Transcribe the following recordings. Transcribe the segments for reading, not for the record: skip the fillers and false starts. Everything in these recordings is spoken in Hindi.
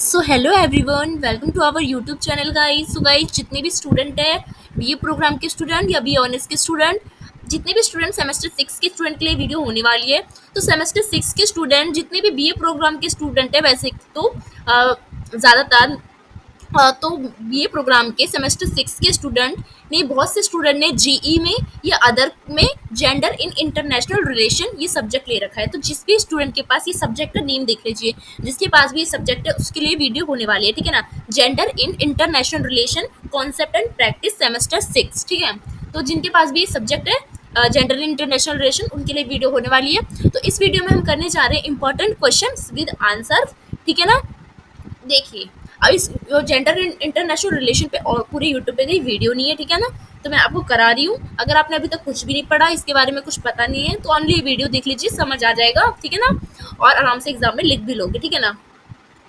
So hello everyone, welcome to our YouTube channel guys. So guys, जितने भी स्टूडेंट हैं, बीए प्रोग्राम के स्टूडेंट या बी ऑनर्स के स्टूडेंट, जितने भी स्टूडेंट सेमेस्टर 6 के स्टूडेंट के लिए वीडियो होने वाली है। तो सेमेस्टर 6 के स्टूडेंट जितने भी बीए प्रोग्राम के स्टूडेंट हैं, वैसे तो ज़्यादातर तो बीए प्रोग्राम के सेमेस्टर 6 के स्टूडेंट ने, बहुत से स्टूडेंट ने जीई में या अदर में जेंडर इन इंटरनेशनल रिलेशन ये सब्जेक्ट ले रखा है। तो जिस भी स्टूडेंट के पास ये सब्जेक्ट का नेम देख लीजिए, जिसके पास भी ये सब्जेक्ट है उसके लिए वीडियो होने वाली है, ठीक है ना। Gender in international relation concept and practice semester 6, ठीक है। तो जिनके पास भी ये सब्जेक्ट है जेंडर इन इंटरनेशनल रिलेशन, उनके लिए वीडियो होने वाली है। तो इस वीडियो में हम करने जा रहे हैं इंपॉर्टेंट क्वेश्चन विद आंसर, ठीक है ना। देखिए, अब इस जेंडर इंटरनेशनल रिलेशन पे और पूरे यूट्यूब पे कहीं वीडियो नहीं है, ठीक है ना। तो मैं आपको करा रही हूँ। अगर आपने अभी तक कुछ भी नहीं पढ़ा, इसके बारे में कुछ पता नहीं है, तो ओनली वीडियो देख लीजिए, समझ आ जाएगा, ठीक है ना। और आराम से एग्जाम में लिख भी लोगे, ठीक है ना।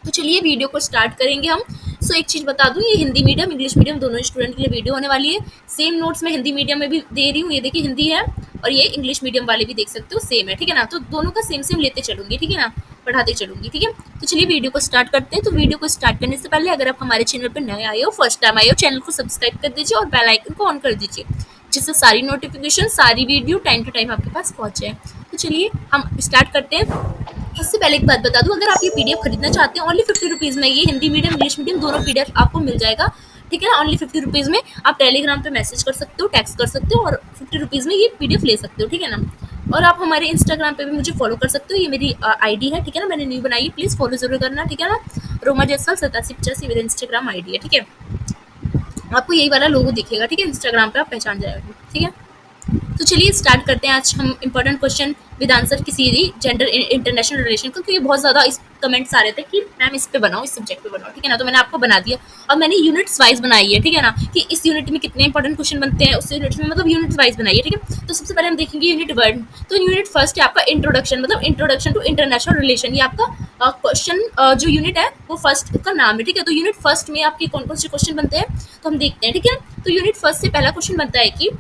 तो चलिए वीडियो को स्टार्ट करेंगे हम। सो एक चीज़ बता दूं, ये हिंदी मीडियम इंग्लिश मीडियम दोनों स्टूडेंट के लिए वीडियो होने वाली है। सेम नोट्स मैं हिंदी मीडियम में भी दे रही हूँ, ये देखिए हिंदी है, और ये इंग्लिश मीडियम वाले भी देख सकते हो, सेम है, ठीक है ना। तो दोनों का सेम सेम लेते चलूंगी, ठीक है ना, पढ़ाते चलूंगी, ठीक है। तो चलिए वीडियो को स्टार्ट करते हैं। तो वीडियो को स्टार्ट करने से पहले, अगर आप हमारे चैनल पर नए आए हो, फर्स्ट टाइम आए हो, चैनल को सब्सक्राइब कर दीजिए और बेल आइकन को ऑन कर दीजिए, जिससे सारी नोटिफिकेशन, सारी वीडियो टाइम टू टाइम आपके पास पहुंचे। तो चलिए हम स्टार्ट करते हैं। उससे पहले एक बात बता दूं, अगर आप ये पीडीएफ खरीदना चाहते हैं, ओनली 50 रुपीज़ में ये हिंदी मीडियम इंग्लिश मीडियम दोनों पीडीएफ आपको मिल जाएगा, ठीक है ना। ओनली 50 रुपीज़ में आप टेलीग्राम पे मैसेज कर सकते हो, टैक्स कर सकते हो, और 50 रुपीज़ में ये पीडीएफ ले सकते हो, ठीक है ना। और आप हमारे इंस्टाग्राम पे भी मुझे फॉलो कर सकते हो, ये मेरी आईडी है, ठीक है ना, मैंने न्यू बनाई है, प्लीज़ फॉलो जरूर करना, ठीक है ना। रोमा जैसवाल 8785 मेरा इंस्टाग्राम आईडी है, ठीक है। आपको यही वाला लोगो दिखेगा, ठीक है, इंस्टाग्राम पे आप पहचान जाएगा, ठीक है। तो चलिए स्टार्ट करते हैं आज हम इंपॉर्टेंट क्वेश्चन विद आंसर की सीरीज जेंडर इंटरनेशनल रिलेशन को, क्योंकि बहुत ज़्यादा इस कमेंट्स आ रहे थे कि मैम इस पे बनाओ, इस सब्जेक्ट पे बनाओ, ठीक है ना। तो मैंने आपको बना दिया, और मैंने यूनिट्स वाइज बनाई है, ठीक है ना, कि इस यूनिट में कितने इंपॉर्टेंट क्वेश्चन बनते हैं, उस यूनिट में मतलब यूनिट वाइज बनाई है, ठीक है। तो सबसे पहले हम देखेंगे यूनिट 1। तो यूनिट फर्स्ट है आपका इंट्रोडक्शन, मतलब इंट्रोडक्शन टू इंटरनेशनल रिलेशन, ये आपका क्वेश्चन जो यूनिट है वो फर्स्ट का नाम है, ठीक है। तो यूनिट फर्स्ट में आपके कौन कौन से क्वेश्चन बनते हैं, तो हम देखते हैं, ठीक है। तो यूनिट फर्स्ट से पहला क्वेश्चन बनता है कि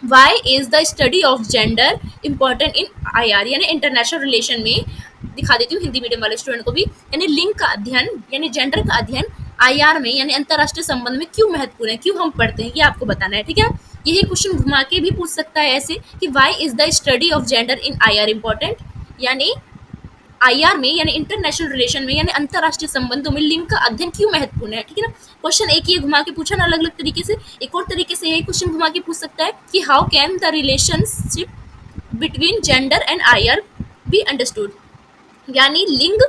why is the study of gender important in IR, यानी इंटरनेशनल रिलेशन में। दिखा देती हूँ हिंदी मीडियम वाले स्टूडेंट को भी, यानी लिंग का अध्ययन यानी जेंडर का अध्ययन आईआर में यानी अंतर्राष्ट्रीय संबंध में क्यों महत्वपूर्ण है, क्यों हम पढ़ते हैं, ये आपको बताना है, ठीक है। यही क्वेश्चन घुमा के भी पूछ सकता है ऐसे कि why is the study of gender in IR important, यानी आईआर में यानी इंटरनेशनल रिलेशन में यानी अंतर्राष्ट्रीय संबंधों में लिंग का अध्ययन क्यों महत्वपूर्ण है, ठीक है ना। क्वेश्चन एक ही घुमा के पूछा ना, अलग अलग तरीके से। एक और तरीके से यही क्वेश्चन घुमा के पूछ सकता है कि how can the relationship between gender and IR be understood, यानी लिंग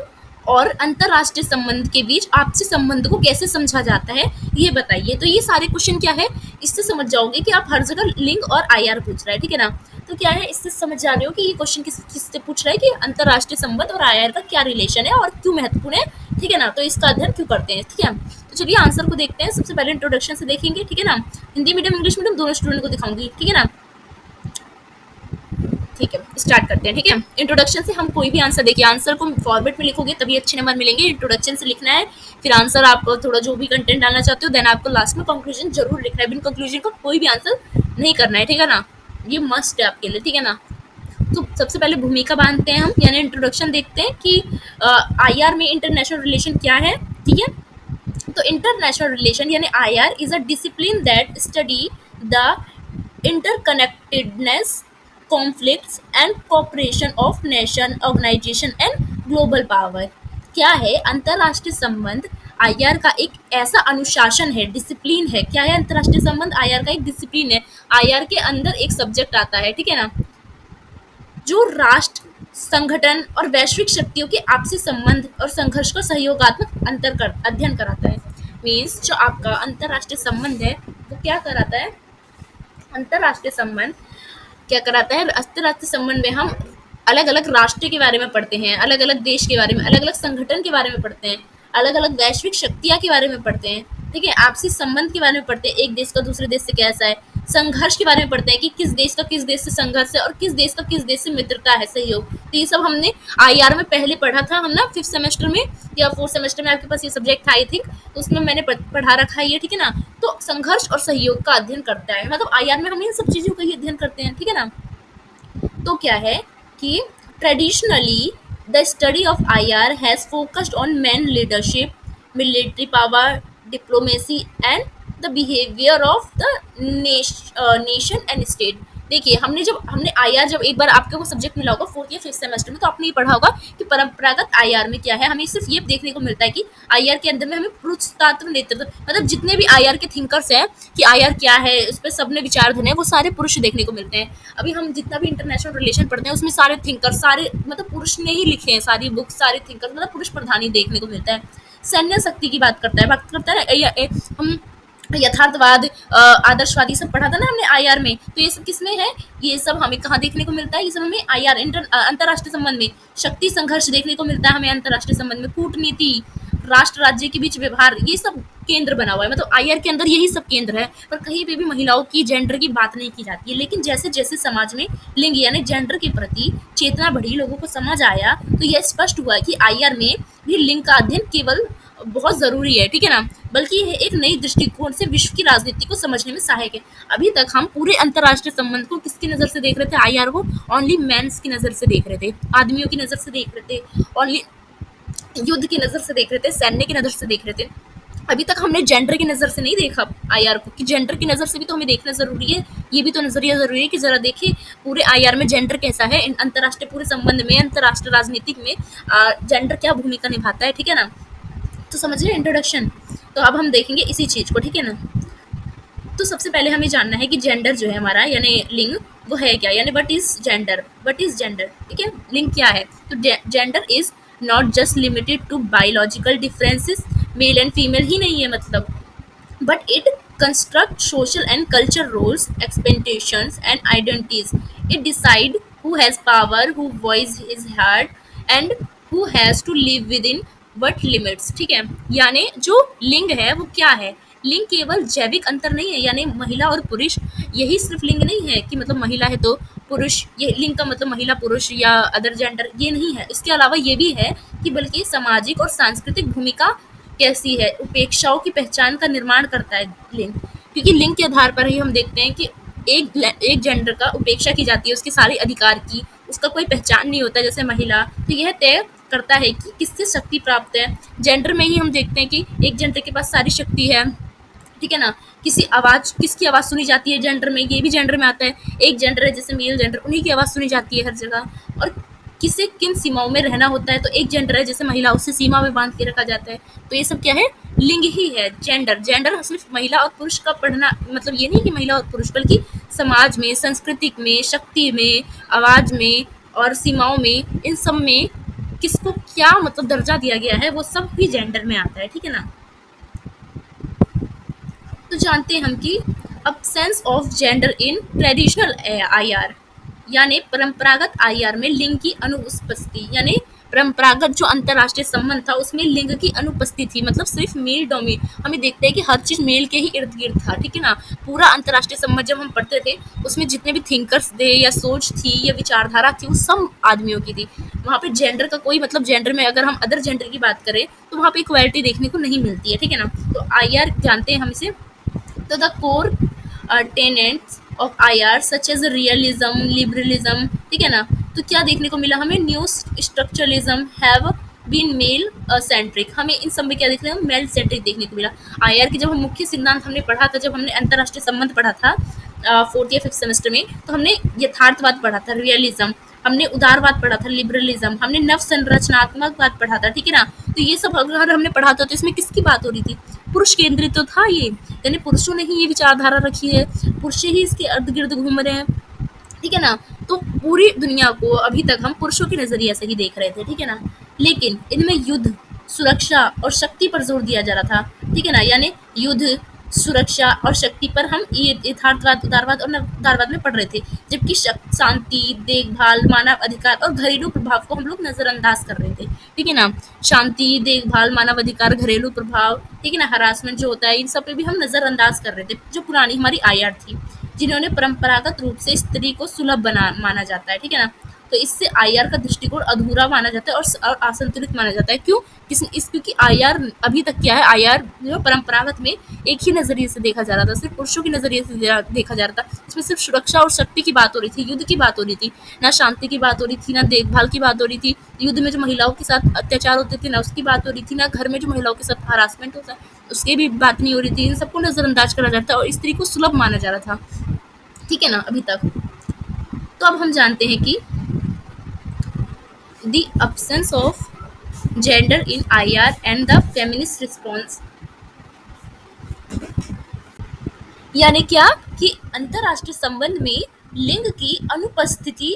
और अंतर्राष्ट्रीय संबंध के बीच आपसी संबंध को कैसे समझा जाता है, ये बताइए। तो ये सारे क्वेश्चन क्या है, इससे समझ जाओगे कि आप हर जगह लिंग और आईआर पूछ रहा है, ठीक है ना। तो क्या है, इससे समझ जा रहे हो कि ये क्वेश्चन किससे पूछ रहा है कि अंतर्राष्ट्रीय संबंध और आईआर का क्या रिलेशन है और क्यों महत्वपूर्ण है, ठीक है ना। तो इसका अध्ययन क्यों करते हैं, ठीक है। तो चलिए आंसर को देखते हैं। सबसे पहले इंट्रोडक्शन से देखेंगे, ठीक है ना। हिंदी मीडियम इंग्लिश मीडियम दोनों स्टूडेंट को दिखाऊंगी, ठीक है ना। ठीक है, स्टार्ट करते हैं, ठीक है। इंट्रोडक्शन से हम कोई भी आंसर, देखिए आंसर को फॉर्मेट में लिखोगे तभी अच्छे नंबर मिलेंगे। इंट्रोडक्शन से लिखना है, फिर आंसर आप थोड़ा जो भी कंटेंट डालना चाहते हो, देन आपको लास्ट में कंक्लूजन जरूर लिखना है। बिन कंक्लूजन का कोई भी आंसर नहीं करना है, ठीक है ना, ये मस्ट है आपके लिए, ठीक है ना। तो सबसे पहले भूमिका बांधते हैं हम, यानी इंट्रोडक्शन देखते हैं कि आईआर में इंटरनेशनल रिलेशन क्या है, ठीक है। तो इंटरनेशनल रिलेशन यानी IR is a discipline that study the interconnectedness, conflicts and cooperation of nation, organisation and global power. क्या है, अंतर्राष्ट्रीय संबंध आईआर का एक ऐसा अनुशासन है, डिसिप्लिन है। क्या है, अंतर्राष्ट्रीय संबंध आईआर का एक डिसिप्लिन है। आईआर के अंदर एक सब्जेक्ट आता है, ठीक है ना, जो राष्ट्र, संगठन और वैश्विक शक्तियों के आपसी संबंध और संघर्ष का सहयोगात्मक अध्ययन कराता है। मीन्स जो आपका अंतर्राष्ट्रीय संबंध है वो क्या कराता है, अंतर्राष्ट्रीय संबंध क्या कराता है, अंतर्राष्ट्रीय संबंध में हम अलग अलग राष्ट्र के बारे में पढ़ते हैं, अलग अलग देश के बारे में, अलग अलग संगठन के बारे में पढ़ते हैं, अलग अलग वैश्विक शक्तियाँ के बारे में पढ़ते हैं, ठीक है। आपसी संबंध के बारे में पढ़ते हैं, एक देश का दूसरे देश से कैसा है, संघर्ष के बारे में पढ़ते हैं कि किस देश का किस देश से संघर्ष है और किस देश का किस देश से मित्रता है, सहयोग। तो ये सब हमने आईआर में पहले पढ़ा था हम ना, 5th सेमेस्टर में या 4th सेमेस्टर में आपके पास ये सब्जेक्ट था आई थिंक, तो उसमें मैंने पढ़ा रखा है ये, ठीक है ना। तो संघर्ष और सहयोग का अध्ययन करता है, मतलब आईआर में हम इन सब चीज़ों का ही अध्ययन करते हैं, ठीक है ना। तो क्या है कि traditionally the study of IR has focused on man leadership, military power, diplomacy and the behaviour of the nation and state. देखिए, हमने आईआर जब एक बार आपके वो सब्जेक्ट मिला होगा फोर्थ या फिफ्थ सेमेस्टर में, तो आपने ये पढ़ा होगा कि परंपरागत आईआर में क्या है। हमें सिर्फ ये देखने को मिलता है कि आईआर के अंदर में हमें पुरुषतांत्र नेतृत्व, मतलब जितने भी आईआर के थिंकर्स हैं कि आईआर क्या है, उस पर सबने विचार धने वो सारे पुरुष देखने को मिलते हैं। अभी हम जितना भी इंटरनेशनल रिलेशन पढ़ते हैं उसमें सारे थिंकर, सारे मतलब पुरुष ने ही लिखे हैं, सारी बुक्स, सारे थिंकर मतलब पुरुष प्रधान ही देखने को मिलता है। सैन्य शक्ति की बात करता है हम यथार्थवाद, आदर्शवादी सब पढ़ा था ना हमने आईआर में, तो ये सब किसमें है, ये सब हमें कहाँ देखने को मिलता है, ये सब हमें आईआर अंतरराष्ट्रीय संबंध में। शक्ति संघर्ष देखने को मिलता है हमें अंतरराष्ट्रीय संबंध में। कूटनीति, राष्ट्र राज्य के बीच व्यवहार, ये सब केंद्र बना हुआ है, मतलब आईआर के अंदर यही सब केंद्र है। पर कहीं पे भी महिलाओं की, जेंडर की बात नहीं की जाती है। लेकिन जैसे जैसे समाज में लिंग यानी जेंडर के प्रति चेतना बढ़ी, लोगों को समझ आया, तो यह स्पष्ट हुआ कि आईआर में भी लिंग का अध्ययन केवल बहुत ज़रूरी है, ठीक है ना, बल्कि यह एक नई दृष्टिकोण से विश्व की राजनीति को समझने में सहायक है। अभी तक हम पूरे अंतर्राष्ट्रीय संबंध को किसकी नज़र से देख रहे थे, आईआर को ओनली मेंस की नज़र से देख रहे थे, आदमियों की नज़र से देख रहे थे, ओनली युद्ध की नज़र से देख रहे थे, सैन्य की नज़र से देख रहे थे। अभी तक हमने जेंडर की नज़र से नहीं देखा आईआर को, कि जेंडर की नज़र से भी तो हमें देखना ज़रूरी है। ये भी तो नज़रिया ज़रूरी है कि ज़रा देखिए पूरे आईआर में जेंडर कैसा है, अंतर्राष्ट्रीय पूरे संबंध में, अंतर्राष्ट्रीय राजनीतिक में जेंडर क्या भूमिका निभाता है, ठीक है ना। तो समझिए इंट्रोडक्शन। तो अब हम देखेंगे इसी चीज़ को, ठीक है ना। तो सबसे पहले हमें जानना है कि जेंडर जो है हमारा यानी लिंग, वो है क्या, यानी what is gender, what is gender, ठीक है, लिंग क्या है। तो gender is not just limited to biological differences, male and female ही नहीं है मतलब, but it constructs social and cultural roles, expectations, and identities. It decide who has power, who voice is heard, and who has to live within what limits, ठीक है। यानी जो लिंग है वो क्या है, लिंग केवल जैविक अंतर नहीं है, यानी महिला और पुरुष यही सिर्फ लिंग नहीं है कि मतलब महिला है तो पुरुष, ये लिंग का मतलब महिला पुरुष या अदर जेंडर ये नहीं है। इसके अलावा ये भी है कि बल्कि सामाजिक और सांस्कृतिक भूमिका कैसी है, उपेक्षाओं की पहचान का निर्माण करता है लिंग, क्योंकि लिंग के आधार पर ही हम देखते हैं कि एक जेंडर का उपेक्षा की जाती है, उसके सारे अधिकार की, उसका कोई पहचान नहीं होता जैसे महिला। तो यह तय करता है कि किससे शक्ति प्राप्त है। जेंडर में ही हम देखते हैं कि एक जेंडर के पास सारी शक्ति है, ठीक है ना। किसकी आवाज़ सुनी जाती है जेंडर में, ये भी जेंडर में आता है। एक जेंडर है जैसे मेल जेंडर, उन्हीं की आवाज़ सुनी जाती है हर जगह। और किसे किन सीमाओं में रहना होता है, तो एक जेंडर है जैसे महिला, उससे सीमा में बांध के रखा जाता है। तो ये सब क्या है, लिंग ही है जेंडर। जेंडर सिर्फ महिला और पुरुष का पढ़ना मतलब ये नहीं कि महिला और पुरुष, बल्कि समाज में, सांस्कृतिक में, शक्ति में, आवाज़ में और सीमाओं में, इन सब में किसको क्या मतलब दर्जा दिया गया है, वो सब भी जेंडर में आता है, ठीक है ना। तो जानते हैं हम कि अब sense of gender in traditional IR, यानी परंपरागत आईआर में लिंग की अनुपस्थिति, यानी परंपरागत जो अंतर्राष्ट्रीय संबंध था उसमें लिंग की अनुपस्थिति थी, मतलब सिर्फ मेल डोमिन। हमें देखते हैं कि हर चीज़ मेल के ही इर्द गिर्द था, ठीक है ना। पूरा अंतर्राष्ट्रीय संबंध जब हम पढ़ते थे उसमें जितने भी थिंकर्स थे या सोच थी या विचारधारा थी वो सब आदमियों की थी। वहाँ पे जेंडर का कोई मतलब, जेंडर में अगर हम अदर जेंडर की बात करें तो वहाँ पे इक्वालिटी देखने को नहीं मिलती है, ठीक है ना। तो आईआर जानते हैं हम इसे। तो the core tenets of IR such as realism, liberalism, ठीक है ना। तो क्या देखने को मिला हमें, new structuralism have been male centric, हमें इन सब में क्या देखने को, मेल सेंट्रिक देखने को मिला। आईआर के जब हम मुख्य सिद्धांत हमने पढ़ा था, जब हमने अंतर्राष्ट्रीय संबंध पढ़ा था फोर्थ या फिफ्थ सेमेस्टर में, तो हमने यथार्थवाद पढ़ा था, रियलिज्म, हमने उदारवाद पढ़ा था, लिबरलिज्म, हमने नव संरचनात्मकवाद पढ़ा था, ठीक है ना। तो ये सब अगर हमने पढ़ा था तो इसमें किसकी बात हो रही थी, पुरुष केंद्रित तो था ये, यानी पुरुषों ने ही ये विचारधारा रखी है, पुरुष ही इसके इर्द गिर्द घूम रहे हैं, ठीक है ना। तो पूरी दुनिया को अभी तक हम पुरुषों के नजरिए से ही देख रहे थे, ठीक है ना। लेकिन इनमें युद्ध, सुरक्षा और शक्ति पर जोर दिया जा रहा था, ठीक है ना। यानी युद्ध, सुरक्षा और शक्ति पर हम ये यथार्थवाद, उदारवाद और नवदारवाद में पढ़ रहे थे, जबकि शांति, देखभाल, मानव अधिकार और घरेलू प्रभाव को हम लोग नजरअंदाज कर रहे थे, ठीक है ना। शांति, देखभाल, मानव अधिकार, घरेलू प्रभाव, ठीक है ना, हरासमेंट जो होता है, इन सब पे भी हम नजरअंदाज कर रहे थे, जो पुरानी हमारी आईआर थी, जिन्होंने परंपरागत रूप से स्त्री को सुलभ बना माना जाता है, ठीक है ना। तो इससे आईआर का दृष्टिकोण अधूरा माना जाता है और असंतुलित माना जाता है। क्यों? क्योंकि आईआर अभी तक क्या है, आईआर जो परंपरागत में एक ही नजरिए से देखा जा रहा था, सिर्फ पुरुषों के नजरिए से देखा जा रहा था। इसमें सिर्फ सुरक्षा और शक्ति की बात हो रही थी, युद्ध की बात हो रही थी, ना शांति की बात हो रही थी, ना देखभाल की बात हो रही थी। युद्ध में जो महिलाओं के साथ अत्याचार होते थे ना उसकी बात हो रही थी, ना घर में जो महिलाओं के साथ हरासमेंट होता है उसकी भी बात नहीं हो रही थी। इन सबको नजरअंदाज करा जाता था और स्त्री को सुलभ माना जा रहा था। ठीक है ना अभी तक। तो अब हम जानते हैं कि the absence of gender in IR and the feminist response, यानी क्या कि अंतरराष्ट्रीय संबंध में लिंग की अनुपस्थिति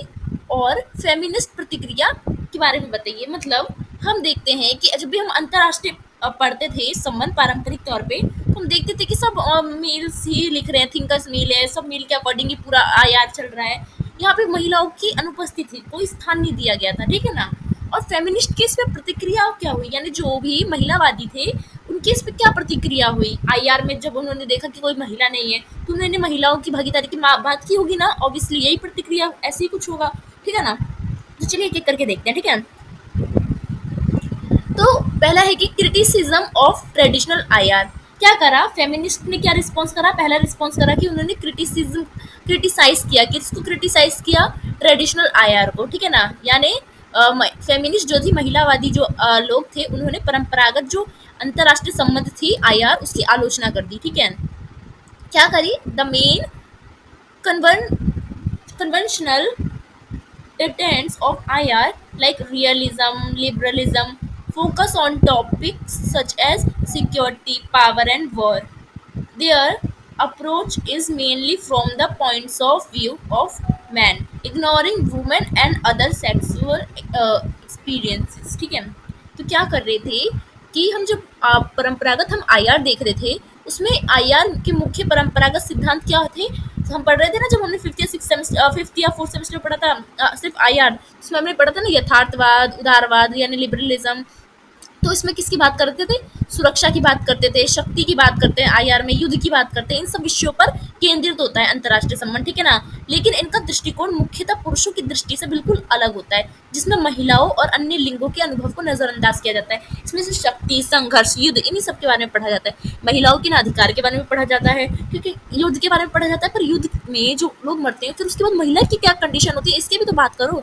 और फेमिनिस्ट प्रतिक्रिया के बारे में बताइए। मतलब हम देखते हैं कि जब भी हम अंतरराष्ट्रीय पढ़ते थे संबंध पारंपरिक तौर पे, तो हम देखते थे कि सब मेल्स ही लिख रहे हैं, थिंकर्स मेल है, सब मेल के अकॉर्डिंग ही पूरा आयार चल रहा है। यहाँ पे महिलाओं की अनुपस्थिति, कोई स्थान नहीं दिया गया था। ठीक है ना। और फेमिनिस्ट की इसमें प्रतिक्रिया क्या हुई, यानी जो भी महिलावादी थे उनकी इस पे क्या प्रतिक्रिया हुई आईआर में, जब उन्होंने देखा कि कोई महिला नहीं है तो उन्होंने महिलाओं की भागीदारी की बात की होगी ना, ऑब्वियसली यही प्रतिक्रिया, ऐसे ही कुछ होगा। ठीक है ना। तो चलिए एक एक करके देखते हैं। ठीक है। तो पहला है कि क्रिटिसिज्म ऑफ ट्रेडिशनल आईआर। क्या करा फेमिनिस्ट ने, क्या रिस्पॉन्स करा, पहला रिस्पॉन्स करा कि उन्होंने क्रिटिसाइज किया, किसको क्रिटिसाइज किया, ट्रेडिशनल आईआर को। ठीक है ना। यानी फेमिनिस्ट जो थी, महिलावादी जो लोग थे, उन्होंने परंपरागत जो अंतरराष्ट्रीय संबंध थी आईआर उसकी आलोचना कर दी। ठीक है। क्या करी, the main conventional tenets of IR like realism, liberalism focus on topics such as security, power, and war. Their approach is mainly from the points of view of man, ignoring women and other sexual experiences. ठीक है। तो क्या कर रहे थे कि हम जब परंपरागत हम आईआर देख रहे थे, उसमें आईआर के मुख्य परंपरागत सिद्धांत क्या थे, तो हम पढ़ रहे थे ना जब हमने फिफ्थ या फोर्थ सेमेस्टर पढ़ा था सिर्फ आईआर, उसमें हमने पढ़ा था ना यथार्थवाद, उदारवाद यानी लिबरलिज्म। तो इसमें किसकी बात करते थे, सुरक्षा की बात करते थे, शक्ति की बात करते हैं, आईआर में युद्ध की बात करते हैं। इन सब विषयों पर केंद्रित होता है अंतर्राष्ट्रीय संबंध। ठीक है ना। लेकिन इनका दृष्टिकोण मुख्यतः पुरुषों की दृष्टि से बिल्कुल अलग होता है, जिसमें महिलाओं और अन्य लिंगों के अनुभव को नजरअंदाज किया जाता है। इसमें से शक्ति, संघर्ष, युद्ध, इन्हीं सब के बारे में पढ़ा जाता है। महिलाओं के अधिकार के बारे में पढ़ा जाता है, क्योंकि युद्ध के बारे में पढ़ा जाता है, पर युद्ध में जो लोग मरते हैं फिर उसके बाद महिला की क्या कंडीशन होती है इसकी भी तो बात करो।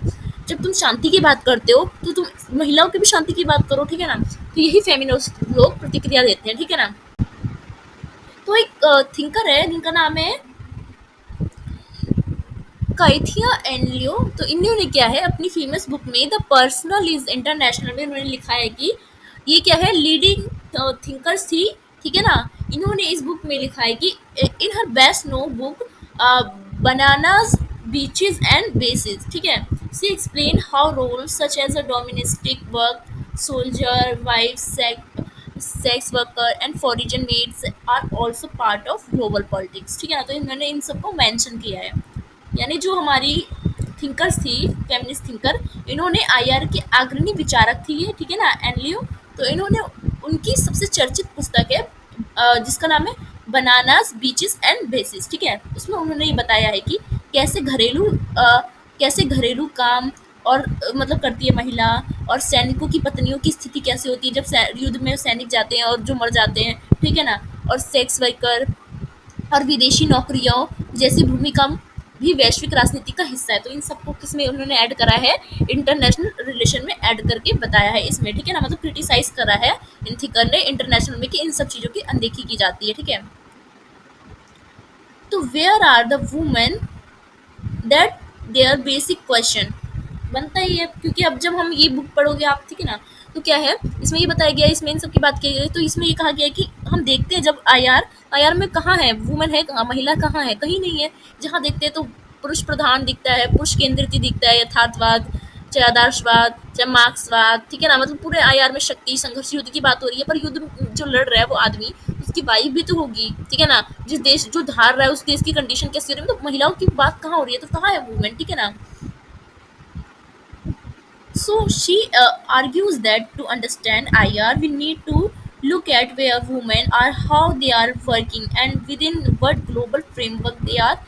जब तुम शांति की बात करते हो तो तुम महिलाओं की भी शांति की बात करो। ठीक है ना। तो यही फेमिनिस्ट लोग प्रतिक्रिया देते हैं। ठीक है ना। तो एक थिंकर है जिनका नाम है काइथिया एनलियो। तो इन्होंने क्या है अपनी फेमस बुक में द पर्सनल इज इंटरनेशनल में उन्होंने लिखा है कि ये क्या है, लीडिंग थिंकर्स थी। ठीक है ना। इन्होंने इस बुक में लिखा है कि in her best known book bananas beaches and bases. ठीक है। She explain how roles such as a domestic work, soldier, wife, sex worker and foreign maids are also part of global politics. ठीक है ना। तो इन्होंने इन सबको मेंशन किया है। यानी जो हमारी थिंकर्स थी, फेमिनिस्ट थिंकर, इन्होंने आईआर के अग्रणी विचारक थी ये। ठीक है ना, एनलियो। तो इन्होंने उनकी सबसे चर्चित पुस्तक है जिसका नाम है बनानास बीचेस एंड बेसिस। ठीक है। उसमें उन्होंने ये बताया है कि कैसे घरेलू काम और मतलब करती है महिला, और सैनिकों की पत्नियों की स्थिति कैसे होती है जब युद्ध में सैनिक जाते हैं और जो मर जाते हैं। ठीक है ना। और सेक्स वर्कर और विदेशी नौकरियों जैसी भूमिका भी वैश्विक राजनीति का हिस्सा है। तो इन सबको किसमें उन्होंने ऐड करा है, इंटरनेशनल रिलेशन में ऐड करके बताया है इसमें। ठीक है ना। मतलब क्रिटिसाइज करा है इन थिंकर ने इंटरनेशनल में कि इन सब चीज़ों की अनदेखी की जाती है। ठीक है। तो where are the women that their basic question बनता ही है, क्योंकि अब जब हम ये बुक पढ़ोगे आप, ठीक है ना, तो क्या है इसमें ये बताया गया है, इसमें इन सब की बात की गई। तो इसमें ये कहा गया है कि हम देखते हैं जब आईआर आईआर में कहाँ है वुमेन, है कहाँ, महिला कहाँ है, कहीं नहीं है। जहाँ देखते हैं तो पुरुष प्रधान दिखता है, पुरुष केंद्रित ही दिखता है, यथार्थवाद, चाहे आदर्शवाद, चाहे मार्क्सवाद। ठीक है ना। मतलब पूरे आईआर में शक्ति, संघर्ष, युद्ध की बात हो रही है, पर युद्ध जो लड़ रहा है वो आदमी, उसकी वाइफ भी तो होगी। ठीक है ना। जिस देश जो धार रहा है उस देश की कंडीशन कैसी हो रही है, तो महिलाओं की बात कहाँ हो रही है, तो कहाँ है वुमेन। ठीक है ना। So she argues that to understand IR, we need to look at where women are, how they are working, and within what global framework they are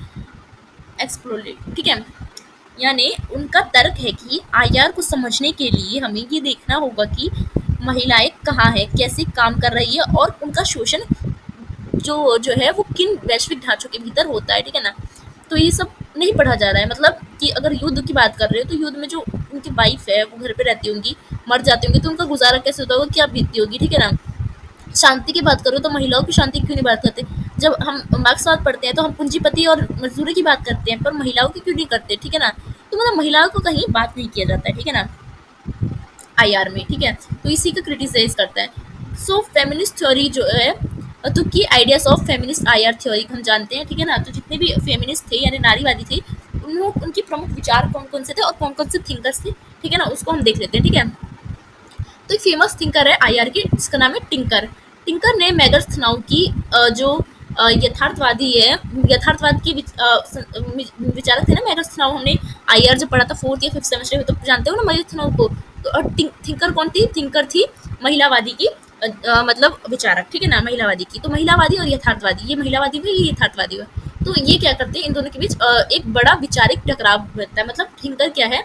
exploited. ठीक है। यानी उनका तर्क है कि आईआर को समझने के लिए हमें ये देखना होगा कि महिलाएं कहाँ हैं, कैसे काम कर रही है और उनका शोषण जो जो है वो किन वैश्विक ढांचों के भीतर होता है, ठीक है ना। तो ये सब नहीं पढ़ा जा रहा है, मतलब कि अगर युद्ध की बात कर रहे हो तो युद्ध में जो उनकी वाइफ है वो घर पे रहती होंगी, मर जाती होंगी, तो उनका गुजारा कैसे होता होगा, क्या बीतती होगी, ठीक है ना। शांति की बात करो तो महिलाओं की शांति क्यों नहीं बात करते। जब हम मार्क्सवाद पढ़ते हैं तो हम पूंजीपति और मजदूरी की बात करते हैं, पर महिलाओं की क्यों नहीं करते, ठीक है ना। तो मतलब महिलाओं को कहीं बात नहीं किया जाता है, ठीक है ना, आईआर में, ठीक है। तो इसी का क्रिटिसाइज करता है। सो फेमिनिस्ट थ्योरी जो है, तो की ideas of feminist IR theory हम जानते हैं, ठीक है ना। तो जितने भी फेमिनिस्ट थे यानी नारीवादी थे, उनके प्रमुख विचार कौन कौन से थे और कौन कौन से थिंकर्स थे, ठीक है ना, उसको हम देख लेते हैं, ठीक है। तो एक फेमस थिंकर है आईआर की, जिसका नाम है टिंकर। टिंकर ने मैगर्थ नाउ की जो यथार्थवादी है, यथार्थवाद की विचारक थे ना मैगर्थ नाउ। हमने आईआर जब पढ़ा था फोर्थ या फिफ्थ सेमेस्टर में, तो जानते हो ना मैगर्थ नाउ को। तो थिंकर कौन थी, थिंकर थी महिलावादी की मतलब विचारक, ठीक है ना, महिलावादी की। तो महिलावादी और यथार्थवादी, ये महिलावादी हुई, ये यथार्थवादी हुआ। तो ये क्या करते हैं, इन दोनों के बीच एक बड़ा विचारिक टकराव रहता है। मतलब थिंकर क्या है,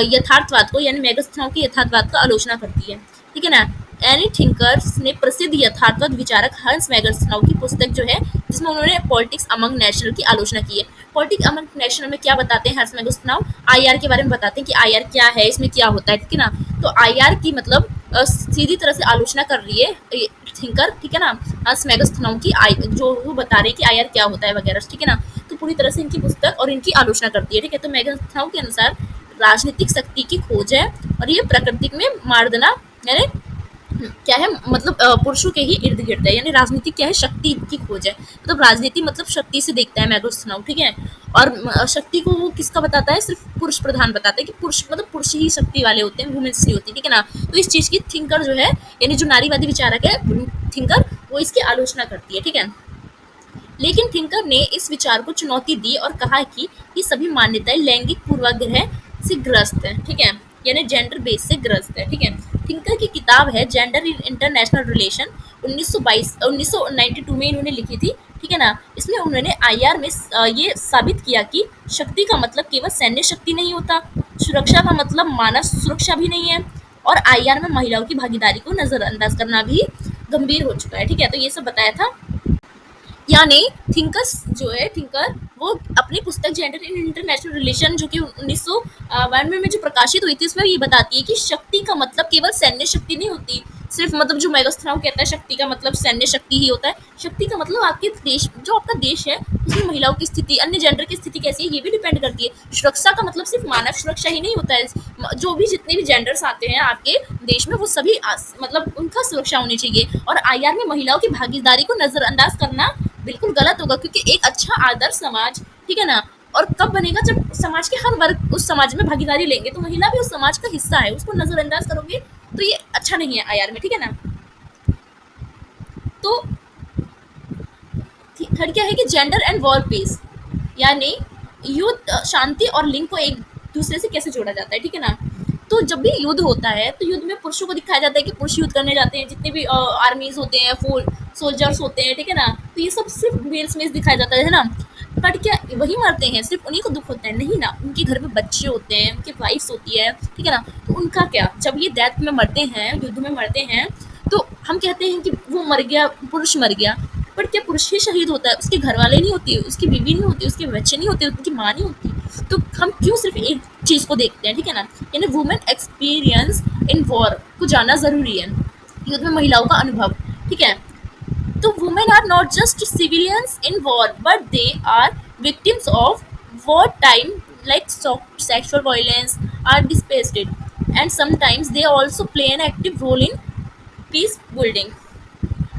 यथार्थवाद को यानी मैगस्थाओं की यथार्थवाद का आलोचना करती है, ठीक है ना। एनी थिंकर्स ने प्रसिद्ध यथार्थवाद विचारक हंस मैगस्थाओं की पुस्तक जो है, जिसमें उन्होंने पॉलिटिक्स अमंग नेशनल की आलोचना की है। पॉलिटिक्स अमंग नेशनल में क्या बताते हैं हंस मैगस्थाओं, आईआर के बारे में बताते हैं कि आईआर क्या है, इसमें क्या होता है, ठीक है ना। तो आईआर की मतलब सीधी तरह से आलोचना कर रही है थिंकर, ठीक है ना, हंस मैगस्थाओं की, जो वो बता रहे हैं कि आईआर क्या होता है वगैरह, ठीक है ना। तो पूरी तरह से इनकी पुस्तक और इनकी आलोचना करती है, ठीक है। तो मैगस्थाओं के अनुसार राजनीतिक शक्ति की खोज है, और ये प्राकृतिक में मार्दना यानी क्या है, मतलब पुरुषों के ही इर्द गिर्द है। यानी राजनीति क्या है, शक्ति की खोज है। मतलब राजनीति मतलब शक्ति से देखता है मैगस्थाओं, ठीक है। और शक्ति को वो किसका बताता है, सिर्फ पुरुष प्रधान बताता है कि पुरुष मतलब पुरुष ही शक्ति वाले होते हैं, वुमेन्स नहीं होती, ठीक है ना। तो इस चीज की थिंकर जो है, यानी जो नारीवादी विचारक है थिंकर, वो इसकी आलोचना करती है, ठीक है। लेकिन थिंकर ने इस विचार को चुनौती दी और कहा कि ये सभी मान्यताएं लैंगिक पूर्वाग्रह से ग्रस्त है, ठीक है, यानी जेंडर बेस से ग्रस्त है, ठीक है। थिंकर की किताब है जेंडर इन इंटरनेशनल रिलेशन, 1992 में इन्होंने लिखी थी, ठीक है ना। इसमें उन्होंने आईआर में ये साबित किया कि शक्ति का मतलब केवल सैन्य शक्ति नहीं होता, सुरक्षा का मतलब मानव सुरक्षा भी नहीं है, और आईआर में महिलाओं की भागीदारी को नजरअंदाज करना भी गंभीर हो चुका है, ठीक है। तो ये सब बताया था। यानी थिंकर्स जो है, थिंकर वो अपनी पुस्तक जेंडर इन इंटरनेशनल रिलेशन जो कि 1992 में जो प्रकाशित हुई थी, उसमें ये बताती है कि शक्ति का मतलब केवल सैन्य शक्ति नहीं होती। सिर्फ मतलब जो मैगस्थाओं कहता है शक्ति का मतलब सैन्य शक्ति ही होता है। शक्ति का मतलब आपके देश, जो आपका देश है उसमें महिलाओं की स्थिति, अन्य जेंडर की स्थिति कैसी है, ये भी डिपेंड करती है। सुरक्षा का मतलब सिर्फ मानव सुरक्षा ही नहीं होता है, जो भी जितने भी जेंडर्स आते हैं आपके देश में, वो सभी मतलब उनका सुरक्षा होनी चाहिए। और आईआर में महिलाओं की भागीदारी को नजरअंदाज करना बिल्कुल गलत होगा, क्योंकि एक अच्छा आदर्श समाज, ठीक है ना, और कब बनेगा, जब समाज के हर वर्ग उस समाज में भागीदारी लेंगे। तो महिला भी उस समाज का हिस्सा है, उसको नजरअंदाज करोगे तो ये अच्छा नहीं है आईआर में, ठीक है ना। तो थर्ड क्या है कि जेंडर एंड वॉर पीस, यानी युद्ध, शांति और लिंग को एक दूसरे से कैसे जोड़ा जाता है, ठीक है ना। तो जब भी युद्ध होता है तो युद्ध में पुरुषों को दिखाया जाता है कि पुरुष युद्ध करने जाते हैं, जितने भी आर्मीज होते हैं, फुल सोल्जर्स होते हैं, ठीक है ना। तो ये सब सिर्फ मेल्स में दिखाया जाता है ना। बट क्या वही मरते हैं, सिर्फ उन्हीं को दुख होता है, नहीं ना, उनके घर में बच्चे होते हैं, उनकी वाइफ्स होती है, ठीक है ना। तो उनका क्या, जब ये डेथ में मरते हैं, युद्ध में मरते हैं, तो हम कहते हैं कि वो मर गया, पुरुष मर गया। बट क्या पुरुष ही शहीद होता है, उसके घर वाले नहीं होते, उसकी बीवी नहीं होती, उसके बच्चे नहीं होते, उनकी माँ नहीं होती। तो हम क्यों सिर्फ एक चीज को देखते हैं, ठीक है ना। यानी वुमेन एक्सपीरियंस इन वॉर को जानना जरूरी है, युद्ध में महिलाओं का अनुभव, ठीक है। तो women are not just civilians in war, but they are victims of war time like sexual violence are dispersed, and sometimes they also play an active role in peace building।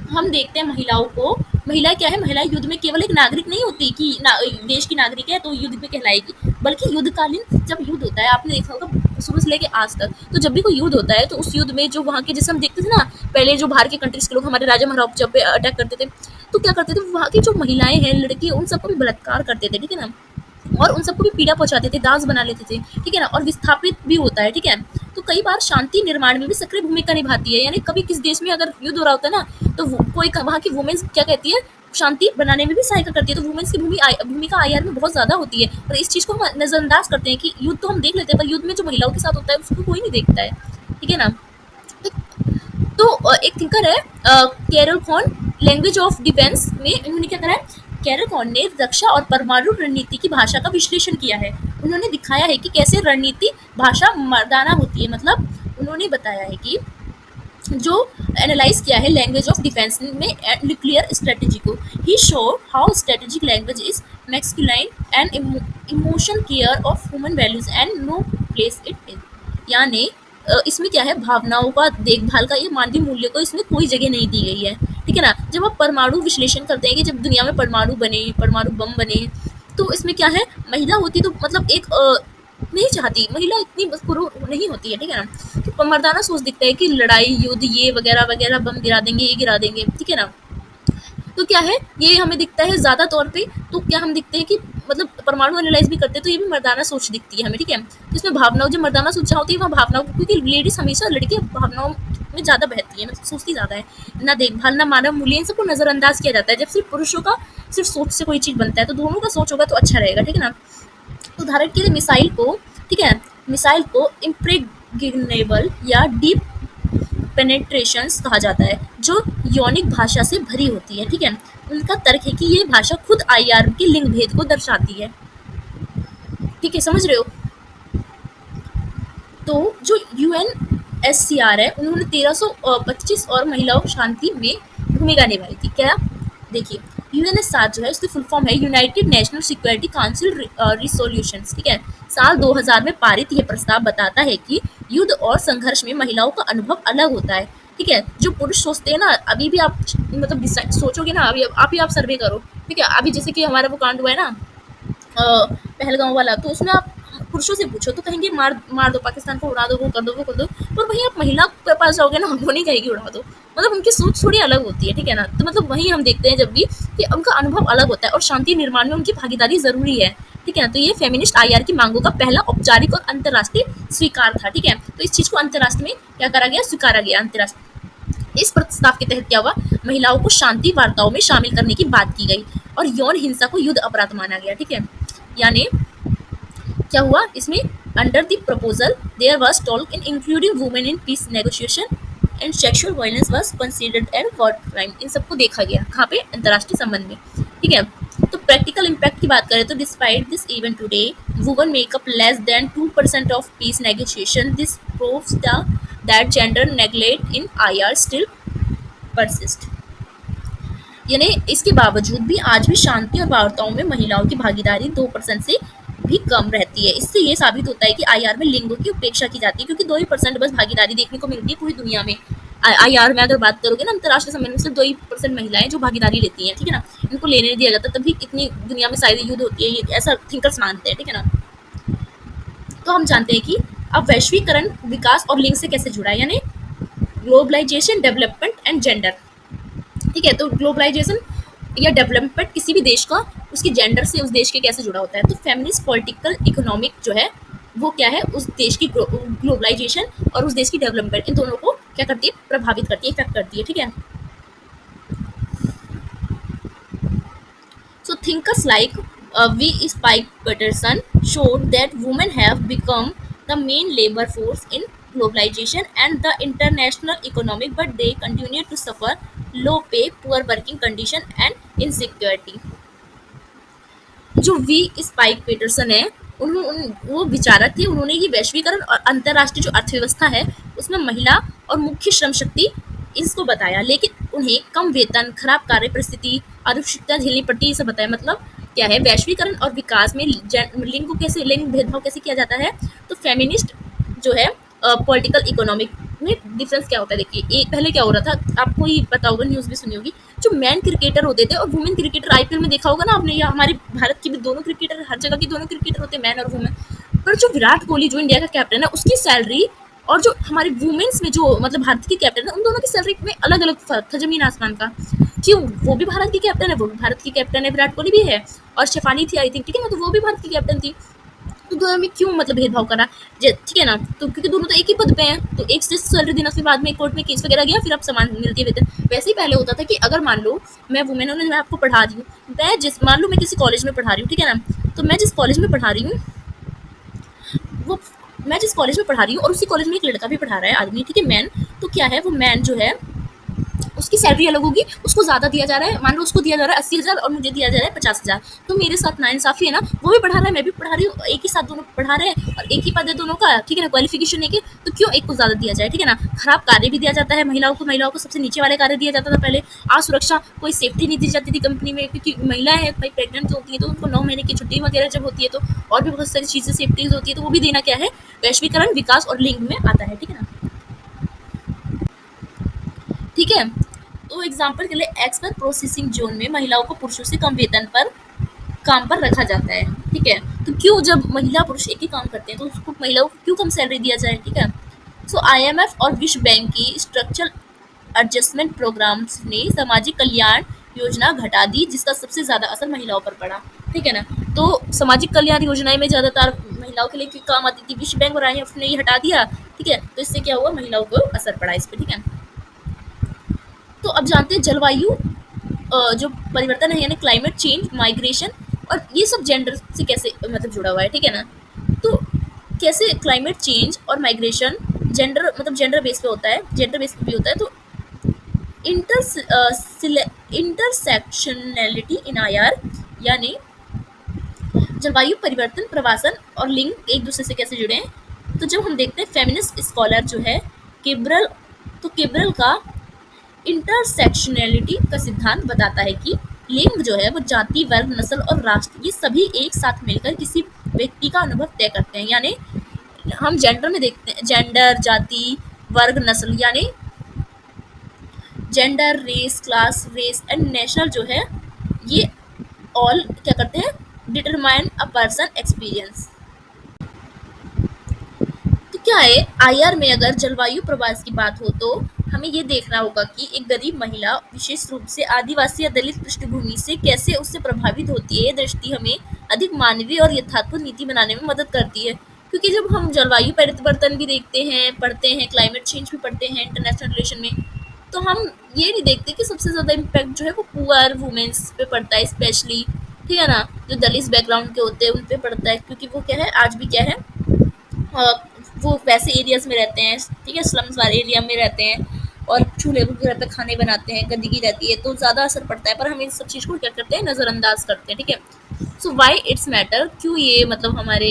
हम देखते हैं महिलाओं को, महिला क्या है, महिला युद्ध में केवल एक नागरिक नहीं होती कि देश की नागरिक है तो युद्ध में कहलाएगी, बल्कि युद्धकालीन जब युद्ध होता है, आपने देखा होगा शुरू से लेके आज तक, तो जब भी कोई युद्ध होता है तो उस युद्ध में जो वहाँ के, जैसे हम देखते थे ना पहले, जो बाहर के कंट्रीज के लोग हमारे राजा महाराज जब पे अटैक करते थे, तो क्या करते थे, वहाँ की जो महिलाएं हैं, लड़की, उन सबको भी बलात्कार करते थे, ठीक है ना। और उन सबको भी पीड़ा पहुंचाते थे, दास बना लेते थे, ठीक है ना। और विस्थापित भी होता है, ठीक है। तो कई बार शांति निर्माण में भी सक्रिय भूमिका निभाती है। यानी कभी किस देश में अगर युद्ध हो रहा होता है ना, तो कोई वहाँ की वुमेन्स क्या कहती है, शांति बनाने में भी सहायता करती है। तो वुमेन्स की भूमिका आईआर में बहुत ज़्यादा होती है और इस चीज़ को हम नज़रअंदाज करते हैं कि युद्ध तो हम देख लेते हैं, पर युद्ध में जो महिलाओं के साथ होता है उसको कोई नहीं देखता है, ठीक है ना। तो एक थिंकर है Carol Cohn, language of defence में उन्होंने क्या करा है, कैरल कॉन ने रक्षा और परमाणु रणनीति की भाषा का विश्लेषण किया है। उन्होंने दिखाया है कि कैसे रणनीति भाषा मर्दाना होती है। मतलब उन्होंने बताया है कि जो एनालाइज किया है लैंग्वेज ऑफ डिफेंस में न्यूक्लियर स्ट्रेटेजी को, he show how strategic language is masculine and emotion care of human values and no place it in. यानी इसमें क्या है, भावनाओं का देखभाल का, ये मानवीय मूल्य को इसमें कोई जगह नहीं दी गई है, ठीक है ना। जब आप परमाणु विश्लेषण करते हैं कि जब दुनिया में परमाणु बने, परमाणु बम बने, तो इसमें क्या है, महिला होती तो मतलब एक नहीं चाहती, महिला इतनी बस क्रूर नहीं होती है, ठीक है ना। तो मर्दाना सोच दिखता है कि लड़ाई युद्ध ये वगैरह वगैरह, बम गिरा देंगे, ये गिरा देंगे, ठीक है ना। तो क्या है, ये हमें दिखता है ज़्यादा तौर पे। तो क्या हम दिखते हैं कि मतलब परमाणु एनालाइज भी करते हैं तो ये भी मर्दाना सोच दिखती है हमें, ठीक है। तो इसमें भावनाओं, जो मर्दाना सोच होती है वहाँ भावनाओं, क्योंकि लेडीज हमेशा, लड़कियाँ भावनाओं में ज़्यादा बहती है, मतलब सोचती ज़्यादा है, ना देखभाल ना मानव मूल्य, इन सबको नज़रअंदाज किया जाता है। जब सिर्फ पुरुषों का सिर्फ सोच से कोई चीज़ बनता है तो दोनों का सोच होगा तो अच्छा रहेगा, ठीक है ना। उदाहरण के लिए मिसाइल को, ठीक है, मिसाइल को इम्प्रेग्नेबल या डीप पेनेट्रेशंस कहा जाता है, जो यौनिक भाषा से भरी होती है, ठीक है। उनका तर्क है कि ये भाषा खुद आईआर के लिंग भेद को दर्शाती है, ठीक है, समझ रहे हो। तो जो यूएनएससीआर है, उन्होंने 1325 और महिलाओं शांति में भूमिका निभाई थी। क्या, देखिए, यूएनएससीआर जो है उसकी फुल फॉर्म है यूनाइटेड नेशनल सिक्योरिटी काउंसिल रिसोल्यूशंस, ठीक है। साल 2000 में पारित यह प्रस्ताव बताता है कि युद्ध और संघर्ष में महिलाओं का अनुभव अलग होता है, ठीक है। जो पुरुष सोचते हैं ना, अभी भी आप मतलब सोचोगे ना, अभी आप ही आप सर्वे करो, ठीक है। अभी जैसे कि हमारा वो कांड हुआ है ना पहलगांव वाला, तो उसमें आप पुरुषों से पूछो तो कहेंगे मार मार दो, पाकिस्तान को उड़ा दो, वो कर दो, वो कर दो। पर वहीं आप महिला के पास जाओगे ना, वो नहीं कहेगी उड़ा दो, मतलब उनकी सोच थोड़ी अलग होती है, ठीक है ना। तो मतलब वहीं हम देखते हैं जब भी कि उनका अनुभव अलग होता है और शांति निर्माण में उनकी भागीदारी जरूरी है, ठीक है ना। तो ये फेमिनिस्ट आईआर की मांगों का पहला औपचारिक और अंतर्राष्ट्रीय स्वीकार था, ठीक है। तो इस चीज को अंतर्राष्ट्रीय में क्या करा गया, स्वीकारा गया अंतर्राष्ट्रीय। इस प्रस्ताव के तहत क्या हुआ, महिलाओं को शांति वार्ताओं में शामिल करने की बात की गई और यौन हिंसा को युद्ध अपराध माना गया, ठीक है। यानी क्या हुआ इसमें, under the proposal there was talk in including women in peace negotiation and sexual violence was considered and war crime. इन सबको देखा गया कहाँ पे, अंतर्राष्ट्रीय संबंध में, ठीक है। तो प्रैक्टिकल इम्पैक्ट की बात करें तो despite this event today women makeup less than 2% of peace negotiation, this proves that gender neglect in IR still persist. यानी इसके बावजूद भी आज भी शांति और वार्ताओं में महिलाओं की भागीदारी 2% से भी कम रहती है। इससे ये साबित होता है कि आईआर में लिंगों की उपेक्षा की जाती है, क्योंकि 2% बस भागीदारी देखने को मिलती है पूरी दुनिया में। आईआर में अगर बात करोगे ना, अंतर्राष्ट्रीय सम्मेलन में सिर्फ 2% महिलाएं जो भागीदारी लेती हैं, ठीक है ना। इनको लेने नहीं दिया जाता, तभी इतनी दुनिया में शायद युद्ध होती है, ये ऐसा थिंकर्स मानते हैं, ठीक है ना। तो हम जानते हैं कि अब वैश्वीकरण विकास और लिंग से कैसे जुड़ा है, यानी ग्लोबलाइजेशन, डेवलपमेंट एंड जेंडर, ठीक है। तो ग्लोबलाइजेशन या डेवलपमेंट किसी भी देश का उसके जेंडर से, उस देश के कैसे जुड़ा होता है। तो फेमिनिस्ट पॉलिटिकल इकोनॉमिक जो है वो क्या है, उस देश की ग्लोबलाइजेशन और उस देश की डेवलपमेंट, इन दोनों को क्या करती है, प्रभावित करती है, इफेक्ट करती है, ठीक है। So thinkers like V. Spike Peterson showed that women have become the main labor force in globalization and the international economy, but they continue to suffer low pay, poor working condition and insecurity. जो वी स्पाइक पीटरसन है, वो विचारक थे। उन्होंने ये वैश्वीकरण और अंतर्राष्ट्रीय जो अर्थव्यवस्था है उसमें महिला और मुख्य श्रम शक्ति इसको बताया, लेकिन उन्हें कम वेतन, खराब कार्य परिस्थिति, आरक्षितता झेलनी पड़ती, ये सब बताया। मतलब क्या है, वैश्वीकरण और विकास में लिंग को कैसे, लिंग भेदभाव कैसे किया जाता है। तो फेमिनिस्ट जो है पॉलिटिकल इकोनॉमिक में डिफरेंस क्या होता है, देखिए एक पहले क्या हो रहा था, आपको ही पता होगा, न्यूज़ भी सुनी होगी, जो मैन क्रिकेटर होते थे और वुमेन क्रिकेटर, आईपीएल में देखा होगा ना आपने, या हमारे भारत की भी दोनों क्रिकेटर, हर जगह की दोनों क्रिकेटर होते हैं, मैन और वुमेन। पर जो विराट कोहली जो इंडिया का कैप्टन है, उसकी सैलरी और जो हमारे वुमेन्स में जो मतलब भारत की कैप्टन है, उन दोनों की सैलरी में अलग अलग फर्क था, जमीन आसमान का। क्यों, वो भी भारत की कैप्टन है, वो भी भारत की कैप्टन है, विराट कोहली भी है, और शेफाली थी आई थिंक, ठीक है ना, तो वो भी भारत की कैप्टन थी। तो दोनों में क्यों मतलब भेदभाव करा? ठीक है ना, तो क्योंकि दोनों तो एक ही पद पे हैं, तो एक से सैलरी देना, फिर बाद में कोर्ट में केस वगैरह गया, फिर आप समान मिलती है वेतन। वैसे ही पहले होता था कि अगर मान लो मैं वुमेन हूँ, मैं आपको पढ़ा रही हूँ, मैं जिस मान लो मैं किसी कॉलेज में पढ़ा रही हूँ, ठीक है ना, तो मैं जिस कॉलेज में पढ़ा रही हूँ वो मैं जिस कॉलेज में पढ़ा रही हूँ और उसी कॉलेज में एक लड़का भी पढ़ा रहा है, आदमी, ठीक है, मैन, तो क्या है, वो मैन जो है उसकी सैलरी अलग होगी, उसको ज़्यादा दिया जा रहा है, मान लो उसको दिया जा रहा है 80,000 और मुझे दिया जा रहा है 50,000, तो मेरे साथ नाइंसाफ़ी है ना, वो भी पढ़ा रहा है, मैं भी पढ़ा रही हूँ, एक ही साथ दोनों पढ़ा रहे हैं और एक ही पद है दोनों का, ठीक है ना, क्वालिफिकेशन एक है, तो क्यों एक को ज़्यादा दिया जाए, ठीक है ना। खराब कार्य भी दिया जाता है महिलाओं को सबसे नीचे वाले कार्य दिया जाता था पहले। असुरक्षा, कोई सेफ्टी नहीं दी जाती थी कंपनी में, क्योंकि महिलाएं हैं भाई, प्रेग्नेंट होती है तो उनको 9 महीने की छुट्टी वगैरह जब होती है, तो और भी बहुत सारी चीज़ें सेफ्टीज होती है, तो वो भी देना क्या है, वैश्वीकरण, विकास और लिंग में आता है, ठीक है ना। ठीक है, तो एग्जाम्पल के लिए एक्सपर्ट प्रोसेसिंग जोन में महिलाओं को पुरुषों से कम वेतन पर काम पर रखा जाता है, ठीक है। तो क्यों, जब महिला पुरुष एक ही काम करते हैं तो उसको महिलाओं को क्यों कम सैलरी दिया जाए, ठीक है। सो आईएमएफ और विश्व बैंक की स्ट्रक्चरल एडजस्टमेंट प्रोग्राम्स ने सामाजिक कल्याण योजना घटा दी, जिसका सबसे ज्यादा असर महिलाओं पर पड़ा, ठीक है ना। तो सामाजिक कल्याण योजनाएं में ज्यादातर महिलाओं के लिए क्यों काम आती थी, विश्व बैंक और आईएमएफ ने ये हटा दिया, ठीक है, तो इससे क्या हुआ, महिलाओं को असर पड़ा इस पर, ठीक है। तो अब जानते हैं जलवायु जो परिवर्तन है, यानी क्लाइमेट चेंज, माइग्रेशन, और ये सब जेंडर से कैसे मतलब जुड़ा हुआ है, ठीक है ना। तो कैसे क्लाइमेट चेंज और माइग्रेशन जेंडर मतलब जेंडर बेस पे होता है, जेंडर बेस पे भी होता है। तो इंटरसेक्शनैलिटी इन आईआर, यानी जलवायु परिवर्तन, प्रवासन और लिंग एक दूसरे से कैसे जुड़े हैं। तो जब हम देखते हैं फेमिनिस्ट स्कॉलर जो है केब्रल, तो केब्रल का इंटरसेक्शनैलिटी का सिद्धांत बताता है कि लिंग जो है वो जाति, वर्ग, नस्ल और राष्ट्र, ये सभी एक साथ मिलकर किसी व्यक्ति का अनुभव तय करते हैं। यानी हम जेंडर में देखते हैं, जेंडर, जाति, वर्ग, नस्ल, यानी gender, race, class, race and national जो है, ये ऑल क्या करते हैं, डिटरमाइन अ पर्सन एक्सपीरियंस। तो क्या है, आईआर में अगर जलवायु प्रवास की बात हो तो हमें ये देखना होगा कि एक गरीब महिला विशेष रूप से आदिवासी या दलित पृष्ठभूमि से कैसे उससे प्रभावित होती है। ये दृष्टि हमें अधिक मानवीय और यथार्थपूर्ण नीति बनाने में मदद करती है, क्योंकि जब हम जलवायु परिवर्तन भी देखते हैं, पढ़ते हैं, क्लाइमेट चेंज भी पढ़ते हैं इंटरनेशनल रिलेशन में, तो हम ये नहीं देखते कि सबसे ज़्यादा इम्पैक्ट जो है वो पुअर वुमेन्स पे पड़ता है स्पेशली, ठीक है ना, जो दलित बैकग्राउंड के होते हैं उन पे पड़ता है, क्योंकि वो क्या है, आज भी क्या है, अ, वो वैसे एरियाज में रहते हैं, ठीक है, स्लम्स वाले एरिया में रहते हैं और चूल्हे के घर पे खाने बनाते हैं, गंदगी रहती है, तो ज़्यादा असर पड़ता है, पर हम इस सब चीज़ को क्या करते हैं, नज़रअंदाज करते हैं, ठीक है। सो वाई इट्स मैटर, क्यों ये मतलब हमारे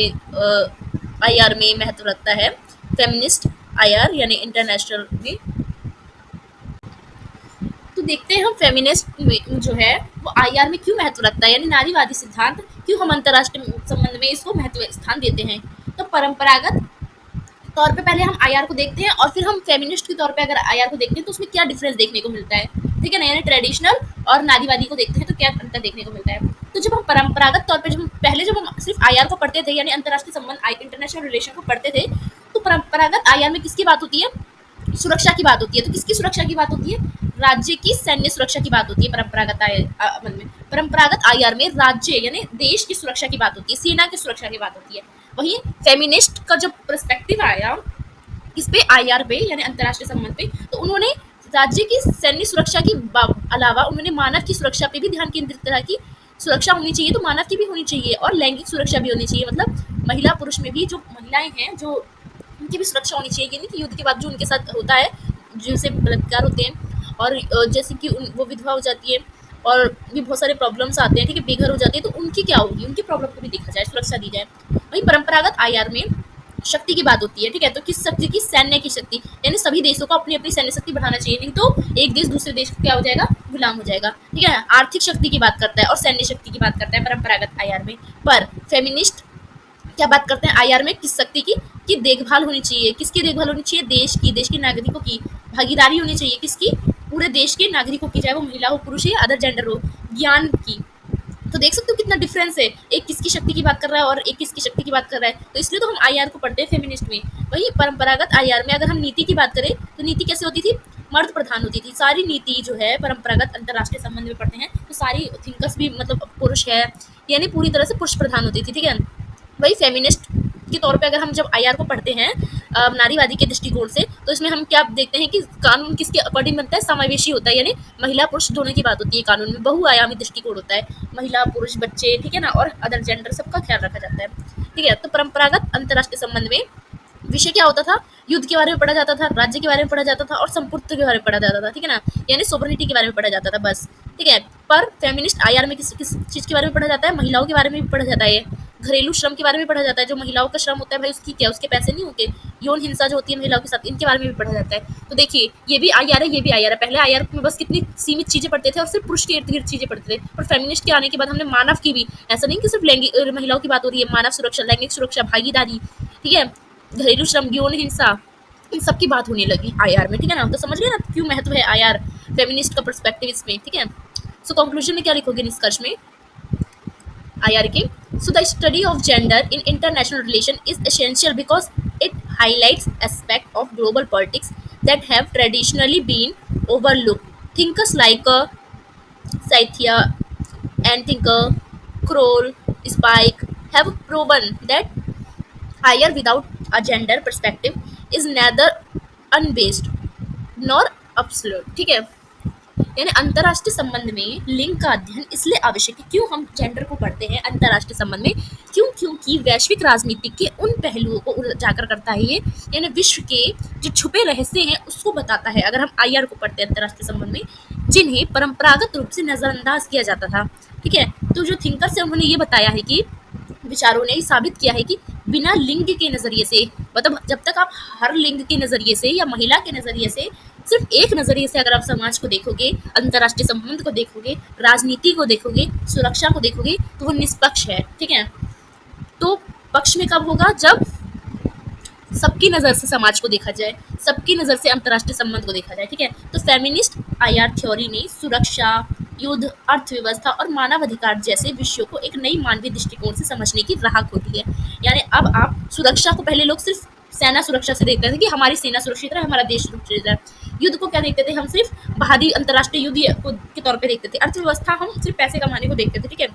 आईआर में महत्व रखता है, फेमिनिस्ट आईआर यानी इंटरनेशनल में। तो देखते हैं हम फेमिनिस्ट में जो है वो आईआर में क्यों महत्व रखता है, यानी नारीवादी सिद्धांत क्यों हम अंतर्राष्ट्रीय संबंध में इसको महत्व स्थान देते हैं। तो परंपरागत तौर पे पहले हम आईआर को देखते हैं और फिर हम फेमिनिस्ट के तौर पे अगर आईआर को देखते हैं तो उसमें क्या डिफरेंस देखने को मिलता है, ठीक है ना, यानी ट्रेडिशनल और नारीवादी को देखते हैं तो क्या अंतर देखने को मिलता है। तो जब हम परंपरागत तौर पे, जब हम सिर्फ आईआर को पढ़ते थे, यानी अंतर्राष्ट्रीय संबंध, इंटरनेशनल रिलेशन को पढ़ते थे, तो परंपरागत आईआर में किसकी बात होती है, सुरक्षा की बात होती है। तो किसकी सुरक्षा की बात होती है, राज्य की सैन्य सुरक्षा की बात होती है परंपरागत आईआर में। परंपरागत आईआर में राज्य यानी देश की सुरक्षा की बात होती है, सेना की सुरक्षा की बात होती है। वहीं फेमिनिस्ट का जब पर्सपेक्टिव आया इस पे आईआर पे यानी अंतर्राष्ट्रीय संबंध पे, तो उन्होंने राज्य की सैन्य सुरक्षा की अलावा उन्होंने मानव की सुरक्षा पे भी ध्यान केंद्रित करा कि सुरक्षा होनी चाहिए तो मानव की भी होनी चाहिए और लैंगिक सुरक्षा भी होनी चाहिए, मतलब महिला पुरुष में भी जो महिलाएं हैं जो उनकी भी सुरक्षा होनी चाहिए, यानी कि युद्ध के बाद जो उनके साथ होता है, जिनसे बलात्कार होते हैं और जैसे कि वो विधवा हो जाती है और भी बहुत सारे प्रॉब्लम्स आते हैं, ठीक है, बेघर हो जाती है, तो उनकी क्या होगी, उनकी प्रॉब्लम को भी देखा जाए, सुरक्षा दी जाए। वहीं परंपरागत आईआर में शक्ति की बात होती है, ठीक है, तो किस शक्ति की, सैन्य की शक्ति, यानी सभी देशों को अपनी अपनी सैन्य शक्ति बढ़ाना चाहिए, नहीं तो एक देश दूसरे देश को क्या हो जाएगा, गुलाम हो जाएगा, ठीक है। आर्थिक शक्ति की बात करता है और सैन्य शक्ति की बात करता है परंपरागत आईआर में। पर फेमिनिस्ट क्या बात करते हैं आईआर में, किस शक्ति की, कि देखभाल होनी चाहिए, किसकी देखभाल होनी चाहिए, देश के नागरिकों की भागीदारी होनी चाहिए, किसकी, पूरे देश के नागरिकों की, चाहे वो महिला हो, पुरुष या अदर जेंडर हो, ज्ञान की। तो देख सकते हो कितना डिफरेंस है, एक किसकी शक्ति की बात कर रहा है और एक किसकी शक्ति की बात कर रहा है, तो इसलिए तो हम आईआर को पढ़ते हैं फेमिनिस्ट में। वही परंपरागत आईआर में अगर हम नीति की बात करें तो नीति कैसे होती थी, मर्द प्रधान होती थी सारी नीति जो है, परंपरागत अंतर्राष्ट्रीय संबंध में पढ़ते हैं तो सारी थिंकर्स भी मतलब पुरुष है, यानी पूरी तरह से पुरुष प्रधान होती थी, ठीक है। वही फेमिनिस्ट के तौर पे अगर हम जब आईआर को पढ़ते हैं नारीवादी के दृष्टिकोण से, तो इसमें हम क्या देखते हैं कि कानून किसके अकॉर्डिंग बनता है, समावेशी होता है, यानी महिला पुरुष दोनों की बात होती है कानून में, बहुआयामी दृष्टिकोण होता है, महिला पुरुष बच्चे, ठीक है ना, और अदर जेंडर सबका ख्याल रखा जाता है। ठीक है, तो परंपरागत अंतर्राष्ट्रीय संबंध में विषय क्या होता था, युद्ध के बारे में पढ़ा जाता था, राज्य के बारे में पढ़ा जाता था और संपूर्ण के बारे में पढ़ा जाता था, ठीक है ना, यानी सोवरेनिटी के बारे में पढ़ा जाता था बस। ठीक है, पर फेमिनिस्ट आईआर में किस किस चीज़ के बारे में पढ़ा जाता है, महिलाओं के बारे में भी पढ़ा जाता है, घरेलू श्रम के बारे में पढ़ा जाता है, जो महिलाओं का श्रम होता है भाई उसकी क्या, उसके पैसे नहीं होते, यौन हिंसा जो होती है महिलाओं के साथ, इनके बारे में भी पढ़ा जाता है। तो देखिए ये भी आईआर है, ये भी आईआर है। पहले आईआर में बस कितनी सीमित चीज़ें पढ़ते थे और सिर्फ पुरुष के इर्द गिर्द चीज़ें पढ़ते थे, और फेमिनिस्ट के आने के बाद हमने मानव की भी, ऐसा नहीं कि सिर्फ लैंगिक महिलाओं की बात हो रही है, मानव सुरक्षा, लैंगिक सुरक्षा, भागीदारी, ठीक है, घरेलू श्रम, यौन हिंसा, इन सब की बात होने लगी आईआर में। ठीक है ना, तो समझ गए ना क्यों महत्व है आईआर, फेमिनिस्ट का पर्सपेक्टिव इसमें। ठीक है, सो कंक्लूजन में क्या लिखोगे निष्कर्ष में आईआर के, so the study of gender in international relation is essential because it highlights aspects of global politics that have traditionally been overlooked. Thinkers like Saithya and thinker Kroll, Spike have proven that higher without a gender perspective is neither unbased nor absolute। ठीक है, यानी अंतर्राष्ट्रीय संबंध में लिंग का अध्ययन इसलिए आवश्यक है। क्यों हम जेंडर को पढ़ते हैं अंतर्राष्ट्रीय संबंध में, क्योंकि वैश्विक राजनीति के उन पहलुओं को उजागर करता है ये, यानी विश्व के जो छुपे रहस्य हैं उसको बताता है अगर हम आईआर को पढ़ते हैं अंतर्राष्ट्रीय संबंध में, जिन्हें परंपरागत रूप से नजरअंदाज किया जाता था। ठीक है, तो जो थिंकर्स है उन्होंने ये बताया है कि विचारों ने साबित किया है कि बिना लिंग के नज़रिए से, मतलब जब तक आप हर लिंग के नज़रिए से या महिला के नज़रिए से, सिर्फ एक नज़रिए से अगर आप समाज को देखोगे, अंतर्राष्ट्रीय संबंध को देखोगे, राजनीति को देखोगे, सुरक्षा को देखोगे, तो वो निष्पक्ष है। ठीक है, तो पक्ष में कब होगा, जब सबकी नज़र से समाज को देखा जाए, सबकी नज़र से अंतर्राष्ट्रीय संबंध को देखा जाए। ठीक है, तो फेमिनिस्ट आईआर थ्योरी ने सुरक्षा, युद्ध, अर्थव्यवस्था और मानवाधिकार जैसे विषयों को एक नई मानवीय दृष्टिकोण से समझने की राह खोली है। यानी अब आप सुरक्षा को, पहले लोग सिर्फ सेना सुरक्षा से देखते थे कि हमारी सेना सुरक्षित रहे, हमारा देश सुरक्षित रहे। युद्ध को क्या देखते थे, हम सिर्फ बाहरी अंतर्राष्ट्रीय युद्ध के तौर पे देखते थे। अर्थव्यवस्था हम सिर्फ पैसे कमाने को देखते थे। ठीक है,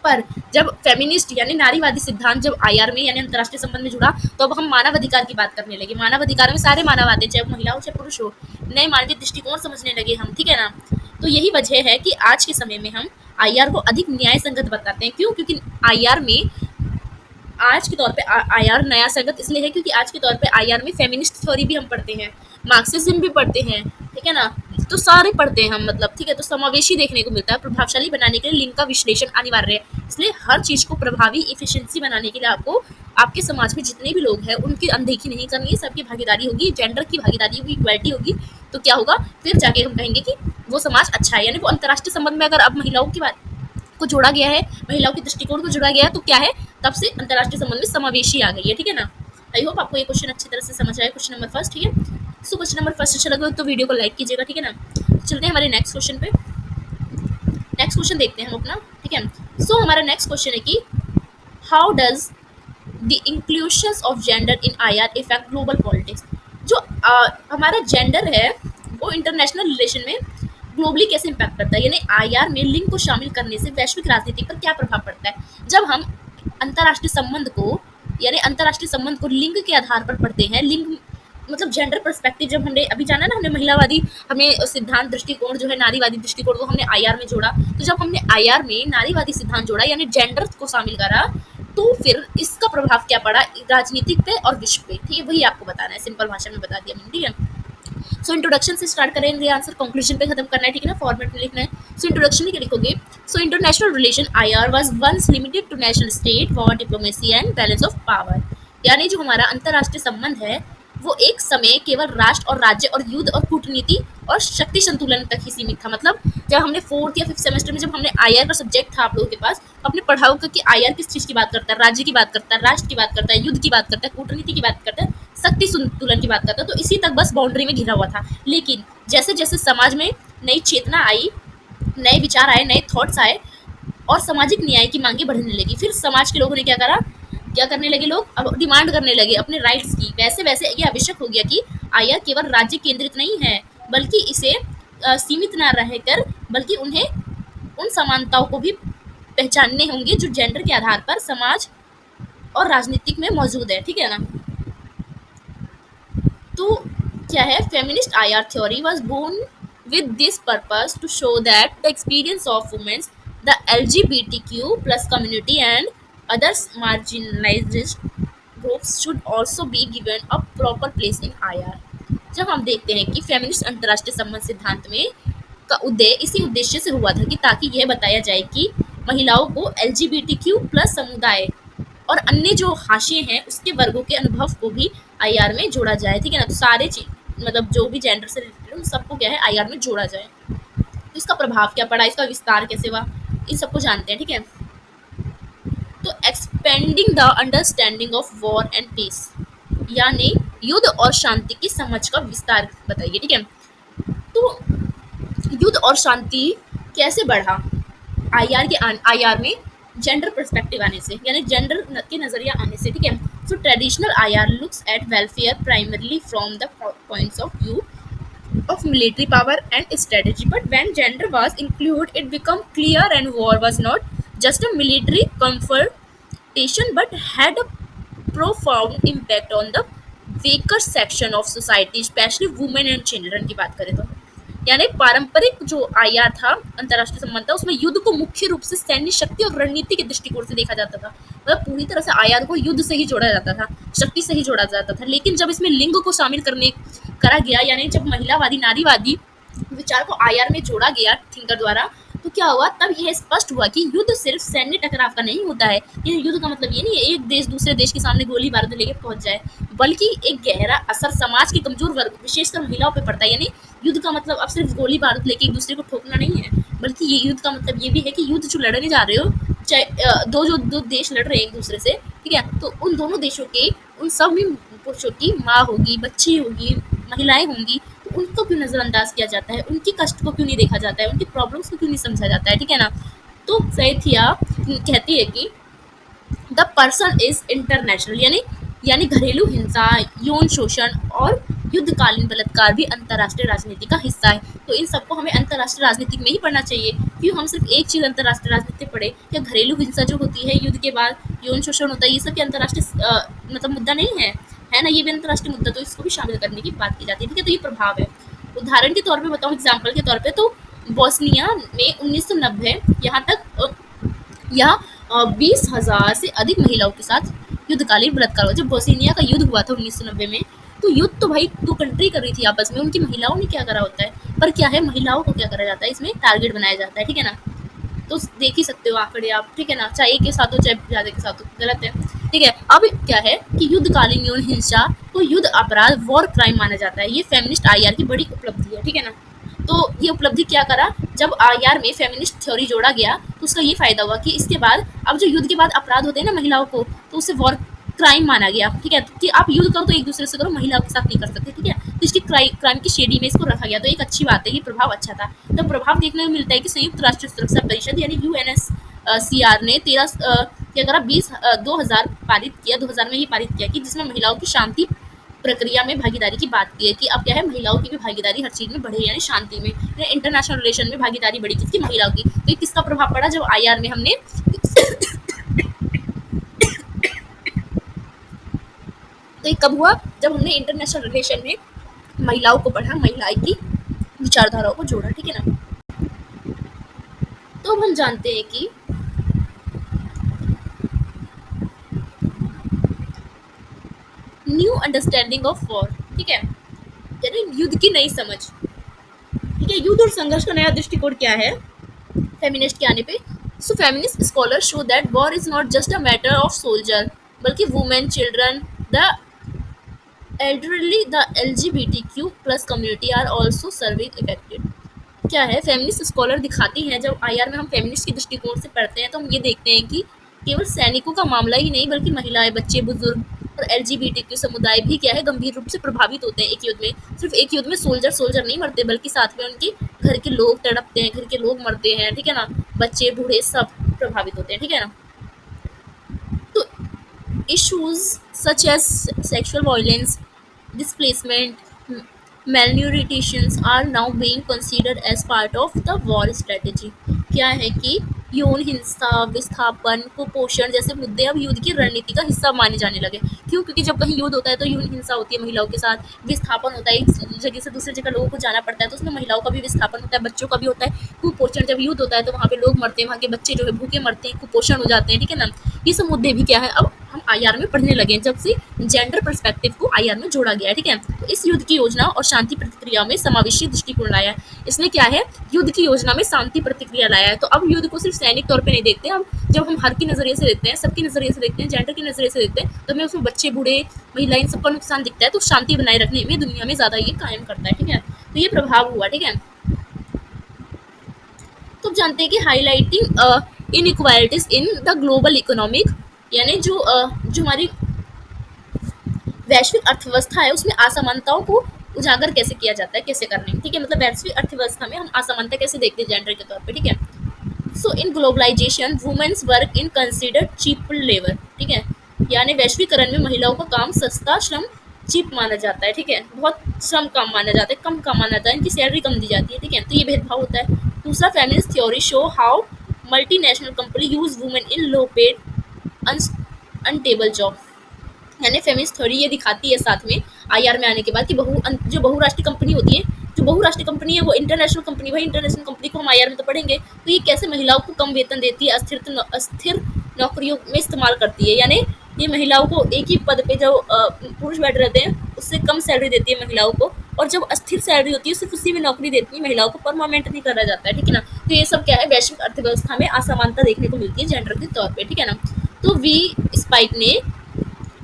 पर जब फेमिनिस्ट यानी नारीवादी सिद्धांत जब आईआर में यानी अंतर्राष्ट्रीय संबंध में जुड़ा, तो अब हम मानव अधिकार की बात करने लगे। मानव अधिकार में सारे मानव आते, चाहे महिला हो चाहे पुरुष हो, नए मानवीय दृष्टिकोण समझने लगे हम। ठीक है ना, तो यही वजह है कि आज के समय में हम आईआर को अधिक न्याय संगत बताते हैं। क्यों, क्योंकि आईआर में आज के तौर पे आईआर नया संगत इसलिए है क्योंकि आज के तौर पे आईआर में फेमिनिस्ट थ्योरी भी हम पढ़ते हैं, मार्क्सिज्म भी पढ़ते हैं। ठीक है ना, तो सारे पढ़ते हैं हम, मतलब ठीक है, तो समावेशी देखने को मिलता है। प्रभावशाली बनाने के लिए लिंग का विश्लेषण अनिवार्य है, इसलिए हर चीज़ को प्रभावी इफिशिएंसी बनाने के लिए आपको आपके समाज में जितने भी लोग हैं उनकी अनदेखी नहीं करनी है, सबकी भागीदारी होगी, जेंडर की भागीदारी होगी, इक्वलिटी होगी, तो क्या होगा, फिर जाके हम कहेंगे कि वो समाज अच्छा है। यानी वो अंतर्राष्ट्रीय संबंध में अगर अब महिलाओं की बात को जोड़ा गया है, महिलाओं के दृष्टिकोण को जोड़ा गया है, तो क्या है, तब से अंतर्राष्ट्रीय संबंध में समावेशी आ गई है। ठीक है ना, आई होप आपको ये क्वेश्चन अच्छी तरह से समझ आया, क्वेश्चन नंबर फर्स्ट। ठीक है, सो क्वेश्चन नंबर फर्स्ट अच्छा लगा तो वीडियो को लाइक कीजिएगा। ठीक है ना, चलते हैं हमारे नेक्स्ट क्वेश्चन पे। नेक्स्ट क्वेश्चन देखते हैं हम अपना। ठीक है, सो हमारा नेक्स्ट क्वेश्चन है कि how does the inclusion of gender in IR effect global politics. जो हमारा जेंडर है वो इंटरनेशनल रिलेशन में ग्लोबली कैसे इम्पैक्ट करता है, यानी आईआर में लिंग को शामिल करने से वैश्विक राजनीति पर क्या प्रभाव पड़ता है। जब हम अंतर्राष्ट्रीय संबंध को यानी अंतर्राष्ट्रीय संबंध को लिंग के आधार पर पढ़ते हैं, लिंग मतलब जेंडर पर्सपेक्टिव, जब हमने अभी जाना ना, हमने महिलावादी, हमें सिद्धांत दृष्टिकोण जो है नारीवादी दृष्टिकोण वो हमने आईआर में जोड़ा, तो जब हमने आईआर में नारीवादी सिद्धांत जोड़ा यानी जेंडर को शामिल करा, तो फिर इसका प्रभाव क्या पड़ा राजनीतिक पे और विश्व पे। ठीक है, वही आपको बताना है, सिंपल भाषा में बता दिया मैंने। ठीक है, सो इंट्रोडक्शन से स्टार्ट करेंगे, आंसर कंक्लूजन पे खत्म करना है। ठीक है ना, फॉर्मेट में लिखना है। सो इंट्रोडक्शन में क्या लिखोगे, so international relation IR was once limited to national state, war, diplomacy and balance of power. यानी जो हमारा अंतर्राष्ट्रीय संबंध है वो एक समय केवल राष्ट्र और राज्य और युद्ध और कूटनीति और शक्ति संतुलन तक ही सीमित था। मतलब जब हमने फोर्थ या फिफ्थ सेमेस्टर में जब हमने आईआर का सब्जेक्ट था आप लोगों के पास, तो आपने पढ़ा होगा कि आईआर किस चीज़ की बात करता है, राज्य की बात करता है, राष्ट्र की बात करता है, युद्ध की बात करता है, कूटनीति की बात करता है, शक्ति संतुलन की बात करता है। तो इसी तक बस बाउंड्री में घिरा हुआ था। लेकिन जैसे जैसे समाज में नई चेतना आई, नए विचार आए, नए थॉट्स आए और सामाजिक न्याय की मांगे बढ़ने लगी, फिर समाज के लोगों ने क्या करने लगे, लोग अब डिमांड करने लगे अपने राइट्स की। वैसे वैसे ये आवश्यक हो गया कि आईआर केवल राज्य केंद्रित नहीं है, बल्कि इसे सीमित ना रहकर बल्कि उन्हें उन समानताओं को भी पहचानने होंगे जो जेंडर के आधार पर समाज और राजनीतिक में मौजूद है, ठीक है ना। तो क्या है, feminist IR theory was born with this purpose to show that the experience of women, the LGBTQ plus community and others marginalized groups should also be given a proper place in IR। जब हम देखते हैं कि फेमिनिस्ट अंतर्राष्ट्रीय संबंध सिद्धांत में का उदय इसी उद्देश्य से हुआ था कि ताकि यह बताया जाए कि महिलाओं को LGBTQ प्लस समुदाय और अन्य जो हाशिए हैं उसके वर्गों के अनुभव को भी आईआर में जोड़ा जाए, ठीक है ना। तो सारे चीज मतलब जो भी जेंडर से रिलेटेड उन सबको क्या है आईआर में जोड़ा जाए। तो इसका प्रभाव क्या पड़ा, इसका विस्तार कैसे हुआ, इन सबको जानते हैं, ठीक है। तो expanding the understanding of war and peace, यानी युद्ध और शांति की समझ का विस्तार बताइए, ठीक है। तो युद्ध और शांति कैसे बढ़ा आईआर के आईआर में जेंडर पर्सपेक्टिव आने से, यानी जेंडर के नजरिया आने से, ठीक है। सो traditional IR looks at welfare primarily from the points of view of military power and strategy, but when gender was included it became clear and war was not just a military confrontation but had a profound impact on the weaker section of society, especially women and children की बात करें तो। यानी पारंपरिक जो आईआर था अंतर्राष्ट्रीय संबंध था उसमें युद्ध को मुख्य रूप से सैन्य शक्ति और रणनीति के दृष्टिकोण से देखा जाता था, मतलब पूरी तरह से आईआर को युद्ध से ही जोड़ा जाता था, शक्ति से ही जोड़ा जाता था। लेकिन जब इसमें लिंग को शामिल करने करा गया, यानी जब महिलावादी नारीवादी विचार को आईआर में जोड़ा गया थिंकर द्वारा, तो क्या हुआ, तब यह स्पष्ट हुआ कि युद्ध सिर्फ सैन्य टकराव का नहीं होता है। ये युद्ध का मतलब ये नहीं है एक देश दूसरे देश के सामने गोली बारूद लेके पहुंच जाए, बल्कि एक गहरा असर समाज के कमजोर वर्ग विशेषकर महिलाओं पे पड़ता है। यानी युद्ध का मतलब अब सिर्फ गोली बारूद लेके एक दूसरे को ठोकना नहीं है, बल्कि ये युद्ध का मतलब ये भी है कि युद्ध जो लड़ने जा रहे हो, चाहे दो देश लड़ रहे हैं एक दूसरे से, ठीक है, तो उन दोनों देशों के उन सब में पुरुषों की माँ होगी, बच्ची होगी, महिलाएं होंगी, तो उनको क्यों नजरअंदाज किया जाता है, उनकी कष्ट को क्यों नहीं देखा जाता है, उनकी प्रॉब्लम्स को क्यों नहीं समझा जाता है, ठीक है ना। तो सैथिया कहती है कि द पर्सन इज इंटरनेशनल, यानी घरेलू हिंसा, यौन शोषण और युद्धकालीन बलात्कार भी अंतर्राष्ट्रीय राजनीति का हिस्सा है। तो इन सबको हमें अंतर्राष्ट्रीय राजनीति में ही पढ़ना चाहिए। क्यों हम सिर्फ एक चीज़ अंतर्राष्ट्रीय राजनीति पढ़े, क्या घरेलू हिंसा जो होती है युद्ध के बाद, यौन शोषण होता है, ये सब के अंतर्राष्ट्रीय मतलब मुद्दा नहीं है ना, ये भी अंतर्राष्ट्रीय मुद्दा, तो इसको भी शामिल करने की बात की जाती है, ठीक है। तो ये प्रभाव है। उदाहरण के तौर पे बताऊँ, एग्जाम्पल के तौर पे, तो बोस्निया में 1990 यहाँ तक यहाँ 20,000 से अधिक महिलाओं के साथ युद्धकालीन बलात्कार हुआ। जब बोस्निया का युद्ध हुआ था 1990 में, तो युद्ध तो भाई दो कंट्री कर रही थी आपस में, उनकी महिलाओं ने क्या करा होता है, पर क्या है महिलाओं को क्या करा जाता है, इसमें टारगेट बनाया जाता है, ठीक है ना। तो देख ही सकते हो आंकड़े आप, ठीक है ना, चाहे एक के साथ हो चाहे ज्यादा के साथ हो, गलत है, ठीक है। अब क्या है कि युद्धकालीन यौन हिंसा को युद्ध अपराध वॉर क्राइम माना जाता है। ये फेमिनिस्ट आईआर की बड़ी उपलब्धि है, ठीक है ना। तो ये उपलब्धि क्या करा, जब आईआर में फेमिनिस्ट थ्योरी जोड़ा गया तो उसका ये फायदा हुआ कि इसके बाद अब जो युद्ध के बाद अपराध होते हैं ना महिलाओं को, तो उसे वॉर क्राइम माना गया, ठीक है, कि आप युद्ध करो तो एक दूसरे से करो, महिलाओं के साथ नहीं कर सकते, ठीक है। तो इसकी क्राइम की श्रेणी में इसको रखा गया, तो एक अच्छी बात है, ये प्रभाव अच्छा था। तो प्रभाव देखने को मिलता है कि संयुक्त राष्ट्र सुरक्षा परिषद यानी यूएनएससीआर ने 2000 पारित किया, 2000 में ये पारित किया कि जिसमें महिलाओं की शांति प्रक्रिया में भागीदारी की बात की है कि अब क्या है महिलाओं की भी भागीदारी हर चीज में बढ़े, यानी शांति में, इंटरनेशनल रिलेशन में भागीदारी बढ़ी किसकी, महिलाओं की। तो ये किसका प्रभाव पड़ा, जब आईआर में हमने तो ये कब हुआ, जब हमने इंटरनेशनल रिलेशन में महिलाओं को पढ़ा, महिलाएं की विचारधाराओं को जोड़ा, ठीक है ना। तो अब हम जानते हैं कि न्यू अंडरस्टैंडिंग ऑफ वॉर, ठीक है, यानी युद्ध की नई समझ, ठीक है। युद्ध और संघर्ष का नया दृष्टिकोण क्या है फेमिनिस्ट के आने पे। So feminist scholar show that war is not just a matter of soldier, बल्कि women, children, the elderly, the LGBTQ plus community are also serving affected। क्या है, फेमिनिस्ट स्कॉलर दिखाती हैं, जब आईआर में हम फेमिनिस्ट के दृष्टिकोण से पढ़ते हैं तो हम ये देखते हैं कि केवल सैनिकों का मामला ही नहीं बल्कि महिलाएं, बच्चे, बुजुर्ग और LGBTQ समुदाय भी क्या है गंभीर रूप से प्रभावित होते हैं एक युद्ध में। सिर्फ एक युद्ध में सोल्जर नहीं मरते, बल्कि साथ में उनके घर के लोग तड़पते हैं, घर के लोग मरते हैं, ठीक है ना, बच्चे बूढ़े सब प्रभावित होते हैं, ठीक है ना। तो issues such as sexual violence, displacement, malnutrition are now being considered as part of the war strategy। क्या है कि यौन हिंसा, विस्थापन, कुपोषण जैसे मुद्दे अब युद्ध की रणनीति का हिस्सा माने जाने लगे। क्यों? क्योंकि जब कहीं युद्ध होता है तो यौन हिंसा होती है महिलाओं के साथ, विस्थापन होता है, एक जगह से दूसरी जगह लोगों को जाना पड़ता है, तो उसमें महिलाओं का भी विस्थापन होता है, बच्चों का भी होता है। कुपोषण, जब युद्ध होता है तो वहाँ पे लोग मरते हैं, वहाँ के बच्चे जो है भूखे मरते हैं, कुपोषण हो जाते हैं, ठीक है ना। ये सब मुद्दे भी क्या है, अब हम आईआर में पढ़ने लगे हैं, जब से जेंडर पर्सपेक्टिव को आईआर में जोड़ा गया है, ठीक है। तो इस युद्ध की योजना और शांति प्रतिक्रिया में समावेशी दृष्टिकोण लाया है। इसने क्या है, युद्ध की योजना में शांति प्रतिक्रिया लाया है। तो अब युद्ध को सिर्फ सैनिक तौर पे नहीं देखते, हम जब हम हर की नजरिए से देखते हैं, सबके नजरिए से देखते हैं, जेंडर के नजरिए से देखते हैं, तो हमें उसमें बच्चे, बूढ़े, महिलाएं, सबका नुकसान दिखता है। तो शांति बनाए रखने में दुनिया में ज्यादा ये कायम करता है, ठीक है। तो ये प्रभाव हुआ, ठीक है। तो आप जानते हैं कि highlighting inequalities in the global economic, यानी जो हमारी वैश्विक अर्थव्यवस्था है उसमें असमानताओं को उजागर कैसे किया जाता है, कैसे करने हैं, ठीक है। मतलब वैश्विक अर्थव्यवस्था में हम असमानता कैसे देखते हैं जेंडर के तौर पे, ठीक है। So in globalisation women's work in considered cheap labour, ठीक है। यानी वैश्वीकरण में महिलाओं का काम सस्ता श्रम, चीप माना जाता है, ठीक है। बहुत श्रम कम माना जाता है, कम कम माना जाता है, इनकी सैलरी कम दी जाती है, ठीक है। तो ये भेदभाव होता है। दूसरा, feminist theory show how multinational company use women in low paid unstable job, यानी फेमिनिस्ट थ्योरी ये दिखाती है साथ में आईआर में आने के बाद कि जो बहुराष्ट्रीय कंपनी होती है, जो बहुराष्ट्रीय कंपनी है वो इंटरनेशनल कंपनी, वही इंटरनेशनल कंपनी को हम आईआर में तो पढ़ेंगे, तो ये कैसे महिलाओं को कम वेतन देती है, अस्थिर नौकरियों में इस्तेमाल करती है। यानी ये महिलाओं को एक ही पद पे जो पुरुष बैठे रहते हैं उससे कम सैलरी देती है महिलाओं को, और जब अस्थिर सैलरी होती है सिर्फ उसी में नौकरी देती है महिलाओं को, परमानेंट नहीं करा जाता है, ठीक है ना। तो ये सब क्या है, वैश्विक अर्थव्यवस्था में असमानता देखने को मिलती है जेंडर के तौर पर, ठीक है ना। तो वी स्पाइक ने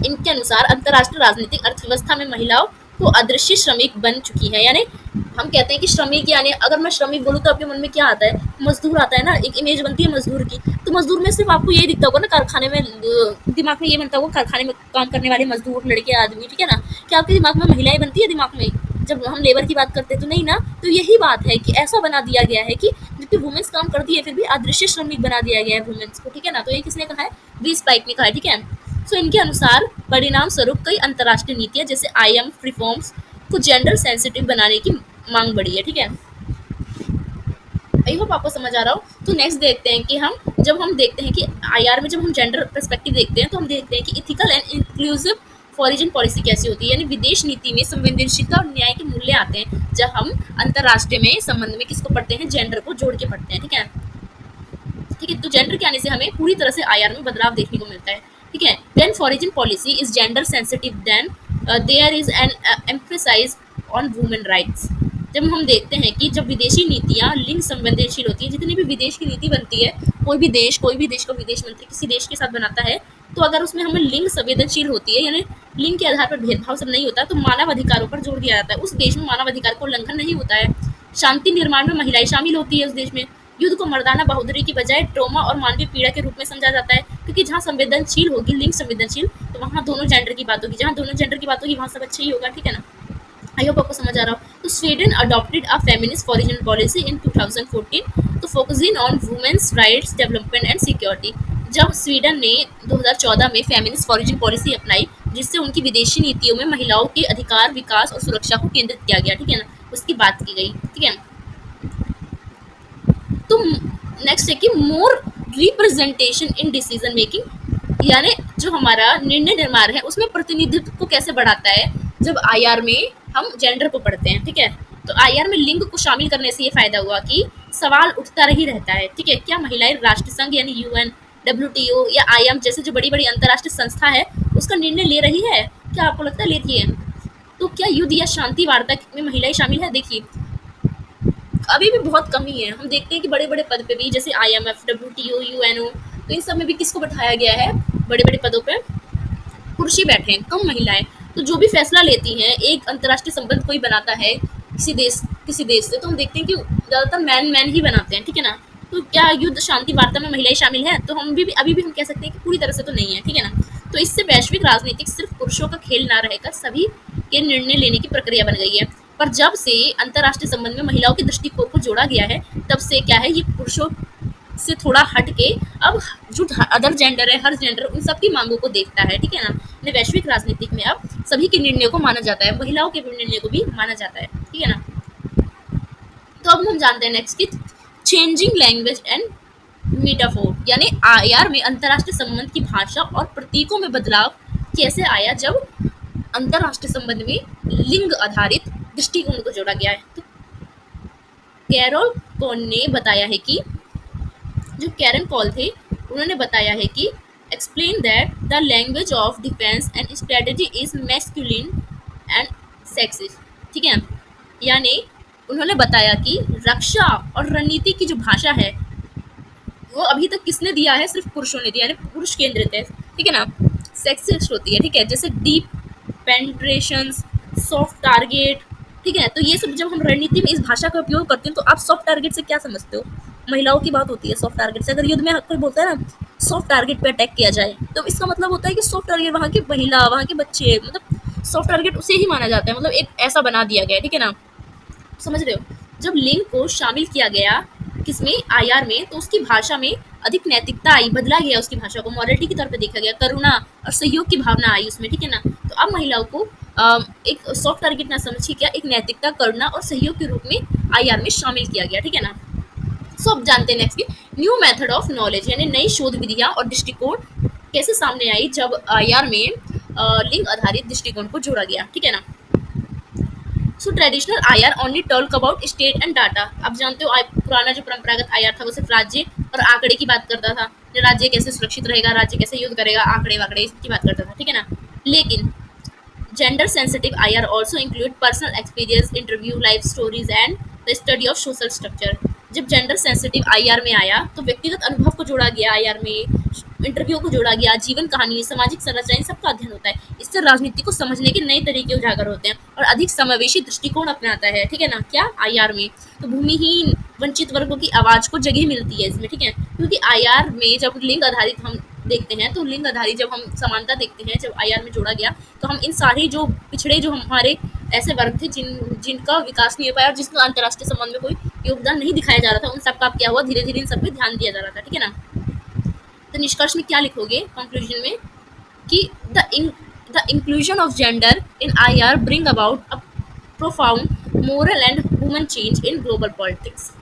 इनके अनुसार अंतर्राष्ट्रीय राजनीतिक अर्थव्यवस्था में महिलाओं को अदृश्य श्रमिक बन चुकी है। यानी हम कहते हैं कि श्रमिक, यानी अगर मैं श्रमिक बोलूँ तो आपके मन में क्या आता है, मजदूर आता है ना, एक इमेज बनती है मजदूर की। तो मजदूर में सिर्फ आपको यही दिखता होगा ना, कारखाने में दिमाग में ये बनता होगा, कारखाने में काम करने वाले मजदूर, लड़के, आदमी, ठीक है ना। क्या आपके दिमाग में महिलाएं बनती है दिमाग में जब हम लेबर की बात करते हैं? तो नहीं ना। तो यही बात है कि ऐसा बना दिया गया है कि जबकि वुमेन्स काम करती है फिर भी अदृश्य श्रमिक बना दिया गया है वुमेन्स को, ठीक है ना। तो ये किसने कहा है, वी स्पाइक ने कहा है, ठीक है। सो इनके अनुसार परिणाम स्वरूप कई अंतर्राष्ट्रीय नीतियां जैसे आईएम रिफॉर्म्स को जेंडर सेंसिटिव बनाने की मांग बढ़ी है, ठीक है। आई होप आपको समझ आ रहा हो। तो नेक्स्ट देखते हैं कि हम देखते हैं कि आईआर में जब हम जेंडर पर्सपेक्टिव देखते हैं तो हम देखते हैं कि ethical and inclusive foreign policy कैसी होती है। यानी विदेश नीति में संवेदनशीलता और न्याय के मूल्य आते हैं जब हम अंतर्राष्ट्रीय में संबंध में किसको पढ़ते हैं, जेंडर को जोड़ के पढ़ते हैं, ठीक है। ठीक है, तो जेंडर के आने से हमें पूरी तरह से आईआर में बदलाव देखने को मिलता है, ठीक है। Then foreign policy is gender sensitive, then there is an emphasise on women rights. जब हम देखते हैं कि जब विदेशी नीतियाँ लिंग संवेदनशील होती है, जितनी भी विदेश की नीति बनती है, कोई भी देश का विदेश मंत्री किसी देश के साथ बनाता है, तो अगर उसमें हमें लिंग संवेदनशील होती है, यानी लिंग के आधार पर भेदभाव सब नहीं होता, तो मानव अधिकारों पर जोर दिया जाता है। उस देश में मानव अधिकार को उल्लंघन नहीं होता है। शांति निर्माण में महिलाएं शामिल होती है उस देश में। युद्ध को मर्दाना बहादुरी की बजाय ट्रॉमा और मानवीय पीड़ा के रूप में समझा जाता है, क्योंकि जहाँ संवेदनशील होगी, लिंग संवेदनशील, तो वहाँ दोनों जेंडर की बात होगी, जहाँ दोनों जेंडर की बात होगी वहाँ सब अच्छा ही होगा, ठीक है ना। आई होप आपको समझ आ रहा हो। तो Sweden adopted a feminist foreign policy in 2014 तो focusing on women's rights development and security. जब स्वीडन ने 2014 में फेमिनिस्ट फॉरेन पॉलिसी अपनाई, जिससे उनकी विदेशी नीतियों में महिलाओं के अधिकार, विकास और सुरक्षा को केंद्रित किया गया, ठीक है ना, उसकी बात की गई, ठीक है। तो नेक्स्ट है कि मोर रिप्रेजेंटेशन इन डिसीजन मेकिंग, यानी जो हमारा निर्णय निर्माण है उसमें प्रतिनिधित्व को कैसे बढ़ाता है जब आईआर में हम जेंडर को पढ़ते हैं, ठीक है। तो आईआर में लिंग को शामिल करने से ये फायदा हुआ कि सवाल उठता ही रहता है, ठीक है। क्या महिलाएं राष्ट्र संघ यानी यूएन, डब्ल्यूटीओ या आईएम जैसे जो बड़ी बड़ी अंतर्राष्ट्रीय संस्था है उसका निर्णय ले रही है? क्या आपको लगता है लेती है? तो क्या युद्ध या शांति वार्ता में महिलाएं शामिल है? देखिए अभी भी बहुत कमी है। हम देखते हैं कि बड़े बड़े पद पे भी, जैसे आईएमएफ, डब्ल्यूटीओ, यूएनओ, तो इन सब में भी किसको बैठाया गया है, बड़े बड़े पदों पे पुरुष ही बैठे हैं, कम महिलाएं। तो जो भी फैसला लेती हैं, एक अंतर्राष्ट्रीय संबंध कोई बनाता है किसी देश से, तो हम देखते हैं कि ज़्यादातर मैन मैन ही बनाते हैं, ठीक है ना। तो क्या युद्ध शांति वार्ता में महिलाएं शामिल हैं? तो हम भी अभी भी हम कह सकते हैं कि पूरी तरह से तो नहीं है, ठीक है ना। तो इससे वैश्विक राजनीतिक सिर्फ पुरुषों का खेल ना रहकर सभी के निर्णय लेने की प्रक्रिया बन गई है। पर जब से अंतर्राष्ट्रीय संबंध में महिलाओं के दृष्टिकोण को जोड़ा गया है, तब से क्या है, ये पुरुषों से थोड़ा हट के अब जो अदर जेंडर है, हर जेंडर उन सबकी मांगों को देखता है, ठीक है ना। ने वैश्विक राजनीतिक में अब सभी के निर्णयों को माना जाता है, महिलाओं के निर्णय को भी माना जाता है, ठीक है ना। तो अब हम जानते हैं नेक्स्ट की चेंजिंग लैंग्वेज एंड मेटाफोर यानी आईआर में अंतर्राष्ट्रीय संबंध की भाषा और प्रतीकों में बदलाव कैसे आया जब अंतर्राष्ट्रीय संबंध में लिंग आधारित दृष्टिकोण को जोड़ा गया है। तो कैरोल कॉन ने बताया है कि जो कैरन कॉल थे उन्होंने बताया है कि explain that the language of defence and strategy is masculine and sexist. ठीक है, यानी उन्होंने बताया कि रक्षा और रणनीति की जो भाषा है वो अभी तक किसने दिया है, सिर्फ पुरुषों ने दिया, यानी पुरुष केंद्रित है। ठीक है ना, सेक्सिस्ट होती है। ठीक है, जैसे डीप पेनिट्रेशंस, सॉफ्ट टारगेट। ठीक है, तो ये सब जब हम रणनीति में इस भाषा का उपयोग करते हैं तो आप सॉफ्ट टारगेट से क्या समझते हो? महिलाओं की बात होती है सॉफ्ट टारगेट से। अगर युद्ध में कोई बोलता है ना सॉफ्ट टारगेट पे अटैक किया जाए, तो इसका मतलब होता है कि सॉफ्ट टारगेट वहाँ की महिला, वहाँ के बच्चे, मतलब सॉफ्ट टारगेट उसे ही माना जाता है, मतलब एक ऐसा बना दिया गया है। ठीक है ना, समझ रहे हो? जब लिंग को शामिल किया गया किसमें, आईआर में, तो उसकी भाषा में अधिक नैतिकता आई, बदला गया उसकी भाषा को, मॉरलिटी की तौर पे देखा गया, करुणा और सहयोग की भावना आई उसमें। ठीक है ना, तो अब महिलाओं को एक सॉफ्ट टारगेट ना समझिए, क्या एक नैतिकता, करुणा और सहयोग के रूप में आईआर में शामिल किया गया। ठीक है ना, सो अब जानते हैं नेक्स्ट की न्यू मेथड ऑफ नॉलेज, यानी नई शोध विधियां और दृष्टिकोण कैसे सामने आई जब आईआर में लिंग आधारित दृष्टिकोण को जोड़ा गया। ठीक है ना, सो traditional IR only talk about state and data. आप जानते हो पुराना जो परंपरागत आईआर था वो सिर्फ राज्य और आंकड़े की बात करता था, राज्य कैसे सुरक्षित रहेगा, राज्य कैसे युद्ध करेगा, आंकड़े वाकड़े इसकी बात करता था। ठीक है ना, लेकिन gender sensitive IR also include personal experience, interview, life stories and the study of social structure. जब जेंडर सेंसिटिव आईआर में आया तो व्यक्तिगत अनुभव को जोड़ा गया, आईआर में इंटरव्यू को जोड़ा गया, जीवन कहानी, सामाजिक संरचना, इन सबका अध्ययन होता है। इससे राजनीति को समझने के नए तरीके उजागर होते हैं और अधिक समावेशी दृष्टिकोण अपनाता है। ठीक है ना, क्या आईआर में तो भूमिहीन वंचित वर्गों की आवाज को जगह मिलती है इसमें। ठीक है, क्योंकि आईआर में जब लिंग आधारित हम देखते हैं, तो लिंग आधारित जब हम समानता देखते हैं, जब आईआर में जोड़ा गया, तो हम इन सारे जो पिछड़े जो हमारे ऐसे वर्ग थे जिनका विकास नहीं हो पाया और जिसका अंतर्राष्ट्रीय संबंध में कोई योगदान नहीं दिखाया जा रहा था, उन सबका क्या हुआ, धीरे धीरे इन सब पे ध्यान दिया जा रहा था। ठीक है ना, तो निष्कर्ष में क्या लिखोगे कंक्लूजन में कि the inclusion of gender in IR bring about a profound moral and human change in global politics.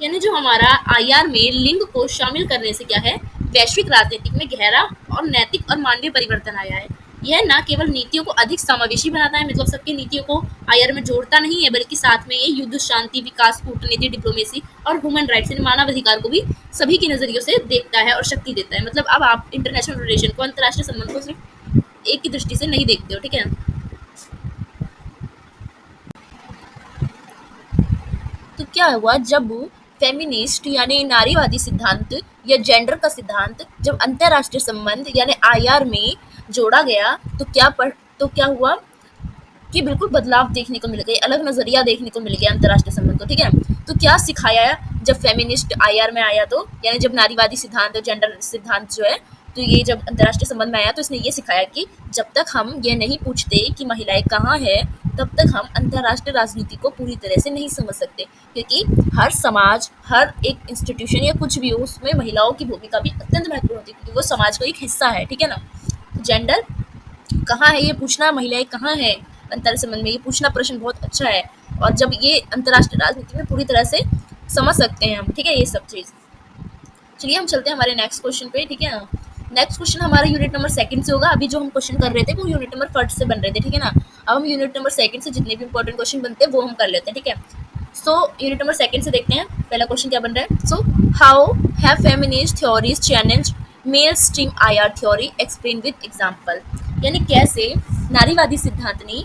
यानी जो हमारा आईआर में लिंग को शामिल करने से क्या है, वैश्विक राजनीतिक में गहरा और नैतिक और मानवीय परिवर्तन आया है। यह न केवल नीतियों को अधिक समावेशी बनाता है, मतलब सबकी नीतियों को आईआर में जोड़ता नहीं है, बल्कि साथ में ये युद्ध, शांति, विकास, कूटनीति, डिप्लोमेसी और ह्यूमन राइट्स यानी मानव अधिकार को भी सभी के नजरियों से देखता है और शक्ति देता है। मतलब अब आप इंटरनेशनल रिलेशन को, अंतर्राष्ट्रीय संबंध को सिर्फ एक की दृष्टि से नहीं देखते हो। ठीक है, तो क्या हुआ जब फेमिनिस्ट यानी नारीवादी सिद्धांत या जेंडर का सिद्धांत जब अंतर्राष्ट्रीय संबंध यानी आईआर में जोड़ा गया, तो क्या हुआ कि बिल्कुल बदलाव देखने को मिल गए, अलग नजरिया देखने को मिल गया अंतर्राष्ट्रीय संबंध को। ठीक है, तो क्या सिखाया जब फेमिनिस्ट आईआर में आया, तो यानी जब नारीवादी सिद्धांत और जेंडर सिद्धांत जो है, तो ये जब अंतर्राष्ट्रीय संबंध में आया तो इसने ये सिखाया कि जब तक हम ये नहीं पूछते कि महिलाएं कहाँ है, तब तक हम अंतर्राष्ट्रीय राजनीति को पूरी तरह से नहीं समझ सकते, क्योंकि हर समाज, हर एक इंस्टीट्यूशन या कुछ भी हो, उसमें महिलाओं की भूमिका भी अत्यंत महत्वपूर्ण होती है, क्योंकि वो समाज का एक हिस्सा है। ठीक है ना, जेंडर कहाँ है ये पूछना, महिलाएं कहाँ है अंतर्राष्ट्रीय संबंध में ये पूछना प्रश्न बहुत अच्छा है, और जब ये अंतर्राष्ट्रीय राजनीति में पूरी तरह से समझ सकते हैं हम। ठीक है, ये सब चीज़। चलिए हम चलते हैं हमारे नेक्स्ट क्वेश्चन पे। ठीक है ना, नेक्स्ट क्वेश्चन हमारा यूनिट नंबर सेकंड से होगा। अभी जो हम क्वेश्चन कर रहे थे वो यूनिट नंबर फर्स्ट से बन रहे थे। ठीक है ना, अब हम यूनिट नंबर सेकंड से जितने भी इंपॉर्टेंट क्वेश्चन बनते हैं वो हम कर लेते हैं। ठीक है, सो यूनिट नंबर सेकंड से देखते हैं पहला क्वेश्चन क्या बन रहा है। So how have feminist theories challenge male stream IR theory, explain with example. यानी कैसे नारीवादी सिद्धांत ने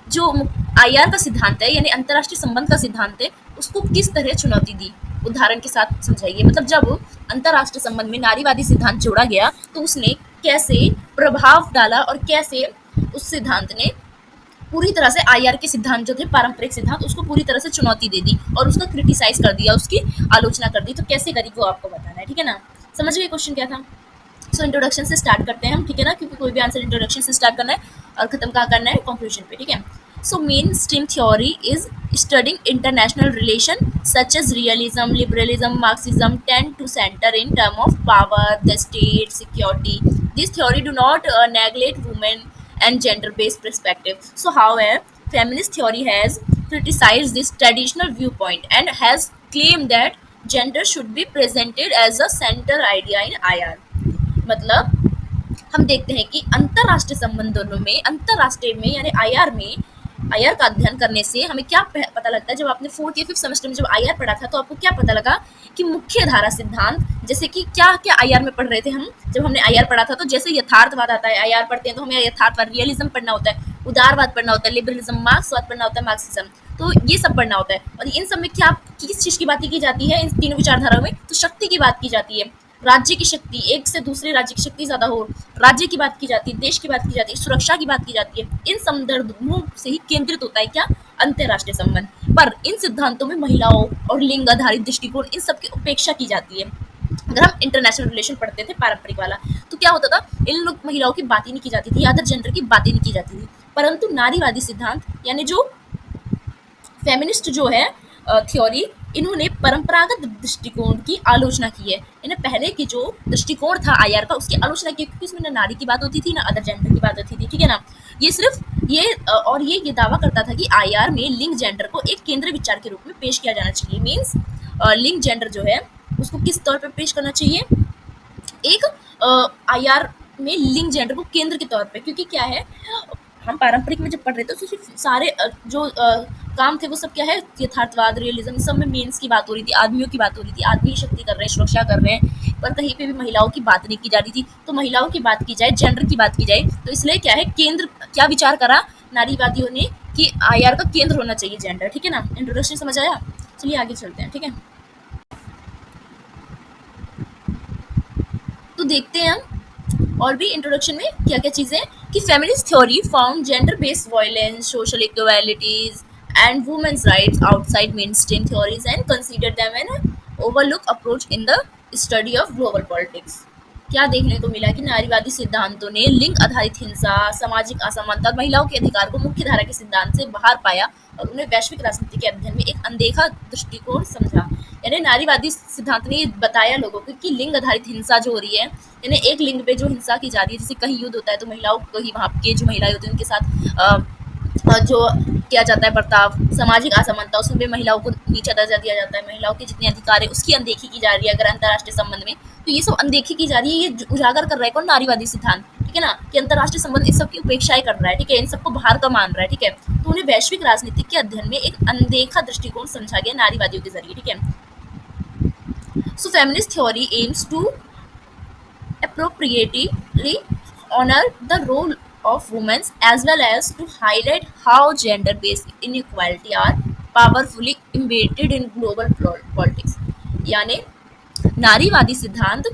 जो आईआर का सिद्धांत है यानी अंतर्राष्ट्रीय संबंध का सिद्धांत है उसको किस तरह चुनौती दी, उदाहरण के साथ समझाइए। मतलब जब अंतर्राष्ट्रीय संबंध में नारीवादी सिद्धांत जोड़ा गया तो उसने कैसे प्रभाव डाला और कैसे उस सिद्धांत ने पूरी तरह से आईआर के सिद्धांत जो थे, पारंपरिक सिद्धांत, उसको पूरी तरह से चुनौती दे दी और उसका क्रिटिसाइज कर दिया, उसकी आलोचना कर दी। तो कैसे करी वो आपको बताना है। ठीक है ना, समझ गए क्वेश्चन क्या था। सो इंट्रोडक्शन से स्टार्ट करते हैं हम। ठीक है ना, क्योंकि कोई भी आंसर इंट्रोडक्शन से स्टार्ट करना है और खत्म कहाँ करना है, कंक्लूजन पे। ठीक है, so main stream theory is studying international relation such as realism, liberalism, Marxism tend to center in term of power, the state, security. This theory do not neglect women and gender-based perspective. So, however, feminist theory has criticized this traditional viewpoint and has claimed that gender should be presented as a centre idea in IR. मतलब हम देखते हैं कि अंतरराष्ट्रीय संबंधों में, अंतरराष्ट्रीय में यानी आईआर में, आईआर का अध्ययन करने से हमें क्या पता लगता है। जब आपने फोर्थ या फिफ्थ सेमेस्टर में जब आईआर पढ़ा था तो आपको क्या पता लगा कि मुख्य धारा सिद्धांत, जैसे कि क्या क्या आईआर में पढ़ रहे थे हम जब हमने आईआर पढ़ा था। तो जैसे यथार्थवाद आता है, आईआर पढ़ते हैं तो हमें यथार्थवाद, रियलिज्म पढ़ना होता है, उदारवाद पढ़ना होता है, लिबरलिज्म, मार्क्सवाद पढ़ना होता है, मार्क्सिज्म, तो ये सब पढ़ना होता है। और इन सब में क्या किस चीज की बातें की जाती है इन तीनों विचारधाराओं में, तो शक्ति की बात की जाती है। राज्य की शक्ति, एक से दूसरे राज्य की शक्ति ज्यादा हो, राज्य की बात की जाती है, देश की बात की जाती है, सुरक्षा की बात की जाती है। इन संदर्भों से ही केंद्रित होता है क्या, अंतरराष्ट्रीय संबंध। पर इन सिद्धांतों में महिलाओं और लिंग आधारित दृष्टिकोण इन सब की उपेक्षा की जाती है। अगर हम इंटरनेशनल रिलेशन पढ़ते थे पारंपरिक वाला, तो क्या होता था, इन लोग महिलाओं की बात ही नहीं की जाती थी, अदर जेंडर की बातें नहीं की जाती थी। परंतु नारीवादी सिद्धांत यानी जो फेमिनिस्ट जो है थ्योरी, इन्होंने परंपरागत दृष्टिकोण की आलोचना की है। इन्हें पहले की जो दृष्टिकोण था आईआर का, उसकी आलोचना की, क्योंकि उसमें ना नारी की बात होती थी ना अदर जेंडर की बात होती थी, ठीक है ना। ये सिर्फ ये दावा करता था कि आईआर में लिंग जेंडर को एक केंद्रीय विचार के रूप में पेश किया जाना चाहिए। मीन्स लिंग जेंडर जो है उसको किस तौर पर पेश करना चाहिए, एक आईआर में लिंग जेंडर को केंद्र के तौर पे, क्योंकि क्या है, हम पारंपरिक में जब पढ़ रहे थे तो सिर्फ सारे जो काम थे वो सब क्या है, यथार्थवाद, रियलिज्म, सब में मेंस की बात हो रही थी, आदमियों की बात हो रही थी, आदमी शक्ति कर रहे हैं, सुरक्षा कर रहे हैं, पर कहीं पे भी महिलाओं की बात नहीं की जा रही थी। तो महिलाओं की बात की जाए, जेंडर की बात की जाए, तो इसलिए क्या है, केंद्र क्या विचार करा नारीवादियों ने कि आईआर का केंद्र होना चाहिए जेंडर, ठीक है ना। इंट्रोडक्शन समझ आया, चलिए आगे चलते हैं, ठीक है। तो देखते हैं हम और भी इंट्रोडक्शन में क्या क्या चीजें, कि feminist theory found gender based violence, social equalities and women's rights outside mainstream theories and consider them an overlook approach in the study of global politics. क्या देखने को मिला कि नारीवादी सिद्धांतों ने लिंग आधारित हिंसा, सामाजिक असमानता और महिलाओं के अधिकार को मुख्य धारा के सिद्धांत से बाहर पाया और उन्हें वैश्विक राजनीति के अध्ययन में एक अनदेखा दृष्टिकोण समझा। यानी नारीवादी सिद्धांत ने ये बताया लोगों को कि लिंग आधारित हिंसा जो हो रही है, यानी एक लिंग पे जो हिंसा की जा रही है, जैसे कहीं युद्ध होता है तो महिलाओं को ही, वहाँ के जो महिलाएं होती हैं उनके साथ जो किया जाता है बर्ताव, सामाजिक असमानता, उसमें भी महिलाओं को नीचा दर्जा दिया जाता है, महिलाओं के जितने अधिकार है उसकी अनदेखी की जा रही है अगर अंतर्राष्ट्रीय संबंध में। तो ये सब अनदेखी की जा रही है, ये उजागर कर रहा है कौन, नारीवादी सिद्धांत, ठीक है ना, कि अंतर्राष्ट्रीय संबंध इन सब की उपेक्षा कर रहा है, ठीक है, इन सबको बाहर का मान रहा है, ठीक है। तो उन्हें वैश्विक राजनीति के अध्ययन में एक अनदेखा दृष्टिकोण समझा गया नारीवादियों के जरिए, ठीक है। So feminist theory aims to appropriately honor the role of women as well as to highlight how gender-based inequality are powerfully embedded in global politics. यानी नारीवादी सिद्धांत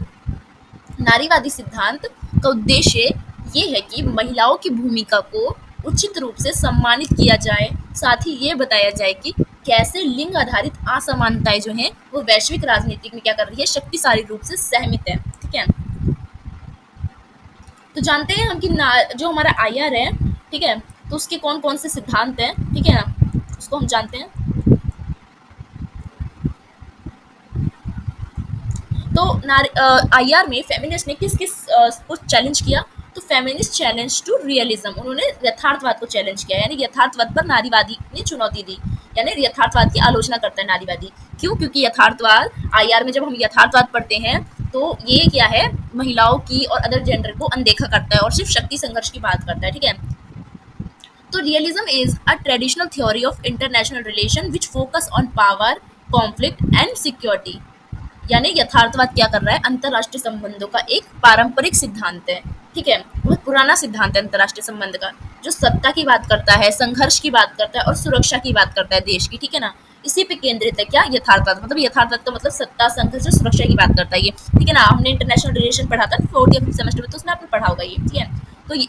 नारीवादी सिद्धांत का उद्देश्य ये है कि महिलाओं की भूमिका को उचित रूप से सम्मानित किया जाए, साथ ही ये बताया जाए कि कैसे लिंग आधारित असमानताएं जो हैं वो वैश्विक राजनीति में क्या कर रही है, शक्तिशाली रूप से सहमित है, ठीक है। तो जानते हैं हम कि जो हमारा आईआर है, ठीक है, तो उसके कौन कौन से सिद्धांत हैं, ठीक है ना, उसको हम जानते हैं। तो आईआर में फेमिनिस्ट ने किस किस को चैलेंज किया, तो फेमिनिस्ट चैलेंज टू रियलिज्म, उन्होंने यथार्थवाद को चैलेंज किया, यानी यथार्थवाद पर नारीवादी ने चुनौती दी, यानी यथार्थवाद की आलोचना करता है नारीवादी। क्यों, क्योंकि यथार्थवाद आईआर में जब हम यथार्थवाद पढ़ते हैं तो ये क्या है, महिलाओं की और अदर जेंडर को अनदेखा करता है और सिर्फ शक्ति संघर्ष की बात करता है, ठीक है। तो realism is a traditional theory of international relation which focus on power, conflict and security. यानी यथार्थवाद क्या कर रहा है, अंतरराष्ट्रीय संबंधों का एक पारंपरिक सिद्धांत है, ठीक है, बहुत पुराना सिद्धांत है अंतरराष्ट्रीय संबंध का, जो सत्ता की बात करता है, संघर्ष की बात करता है और सुरक्षा की बात करता है देश की, ठीक है ना। इसी पे केंद्रित है क्या, यथार्थवाद, मतलब यथार्थवाद का मतलब सत्ता, संघर्ष और सुरक्षा की बात करता है ये, ठीक है ना। हमने इंटरनेशनल रिलेशन पढ़ा था फोर्थ या फिफ्थ सेमेस्टर में, तो उसमें आपने पढ़ा होगा ये, ठीक है। तो ये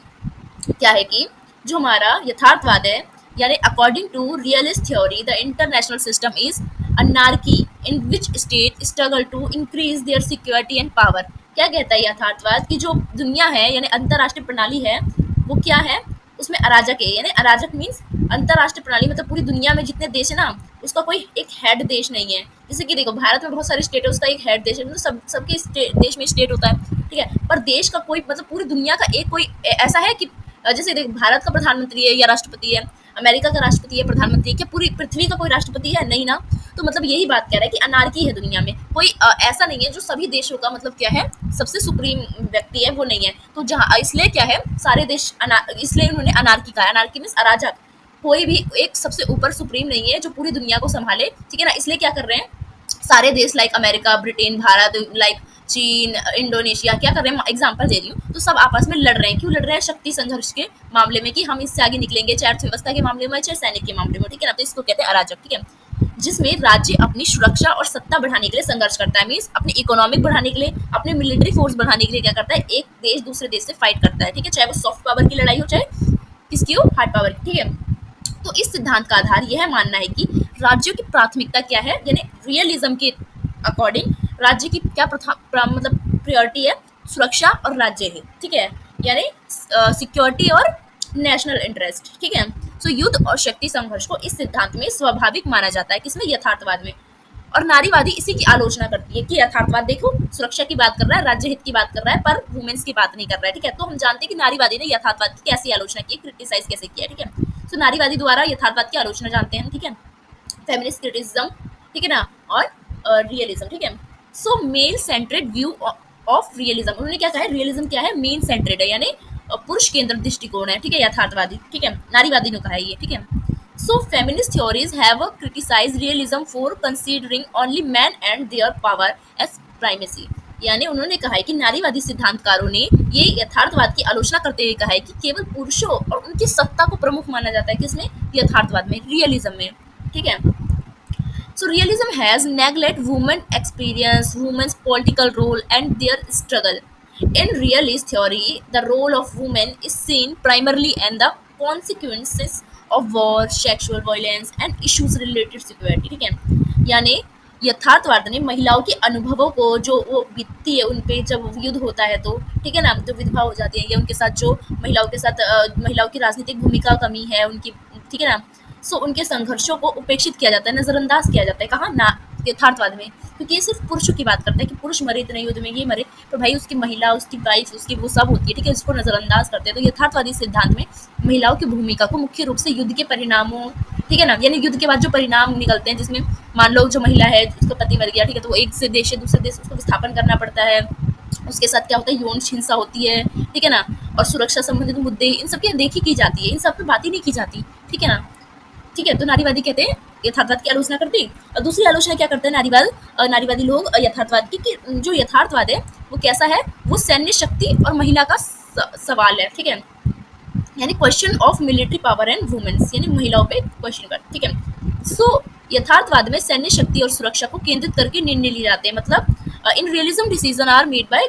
क्या है कि जो हमारा यथार्थवाद है, यानी according to realist theory the international system is anarchy in which state struggle to increase their security and power। क्या कहता है यथार्थवाद कि जो दुनिया है यानी अंतरराष्ट्रीय प्रणाली है वो क्या है, उसमें अराजक है, यानी अराजक मीन्स अंतरराष्ट्रीय प्रणाली मतलब पूरी दुनिया में जितने देश है ना, उसका कोई एक हेड देश नहीं है। जैसे कि देखो भारत में बहुत सारे स्टेट है, उसका एक हेड देश है, मतलब सबके देश में स्टेट होता है, ठीक है, पर देश का कोई मतलब पूरी दुनिया का एक कोई ऐसा है कि जैसे देखो भारत का प्रधानमंत्री है या राष्ट्रपति है, अमेरिका का राष्ट्रपति है, प्रधानमंत्री है, क्या पूरी पृथ्वी का कोई राष्ट्रपति है, नहीं ना। तो मतलब यही बात कह रहा है कि अनार्की है दुनिया में, कोई ऐसा नहीं है जो सभी देशों का मतलब क्या है, सबसे सुप्रीम व्यक्ति है, वो नहीं है। तो जहाँ इसलिए क्या है, सारे देश इसलिए उन्होंने अनार्की कहा, अनार्की मीन्स अराजक, कोई भी एक सबसे ऊपर सुप्रीम नहीं है जो पूरी दुनिया को संभाले, ठीक है ना। इसलिए क्या कर रहे हैं सारे देश, like America, Britain, Bharat, like चीन, इंडोनेशिया, क्या कर रहे हैं, एग्जांपल दे रही हूँ, तो सब आपस में लड़ रहे हैं। क्यों लड़ रहे हैं? शक्ति संघर्ष के मामले में, कि हम इससे आगे निकलेंगे, चाहे अर्थव्यवस्था के मामले में, चाहे सैनिक के मामले में, ठीक है ना। तो इसको कहते हैं अराजक, ठीक है, जिसमें राज्य अपनी सुरक्षा और सत्ता बढ़ाने के लिए संघर्ष करता है, मीन्स अपनी इकोनॉमिक बढ़ाने के लिए, अपने मिलिट्री फोर्स बढ़ाने के लिए क्या करता है, एक देश दूसरे देश से फाइट करता है, ठीक है, चाहे वो सॉफ्ट पावर की लड़ाई हो, चाहे किसकी हो, हार्ड पावर की, ठीक है। तो इस सिद्धांत का आधार यह मानना है कि राज्यों की प्राथमिकता क्या है, यानी रियलिज्म के अकॉर्डिंग राज्य की क्या मतलब प्रायोरिटी है, सुरक्षा और राज्य है, ठीक है, यानी सिक्योरिटी और नेशनल इंटरेस्ट, ठीक है। सो युद्ध और शक्ति संघर्ष को इस सिद्धांत में स्वाभाविक माना जाता है, किसमें, यथार्थवाद में। और नारीवादी इसी की आलोचना करती है कि यथार्थवाद देखो, सुरक्षा की बात कर रहा है, राज्य हित की बात कर रहा है, पर वुमेन्स की बात नहीं कर रहा है, ठीक है। तो हम जानते हैं कि नारीवादी ने यथार्थवाद की कैसी आलोचना की, क्रिटिसाइज कैसे किया, ठीक है। तो नारीवादी द्वारा यथार्थवाद की आलोचना जानते हैं, ठीक है, फेमिनिस्ट क्रिटिसिज्म, ठीक है ना, और रियलिज्म, ठीक है। सो मेल सेंट्रेड व्यू ऑफ रियलिज्म, उन्होंने क्या कहा है, रियलिज्म क्या है, मेन सेंट्रेड है, यानी पुरुष केंद्र दृष्टिकोण है, ठीक है, यथार्थवादी, ठीक है, नारीवादी ने कहा है ये, ठीक है। So feminist theories have criticise realism for considering only man and their power as primacy, यानी उन्होंने कहा है कि नारीवादी सिद्धांतकारों ने ये यथार्थवाद की आलोचना करते हुए कहा है कि केवल पुरुषों और उनकी सत्ता को प्रमुख माना जाता है, किसमें, यथार्थवाद में, रियलिज्म में, ठीक है। So realism has neglect women experience, women's political role and their struggle. In realist theory, the role of women is seen primarily and the consequences of war, sexual violence and issues related security. ठीक है, यानी यथार्थवाद ने महिलाओं के अनुभवों को जो वो बीतती है उन पे जब युद्ध होता है, तो ठीक है ना, जो विधवा हो जाती है या उनके साथ जो महिलाओं के साथ महिलाओं की राजनीतिक भूमिका कमी है उनकी, ठीक है ना, सो उनके संघर्षों को उपेक्षित किया जाता है, नज़रअंदाज किया जाता है, कहाँ ना, यथार्थवाद में, क्योंकि ये सिर्फ पुरुषों की बात करता है कि पुरुष मरे इतने युद्ध में, ये मरे, तो भाई उसकी महिला, उसकी वाइफ, उसकी वो सब होती है, ठीक है, उसको नज़रअंदाज करते हैं। तो यथार्थवादी सिद्धांत में महिलाओं की भूमिका को मुख्य रूप से युद्ध के परिणामों, ठीक है ना, यानी युद्ध के बाद जो परिणाम निकलते हैं, जिसमें मान लो जो महिला है उसका पति मर गया, ठीक है, तो वो एक से देश से दूसरे देश उसको विस्थापन करना पड़ता है, उसके साथ क्या होता है, यौन हिंसा होती है, ठीक है ना, और सुरक्षा संबंधित मुद्दे, इन सब की देखी की जाती है, इन सब पे बात ही नहीं की जाती, ठीक है ना, ठीक है। तो नारीवादी कहते हैं यथार्थवाद की आलोचना करते हैं। और दूसरी आलोचना क्या करते हैं नारीवादी लोग यथार्थवाद की, कि जो यथार्थवाद है वो कैसा है, वो सैन्य शक्ति और महिला का सवाल है, ठीक है, यानी question of military power and women's, यानी महिलाओं पे क्वेश्चन कर, ठीक है। सो यथार्थवाद में सैन्य शक्ति और सुरक्षा को केंद्रित करके निर्णय लिए जाते हैं, मतलब in realism decision are made by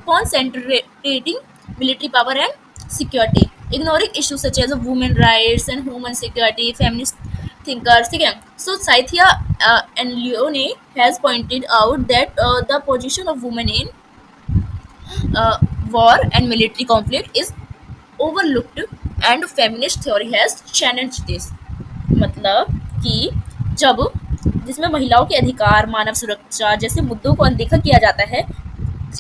concentrating military power and security, ignoring issues such as women rights and human security, feminist thinkers, ठीक है। So Saithya and Leone has pointed out that the position of women in war and military conflict is overlooked and feminist theory has challenged this, मतलब कि जब जिसमें महिलाओं के अधिकार, मानव सुरक्षा जैसे मुद्दों को अनदेखा किया जाता है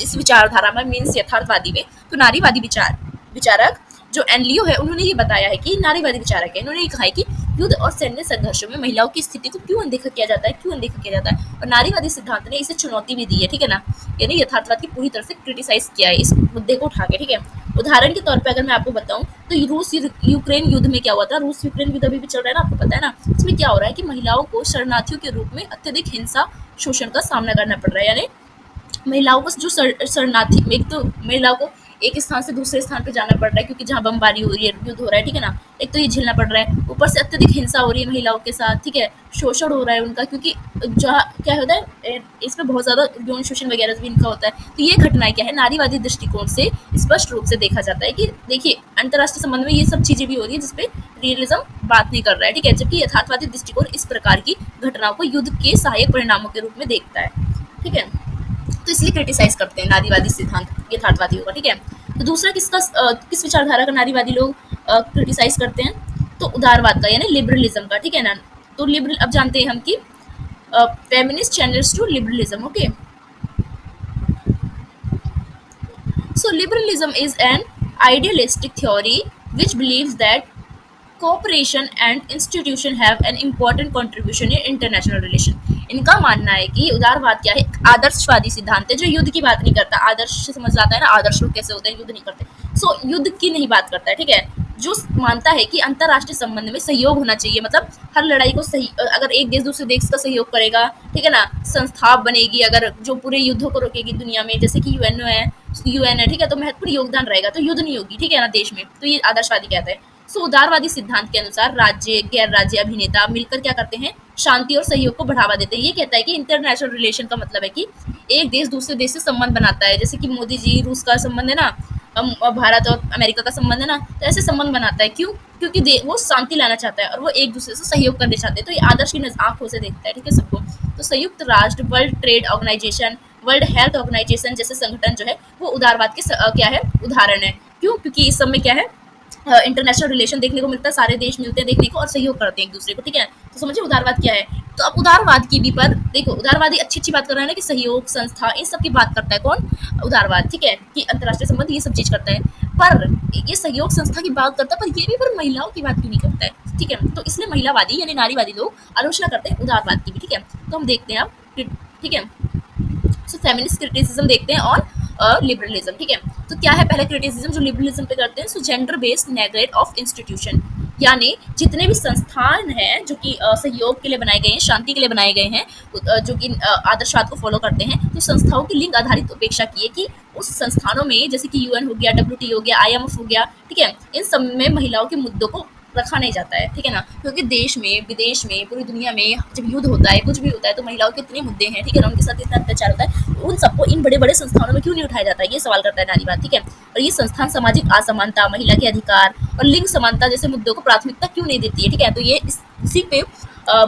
इस विचारधारा में, मीन्स यथार्थवादी में, तो नारीवादी विचारक जो एनलियो है उन्होंने ये बताया है कि नारीवादी विचारक है, इन्होंने ये कहा है कि युद्ध और सैन्य संघर्षों में महिलाओं की स्थिति को क्यों अनदेखा किया जाता है, क्यों अनदेखा किया जाता है, और नारीवादी सिद्धांत ने इसे चुनौती भी दी है, ठीक है ना, यानी यथार्थवाद की पूरी तरह से क्रिटिसाइज किया है इस मुद्दे को उठा के, ठीक है। उदाहरण के तौर पर अगर मैं आपको बताऊं तो रूस यूक्रेन युद्ध में क्या हुआ था, रूस यूक्रेन युद्ध अभी भी चल रहा है ना, आपको पता है ना, इसमें क्या हो रहा है कि महिलाओं को शरणार्थियों के रूप में अत्यधिक हिंसा शोषण का सामना करना पड़ रहा है, यानी महिलाओं को जो शरणार्थी, एक तो महिलाओं को एक स्थान से दूसरे स्थान पे जाना पड़ रहा है क्योंकि जहाँ बमबारी हो रही है, युद्ध हो रहा है, ठीक है ना, एक तो ये झेलना पड़ रहा है, ऊपर से अत्यधिक हिंसा हो रही है महिलाओं के साथ, ठीक है, शोषण हो रहा है उनका, क्योंकि जहाँ क्या होता है इसमें बहुत ज़्यादा यौन शोषण वगैरह भी इनका होता है। तो ये घटनाएं क्या है, नारीवादी दृष्टिकोण से स्पष्ट रूप से देखा जाता है कि देखिए अंतर्राष्ट्रीय संबंध में ये सब चीज़ें भी हो रही है जिसपे रियलिज्म बात नहीं कर रहा है, ठीक है, जबकि यथार्थवादी दृष्टिकोण इस प्रकार की घटनाओं को युद्ध के सहायक परिणामों के रूप में देखता है, ठीक है। तो इसलिए क्रिटिसाइज करते हैं नारीवादी सिद्धांत यथार्थवादियों का, ठीक है। तो दूसरा किस विचारधारा का नारीवादी लोग क्रिटिसाइज करते हैं, तो उदारवाद का, यानी लिबरलिज्म का, ठीक है ना। तो लिबरल अब जानते हैं हम कि feminist channels to liberalism, okay. So liberalism is an idealistic theory which believes that cooperation and institution have an important contribution in international relation. इनका मानना है कि उदारवाद क्या है, एक आदर्शवादी सिद्धांत है जो युद्ध की बात नहीं करता। आदर्श से समझ आता है ना, आदर्श लोग कैसे होते हैं, युद्ध नहीं करते। सो युद्ध की नहीं बात करता है, ठीक है। जो मानता है कि अंतर्राष्ट्रीय संबंध में सहयोग होना चाहिए, मतलब हर लड़ाई को सही, अगर एक देश दूसरे देश का सहयोग करेगा, ठीक है ना, संस्था बनेगी अगर जो पूरे युद्धों को रोकेगी दुनिया में, जैसे कि यूएन है, ठीक है, तो महत्वपूर्ण योगदान रहेगा तो युद्ध नहीं होगी, ठीक है ना, देश में। तो ये आदर्शवादी कहता है। सो उदारवादी सिद्धांत के अनुसार राज्य गैर राज्य अभिनेता मिलकर क्या करते हैं, शांति और सहयोग को बढ़ावा देते हैं। ये कहता है कि इंटरनेशनल रिलेशन का मतलब है कि एक देश दूसरे देश से संबंध बनाता है, जैसे कि मोदी जी रूस का संबंध है ना, भारत और अमेरिका का संबंध है ना, तो ऐसे संबंध बनाता है। क्यों? क्योंकि वो शांति लाना चाहता है और वो एक दूसरे से सहयोग करने चाहते हैं। तो ये आदर्श की आंखों से देखता है, ठीक है, सबको। तो संयुक्त राष्ट्र, World Trade Organisation, World Health Organisation जैसे संगठन जो है वो उदारवाद के क्या है, उदाहरण है। क्यों? क्योंकि इस सब में क्या है, इंटरनेशनल रिलेशन देखने को मिलता है, सारे देश मिलते हैं देखने को और सहयोग करते हैं एक दूसरे को, ठीक है। तो समझिए उदारवाद क्या है। तो अब उदारवाद की भी पर देखो, उदारवादी अच्छी अच्छी बात कर रहा है ना, कि सहयोग, संस्था, इन सब की बात करता है कौन, उदारवाद, ठीक है, कि अंतर्राष्ट्रीय संबंध ये सब चीज करता है। पर ये सहयोग संस्था की बात करता है, पर ये भी पर महिलाओं की बात क्यों नहीं करता है, ठीक है। तो इसलिए महिलावादी यानी नारीवादी लोग आलोचना करते हैं उदारवाद की भी, ठीक है। तो हम देखते हैं अब, ठीक है। सो फेमिनिस्ट क्रिटिसिज्म देखते हैं और लिबरलिज्म, ठीक है। तो क्या है पहले क्रिटिसिज्म जो लिबरलिज्म पे करते हैं, सो gender based neglect of institution, यानी जितने भी संस्थान हैं जो कि सहयोग के लिए बनाए गए हैं, शांति के लिए बनाए गए हैं, जो कि आदर्शवाद को फॉलो करते हैं, तो संस्थाओं की लिंग आधारित उपेक्षा की है कि उस संस्थानों में जैसे कि यूएन हो गया, डब्ल्यूटीओ हो गया, आईएमएफ हो गया, ठीक है, इन सब में महिलाओं के मुद्दों को रखा नहीं जाता है, ठीक है ना। क्योंकि देश में, विदेश में, पूरी दुनिया में जब युद्ध होता है, कुछ भी होता है, तो महिलाओं के इतने मुद्दे हैं, ठीक है ना, उनके साथ इतना अत्याचार होता है, तो उन सबको इन बड़े बड़े संस्थानों में क्यों नहीं उठाया जाता है, ये सवाल करता है नारीवाद, ठीक है। और ये संस्थान सामाजिक असमानता, महिला के अधिकार और लिंग समानता जैसे मुद्दों को प्राथमिकता क्यों नहीं देती है, ठीक है। तो ये इसी पे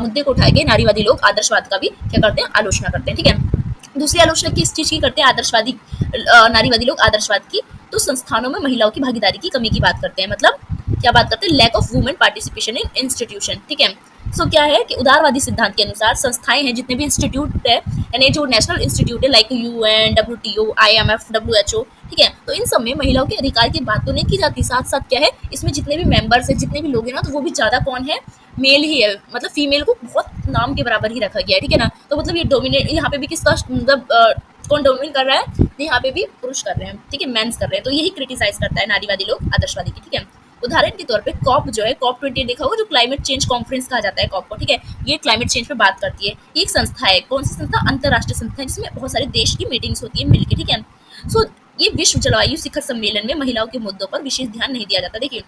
मुद्दे को उठाए गए नारीवादी लोग आदर्शवाद का भी क्या करते हैं, आलोचना करते हैं, ठीक है। दूसरी आलोचना किस चीज की करते हैं आदर्शवादी, नारीवादी लोग आदर्शवाद की, तो संस्थानों में महिलाओं की भागीदारी की कमी की बात करते हैं, मतलब क्या बात करते हैं, lack of women participation in institution, ठीक है। सो क्या है कि उदारवादी सिद्धांत के अनुसार संस्थाएं हैं, जितने भी इंस्टीट्यूट है, यानी जो नेशनल इंस्टीट्यूट है like UN, WTO, IMF, WHO, ठीक है, तो इन सब में महिलाओं के अधिकार की बात तो नहीं की जाती। साथ साथ क्या है, इसमें जितने भी मेंबर्स है, जितने भी लोग हैं ना, तो वो भी ज्यादा कौन है, मेल ही है, मतलब फीमेल को बहुत नाम के बराबर ही रखा गया है, ठीक है ना। तो मतलब ये डोमिनेट, यहाँ पे भी किसका मतलब कौन डोमिनेट कर रहा है, यहाँ पे भी पुरुष कर रहे हैं, ठीक है, मेंस कर रहे हैं। तो यही क्रिटिसाइज करता है नारीवादी लोग आदर्शवादी की, ठीक है। उदाहरण के तौर पे कॉप जो है, कॉप 20 देखा होगा, जो क्लाइमेट चेंज कॉन्फ्रेंस कहा जाता है कॉप को, ठीक है। ये क्लाइमेट चेंज पे बात करती है। ये एक संस्था है, कौन सी संस्था, अंतर्राष्ट्रीय संस्था है, जिसमें बहुत सारे देश की मीटिंग्स होती है मिलकर, ठीक है। सो ये विश्व जलवायु शिखर सम्मेलन में महिलाओं के मुद्दों पर विशेष ध्यान नहीं दिया जाता। देखिए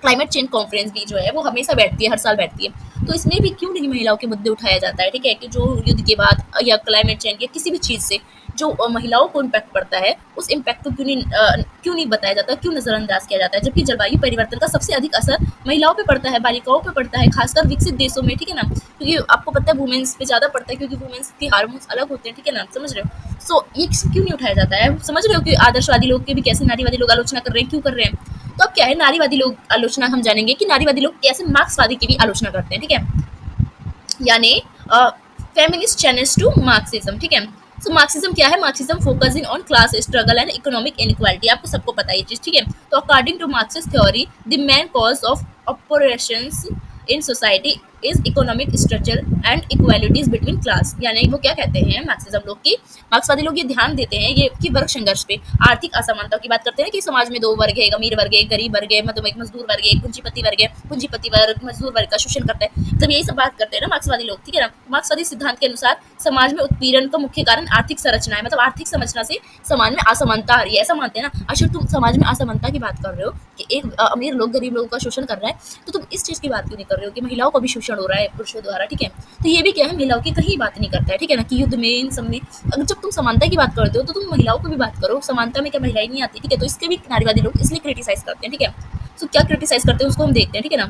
क्लाइमेट चेंज कॉन्फ्रेंस भी जो है वो हमेशा बैठती है, हर साल बैठती है, तो इसमें भी क्यों नहीं महिलाओं के मुद्दे उठाया जाता है, ठीक है, कि जो युद्ध के बाद या क्लाइमेट चेंज या किसी भी चीज़ से जो महिलाओं को इम्पैक्ट पड़ता है, उस इम्पैक्ट को क्यों नहीं बताया जाता, क्यों नज़रअंदाज किया जाता है, जबकि जलवायु परिवर्तन का सबसे अधिक असर महिलाओं पे पड़ता है, बालिकाओं पे पड़ता है, खासकर विकसित देशों में, ठीक है ना। क्योंकि आपको पता है वुमेन्स पे ज़्यादा पड़ता है, क्योंकि वुमेन्स के हार्मोन्स अलग होते हैं, ठीक है ना, समझ रहे हो। सो ये क्यों नहीं उठाया जाता है, समझ रहे हो कि आदर्शवादी लोग के भी कैसे नारीवादी लोग आलोचना कर रहे हैं, क्यों कर रहे हैं। तो अब क्या है, नारीवादी लोग आलोचना हम जानेंगे कि नारीवादी लोग कैसे मार्क्सवादी की भी आलोचना करते हैं, ठीक है, यानी फेमिनिस्ट चैलेंज टू मार्क्सिज्म, ठीक है। सो मार्क्सिज्म क्या है, Marxism focusing on class struggle and economic inequality, आपको सबको पता है ये चीज, ठीक है। तो according to Marxist theory the main cause of operations in society is economic structure and equalities between class, यानी वो क्या कहते हैं मार्क्सिज्म लोग की, मार्क्सवादी लोग ये ध्यान देते हैं ये कि वर्ग संघर्ष पे, आर्थिक असमानता की बात करते हैं कि समाज में दो वर्ग है, एक अमीर वर्ग है, एक गरीब वर्ग है, मतलब एक मजदूर वर्ग है, एक पूंजीपति वर्ग है, पूंजीपति वर्ग मजदूर वर्ग का शोषण करता है, जब यही सब बात करते हैं ना मार्क्सवादी लोग, ठीक है ना। मार्क्सवादी सिद्धांत के अनुसार समाज में उत्पीड़न का मुख्य कारण आर्थिक संरचना है, मतलब आर्थिक संरचना से समाज में असमानता आ रही है, ऐसा मानते हैं ना। अच्छा तुम समाज में असमानता की बात कर रहे हो कि एक अमीर लोग गरीब लोगों का शोषण कर रहा है, तो तुम इस चीज की बात क्यों नहीं कर रहे हो कि महिलाओं का भी शोषण हो रहा है पुरुषों द्वारा, ठीक है। तो ये भी क्या है, महिलाओं की कहीं बात नहीं करता है, ठीक है ना, कि युद्ध में इन सब में अगर जब तुम समानता की बात करते हो तो तुम महिलाओं को भी बात करो, समानता में क्या महिलाएं नहीं आती, ठीक है। तो इसके भी नारीवादी लोग इसलिए क्रिटिसाइज करते हैं, ठीक है। तो क्या क्रिटिसाइज करते हैं उसको हम देखते हैं, ठीक है ना,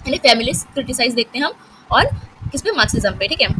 यानी फेमिनिस्ट क्रिटिसाइज देखते हैं हम, और किस पे, मार्क्सिज्म पे, ठीक है।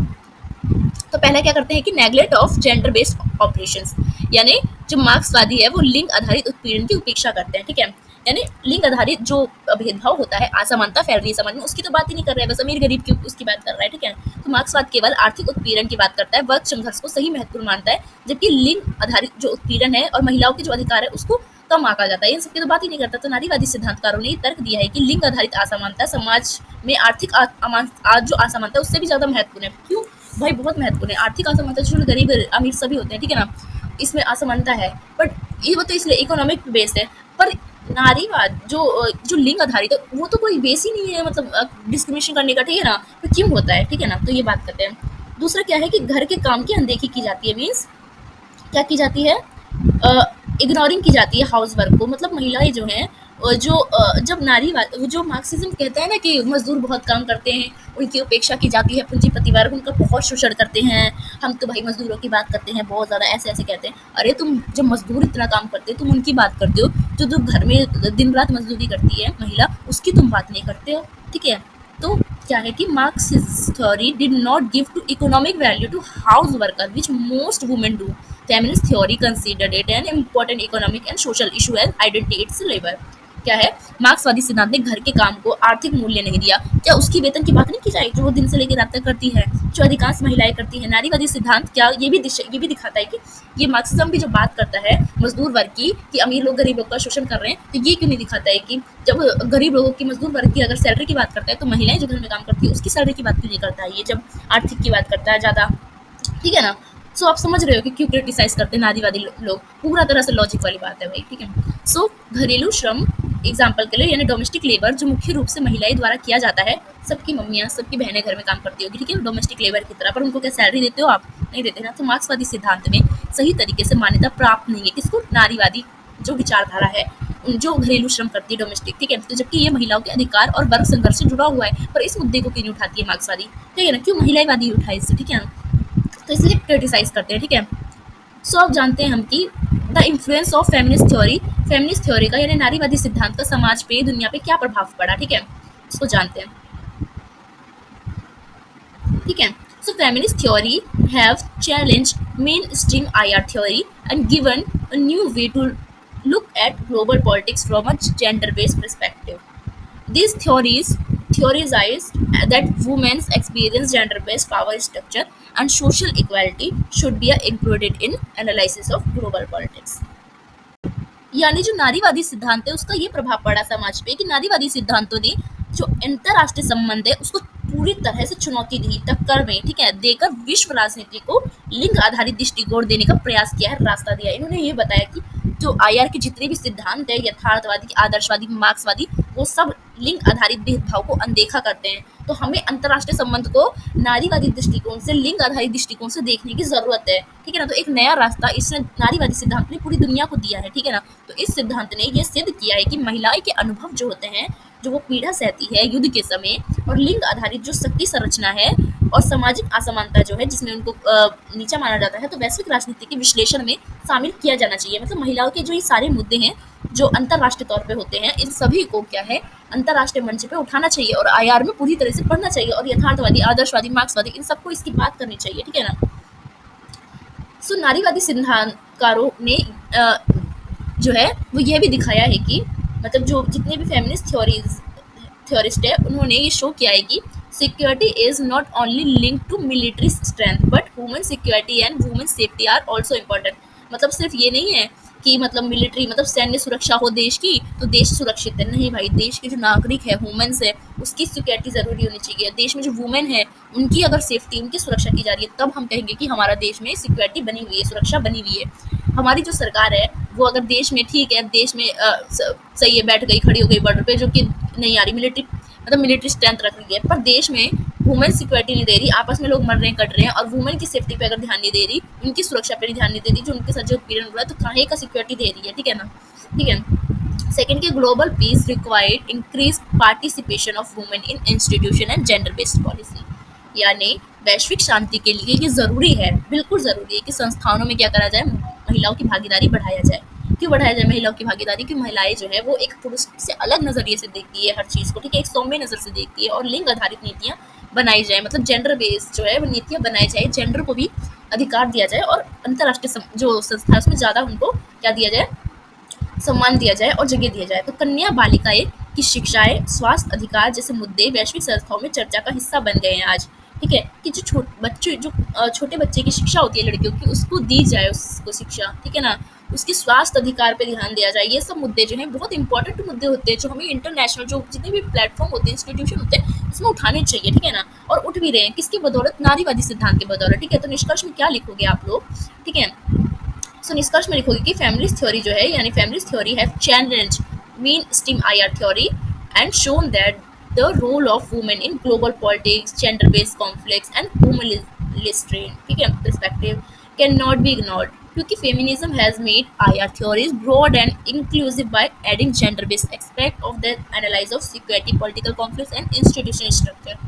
तो पहला क्या करते हैं कि neglect of gender based operations, यानी जो मार्क्सवादी है वो लिंग आधारित उत्पीड़न की उपेक्षा करते हैं, ठीक है। यानी लिंग आधारित जो भेदभाव होता है, असमानता फैल रही है समाज में, उसकी तो बात ही नहीं कर रहा है, बस अमीर गरीब की उसकी बात कर रहा है, ठीक है। तो मार्क्सवाद केवल आर्थिक उत्पीड़न की बात करता है, वर्ग संघर्ष को सही महत्वपूर्ण मानता है, जबकि लिंग आधारित जो उत्पीड़न है और महिलाओं के जो अधिकार है उसको कम आंका जाता है, इन सबकी तो बात ही नहीं करता। तो नारीवादी सिद्धांतकारों ने तर्क दिया है कि लिंग आधारित असमानता समाज में आर्थिक जो असमानता है उससे भी ज्यादा महत्वपूर्ण है। क्यों भाई? बहुत महत्वपूर्ण है। आर्थिक असमानता, जो गरीब अमीर सभी होते हैं, ठीक है ना, इसमें असमानता है, बट ये वो तो इसलिए इकोनॉमिक बेस है। पर नारीवाद जो लिंग आधारित है वो तो कोई बेस ही नहीं है, मतलब डिस्क्रिमिनेशन करने का, ठीक है ना। तो क्यों होता है, ठीक है ना, तो ये बात करते हैं। दूसरा क्या है कि घर के काम की अनदेखी की जाती है, मीन्स क्या की जाती है, इग्नोरिंग की जाती है हाउस वर्क को। मतलब महिलाएं जो हैं, जब जो मार्क्सिज्म कहता है ना कि मजदूर बहुत काम करते हैं, उनकी उपेक्षा की जाती है, पूंजीपति वर्ग उनका बहुत शोषण करते हैं, हम तो भाई मजदूरों की बात करते हैं बहुत ज़्यादा, ऐसे ऐसे कहते हैं। अरे तुम जब मजदूर इतना काम करते हैं तुम उनकी बात करते हो, जो घर में दिन रात मजदूरी करती है महिला, उसकी तुम बात नहीं करते हो, ठीक है। तो क्या है कि Marxist theory did not give to economic value to house worker which most women do. Feminist theory considered it an important economic and social issue as identity its labour. क्या है, मार्क्सवादी सिद्धांत ने घर के काम को आर्थिक मूल्य नहीं दिया। क्या उसकी वेतन की बात नहीं की जाए जो वो दिन से लेकर रात तक करती है, जो अधिकांश महिलाएं करती हैं? नारीवादी सिद्धांत क्या ये भी दिखाता है कि ये मार्क्सिज्म भी जो बात करता है मजदूर वर्ग की, कि अमीर लोग गरीब लोग का शोषण कर रहे हैं, तो ये क्यों नहीं दिखाता है कि जब गरीब लोगों की, मजदूर वर्ग की अगर सैलरी की बात करता है, तो महिलाएं जो घर में काम करती है उसकी सैलरी की बात क्यों नहीं करता है ये, जब आर्थिक की बात करता है ज़्यादा, ठीक है ना। सो आप समझ रहे हो कि क्यों क्रिटिसाइज करते हैं नारीवादी लोग, पूरा तरह से लॉजिक वाली बात है भाई, ठीक है। सो घरेलू श्रम एग्जाम्पल के लिए, यानी डोमेस्टिक लेबर, जो मुख्य रूप से महिलाएं द्वारा किया जाता है। सबकी मम्मियाँ, सबकी बहनें घर में काम करती होगी, ठीक है, डोमेस्टिक लेबर की तरह, पर उनको क्या सैलरी देते हो आप? नहीं देते ना। तो मार्क्सवादी सिद्धांत में सही तरीके से मान्यता प्राप्त नहीं है किसको? नारीवादी जो विचारधारा है, जो घरेलू श्रम करती है, डोमेस्टिक, ठीक है। तो जबकि ये महिलाओं के अधिकार और वर्ग संघर्ष से जुड़ा हुआ है, पर इस मुद्दे को क्यों नहीं उठाती है मार्क्सवादी, ठीक है ना, क्यों महिलावादी उठाए इससे, ठीक है ना। तो इसलिए क्रिटिसाइज करते हैं, ठीक है। सो अब जानते हैं हम कि the influence of feminist theory का, यानी नारीवादी सिद्धांत का समाज पे, दुनिया पे क्या प्रभाव पड़ा, ठीक है, इसको जानते हैं, ठीक है। So feminist theory have challenge mainstream IR theory and given a new way to look at global politics from a gender-based perspective. These theories theorized that women's experience gender-based power structure and social equality should be included in analysis of global politics. यानी जो नारीवादी सिद्धांत है उसका ये प्रभाव पड़ा समाज पे कि नारीवादी सिद्धांतों ने जो अंतरराष्ट्रीय संबंध है उसको पूरी तरह से चुनौती दी, टक्कर में, ठीक है, देकर विश्व राजनीति को लिंग आधारित दृष्टिकोण देने का प्रयास किया है, रास्ता दिया। इन्होंने ये बताया कि जो आईआर के जितने भी सिद्धांत है, यथार्थवादी, आदर्शवादी, मार्क्सवादी, वो सब लिंग आधारित भेदभाव को अनदेखा करते हैं। तो हमें अंतरराष्ट्रीय संबंध को नारीवादी दृष्टिकोण से, लिंग आधारित दृष्टिकोण से देखने की जरूरत है, ठीक है ना। तो एक नया रास्ता इसने नारीवादी सिद्धांत ने पूरी दुनिया को दिया है, ठीक है ना। तो इस सिद्धांत ने यह सिद्ध किया है कि महिलाएं के अनुभव जो होते हैं, जो वो पीड़ा सहती है युद्ध के समय, और लिंग आधारित जो शक्ति संरचना है और सामाजिक असमानता जो है जिसमें उनको नीचा माना जाता है, तो वैश्विक राजनीति के विश्लेषण में शामिल किया जाना चाहिए। मतलब महिलाओं के जो ये सारे मुद्दे हैं जो अंतरराष्ट्रीय तौर पे होते हैं, इन सभी को क्या है, अंतरराष्ट्रीय मंच पे उठाना चाहिए और आईआर में पूरी तरह से पढ़ना चाहिए, और यथार्थवादी, आदर्शवादी, मार्क्सवादी, इन सबको इसकी बात करनी चाहिए, ठीक है ना। सो नारीवादी सिद्धांतकारों ने जो है वो यह भी दिखाया है कि मतलब जो जितने भी फेमिनिस्ट थ्योरिस्ट है, उन्होंने ये शो किया है कि security is not only link to military strength but women security and women safety are also important. मतलब सिर्फ ये नहीं है कि मतलब मिलिट्री, मतलब सैन्य सुरक्षा हो देश की तो देश सुरक्षित है, नहीं भाई, देश के जो नागरिक है, वुमेन्स है, उसकी सिक्योरिटी जरूरी होनी चाहिए। देश में जो वुमेन है उनकी अगर सेफ्टी, उनकी सुरक्षा की जा रही है, तब हम कहेंगे कि हमारा देश में सिक्योरिटी बनी हुई है, सुरक्षा बनी हुई है। हमारी जो सरकार है वो अगर देश में, ठीक है, देश में सही है, बैठ गई, खड़ी हो गई बॉर्डर पे, जो कि नहीं आ रही, मिलिट्री स्ट्रेंथ रख रही है, पर देश में वुमेन सिक्योरिटी नहीं दे रही, आपस में लोग मर रहे हैं, कट रहे हैं, और वुमेन की सेफ्टी पे अगर ध्यान नहीं दे रही, उनकी सुरक्षा पे ध्यान नहीं दे रही, जो उनके साथ जो उत्पीड़न हो रहा है, तो काहे का सिक्योरिटी दे रही है, ठीक है ना, ठीक है। सेकंड के global piece required increase participation of women in institution and gender based policy. यानी वैश्विक शांति के लिए ये ज़रूरी है, बिल्कुल ज़रूरी है कि संस्थानों में क्या करा जाए, महिलाओं की भागीदारी बढ़ाया जाए। क्यों बढ़ाया जाए महिलाओं की भागीदारी? क्योंकि महिलाएं जो है वो एक पुरुष से अलग नज़रिए से देखती है हर चीज़ को, ठीक है, एक सौम्य नज़र से देखती है, और लिंग आधारित नीतियाँ बनाई जाए, मतलब जेंडर बेस्ड जो है वो नीतियाँ बनाई जाए, जेंडर को भी अधिकार दिया जाए, और अंतर्राष्ट्रीय जो संस्था है उसमें ज़्यादा उनको क्या दिया जाए, सम्मान दिया जाए और जगह दिया जाए। तो कन्या बालिकाएं की शिक्षाएं, स्वास्थ्य अधिकार जैसे मुद्दे वैश्विक संस्थाओं में चर्चा का हिस्सा बन गए हैं आज, ठीक है, कि जो छोटे बच्चे की शिक्षा होती है लड़कियों की, उसको दी जाए, उसको शिक्षा, ठीक है ना। उसके स्वास्थ्य अधिकार पे ध्यान दिया जाए। ये सब मुद्दे जो हैं बहुत इंपॉर्टेंट मुद्दे होते हैं, जो हमें इंटरनेशनल जो जितने भी प्लेटफॉर्म होते हैं, इंस्टीट्यूशन होते हैं, इसमें उठाने चाहिए, ठीक है ना। और उठ भी रहे हैं, किसकी बदौलत? नारीवादी सिद्धांत की बदौलत, ठीक है। तो निष्कर्ष में क्या लिखोगे आप लोग, ठीक है। सो निष्कर्ष में लिखोगे कि फेमिनिस्ट थ्योरी जो है, यानी feminist theory have challenged mainstream IR theory and shown that the role of women in global politics, gender-based conflicts, and humanitarian, ठीक है, perspective cannot be ignored. क्योंकि feminism has made IR theories broad and inclusive by adding gender-based aspect of the analysis of security, political conflicts, and institutional structure.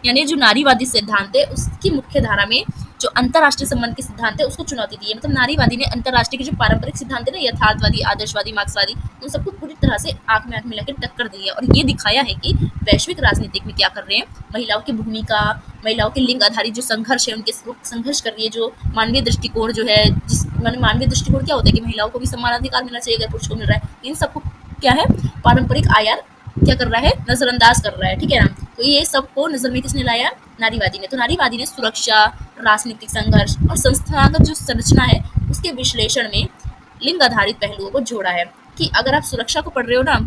यानी जो नारीवादी सिद्धांत है उसकी मुख्य धारा में जो अंतर्राष्ट्रीय संबंध के सिद्धांत है उसको चुनौती दी है। मतलब नारीवादी ने अंतर्राष्ट्रीय के जो पारंपरिक सिद्धांत है ना, यथार्थवादी, आदर्शवादी, मार्क्सवादी, उन सबको पूरी तरह से आंख में आंख मिलाकर टक्कर दी है। और ये दिखाया है कि वैश्विक राजनीतिक में क्या कर रहे हैं, महिलाओं की भूमिका, महिलाओं के लिंग आधारित जो संघर्ष है, उनके संघर्ष कर रही है, जो मानवीय दृष्टिकोण जो है, जिस मानवीय दृष्टिकोण क्या होता है कि महिलाओं को भी समानाधिकार मिलना चाहिए अगर पुरुष को मिल रहा है, इन सबको क्या है, पारंपरिक आयार क्या कर रहा है, नजरअंदाज कर रहा है, ठीक है ना। तो ये सबको नजर में किसने लाया? नारीवादी ने। तो नारीवादी ने सुरक्षा, राजनीतिक संघर्ष और संस्थागत जो संरचना है उसके विश्लेषण में लिंग आधारित पहलुओं को जोड़ा है। कि अगर आप सुरक्षा को पढ़ रहे हो ना,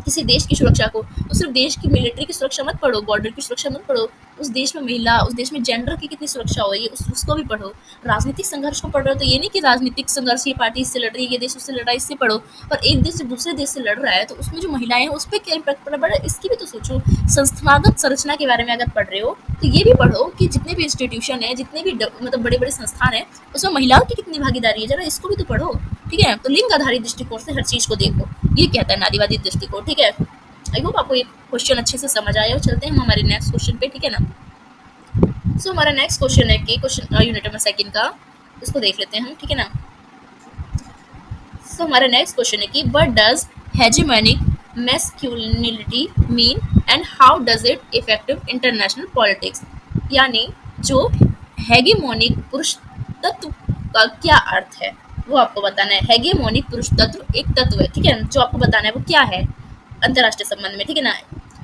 किसी देश की सुरक्षा को, तो सिर्फ देश की मिलिट्री की सुरक्षा मत पढ़ो, बॉर्डर की सुरक्षा मत पढ़ो, उस देश में महिला, उस देश में जेंडर की कितनी सुरक्षा हो रही है उसको भी पढ़ो। राजनीतिक संघर्ष को पढ़ रहे हो तो ये नहीं कि राजनीतिक संघर्ष, ये पार्टी इससे लड़ रही है, ये देश उससे लड़ रहा है, इससे पढ़ो। पर एक देश से दूसरे देश से लड़ रहा है तो उसमें जो महिलाएं हैं उस पर क्या इम्पैक्ट पड़ रहा है, इसकी भी तो सोचो। संस्थागत संरचना के बारे में अगर पढ़ रहे हो तो ये भी पढ़ो कि जितने भी इंस्टीट्यूशन है, जितने भी मतलब बड़े बड़े संस्थान है, उसमें महिलाओं की कितनी भागीदारी है, जरा इसको भी तो पढ़ो, ठीक है। तो लिंग आधारित दृष्टिकोण से हर चीज को देखो, ये कहता है नारीवादी दृष्टिकोण, ठीक है। आई होप आपको ये क्वेश्चन अच्छे से समझ आया। और चलते हैं हम हमारे नेक्स्ट क्वेश्चन पे, ठीक है ना। सो हमारा नेक्स्ट क्वेश्चन है कि क्वेश्चन यूनिट नंबर 2 का, उसको देख लेते हैं हम, ठीक है ना। सो हमारा नेक्स्ट क्वेश्चन है कि what does hegemonic masculinity mean and how does it effective international politics. यानी जो हेगेमोनिक पुरुष तत्व का क्या अर्थ है वो आपको बताना है। हेगेमोनिक पुरुष तत्व एक तत्व है, ठीक है, जो आपको बताना है वो क्या है अंतर्राष्ट्रीय संबंध में, ठीक है ना।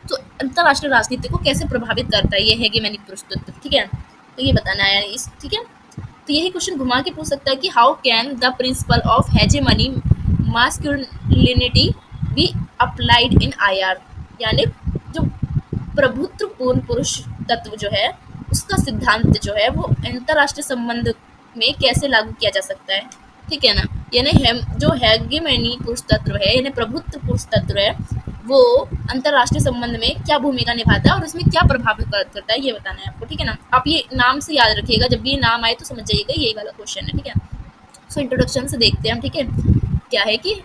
तो अंतर्राष्ट्रीय राजनीति को कैसे प्रभावित करता है ये हेगेमोनिक पुरुष तत्व, ठीक है, तो ये बताना है इस, ठीक है। तो यही क्वेश्चन घुमा के पूछ सकता है कि how can the principle of hegemony masculinity be applied in IR. यानी जो प्रभुत्वपूर्ण पुरुष तत्व जो है उसका सिद्धांत जो है वो अंतर्राष्ट्रीय संबंध में कैसे लागू किया जा सकता है, ठीक है ना। यानी जो हेगेमनी पुरुष तत्व है, यानी प्रभुत्व पुरुष तत्व है, वो अंतर्राष्ट्रीय संबंध में क्या भूमिका निभाता है और उसमें क्या प्रभावित करता है, ये बताना है आपको, ठीक है ना। आप ये नाम से याद रखिएगा, जब भी ये नाम आए तो समझ जाइएगा यही वाला क्वेश्चन है, ठीक है। सो इंट्रोडक्शन से देखते हैं हम, ठीक है। क्या है कि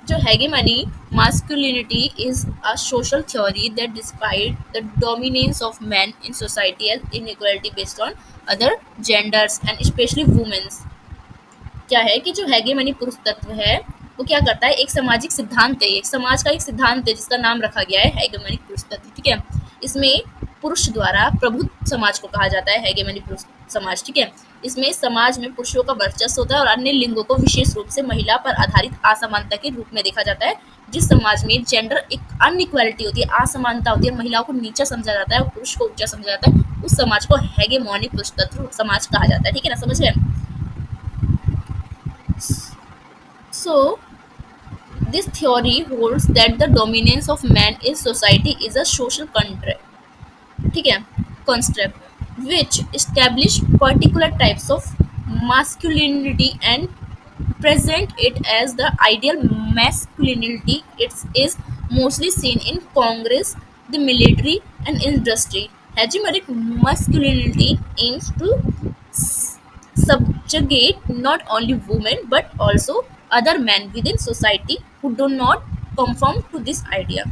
जो हेगेमनी masculinity is a social theory that despite the dominance of men in society as inequality based on other genders and especially women's। क्या है कि जो हेगेमनी पुरुष तत्व है वो क्या करता है, एक सामाजिक सिद्धांत है, एक समाज का एक सिद्धांत है जिसका नाम रखा गया है हेगेमनी पुरुष तत्व, ठीक है। इसमें पुरुष द्वारा प्रभुत्व समाज को कहा जाता है हेगेमनी पुरुष समाज, ठीक है। इसमें समाज में पुरुषों का वर्चस्व होता है और अन्य लिंगों को विशेष रूप से महिला पर आधारित असमानता के रूप में देखा जाता है। जिस समाज में जेंडर एक अनइक्वालिटी होती है, असमानता होती है, महिलाओं को नीचा समझा जाता है और पुरुष को ऊंचा समझा जाता है, उस समाज को हेगेमोनिक पुरुष तत्व समाज कहा जाता है, ठीक है ना, समझ गए। So this theory holds that the dominance of man in society is a social contract, ठीक है, construct which establish particular types of masculinity and present it as the ideal masculinity. It is mostly seen in Congress, the military, and industry. Hegemonic masculinity aims to subjugate not only women but also other men within society who do not conform to this idea।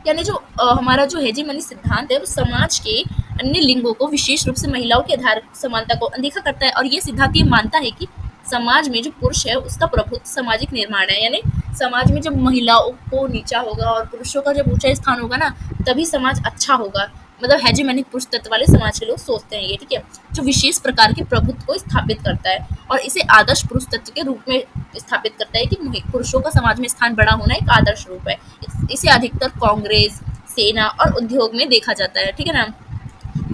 यानी जो हमारा जो हेजेमनी सिद्धांत है वो समाज के अन्य लिंगों को विशेष रूप से महिलाओं के आधार समानता को अनदेखा करता है। और ये सिद्धांत ये मानता है कि समाज में जो पुरुष है उसका प्रभुत्व सामाजिक निर्माण है। यानी समाज में जब महिलाओं को नीचा होगा और पुरुषों का जब ऊंचा स्थान होगा ना, तभी समाज अच्छा होगा। मतलब हेजेमनिक पुरुष तत्व वाले समाज के लोग सोचते हैं ये, ठीक है, जो विशेष प्रकार के प्रभुत्व को स्थापित करता है और इसे आदर्श पुरुष तत्व के रूप में स्थापित करता है कि पुरुषों का समाज में स्थान बड़ा होना एक आदर्श रूप है। इसे अधिकतर कांग्रेस, सेना और उद्योग में देखा जाता है, ठीक है ना।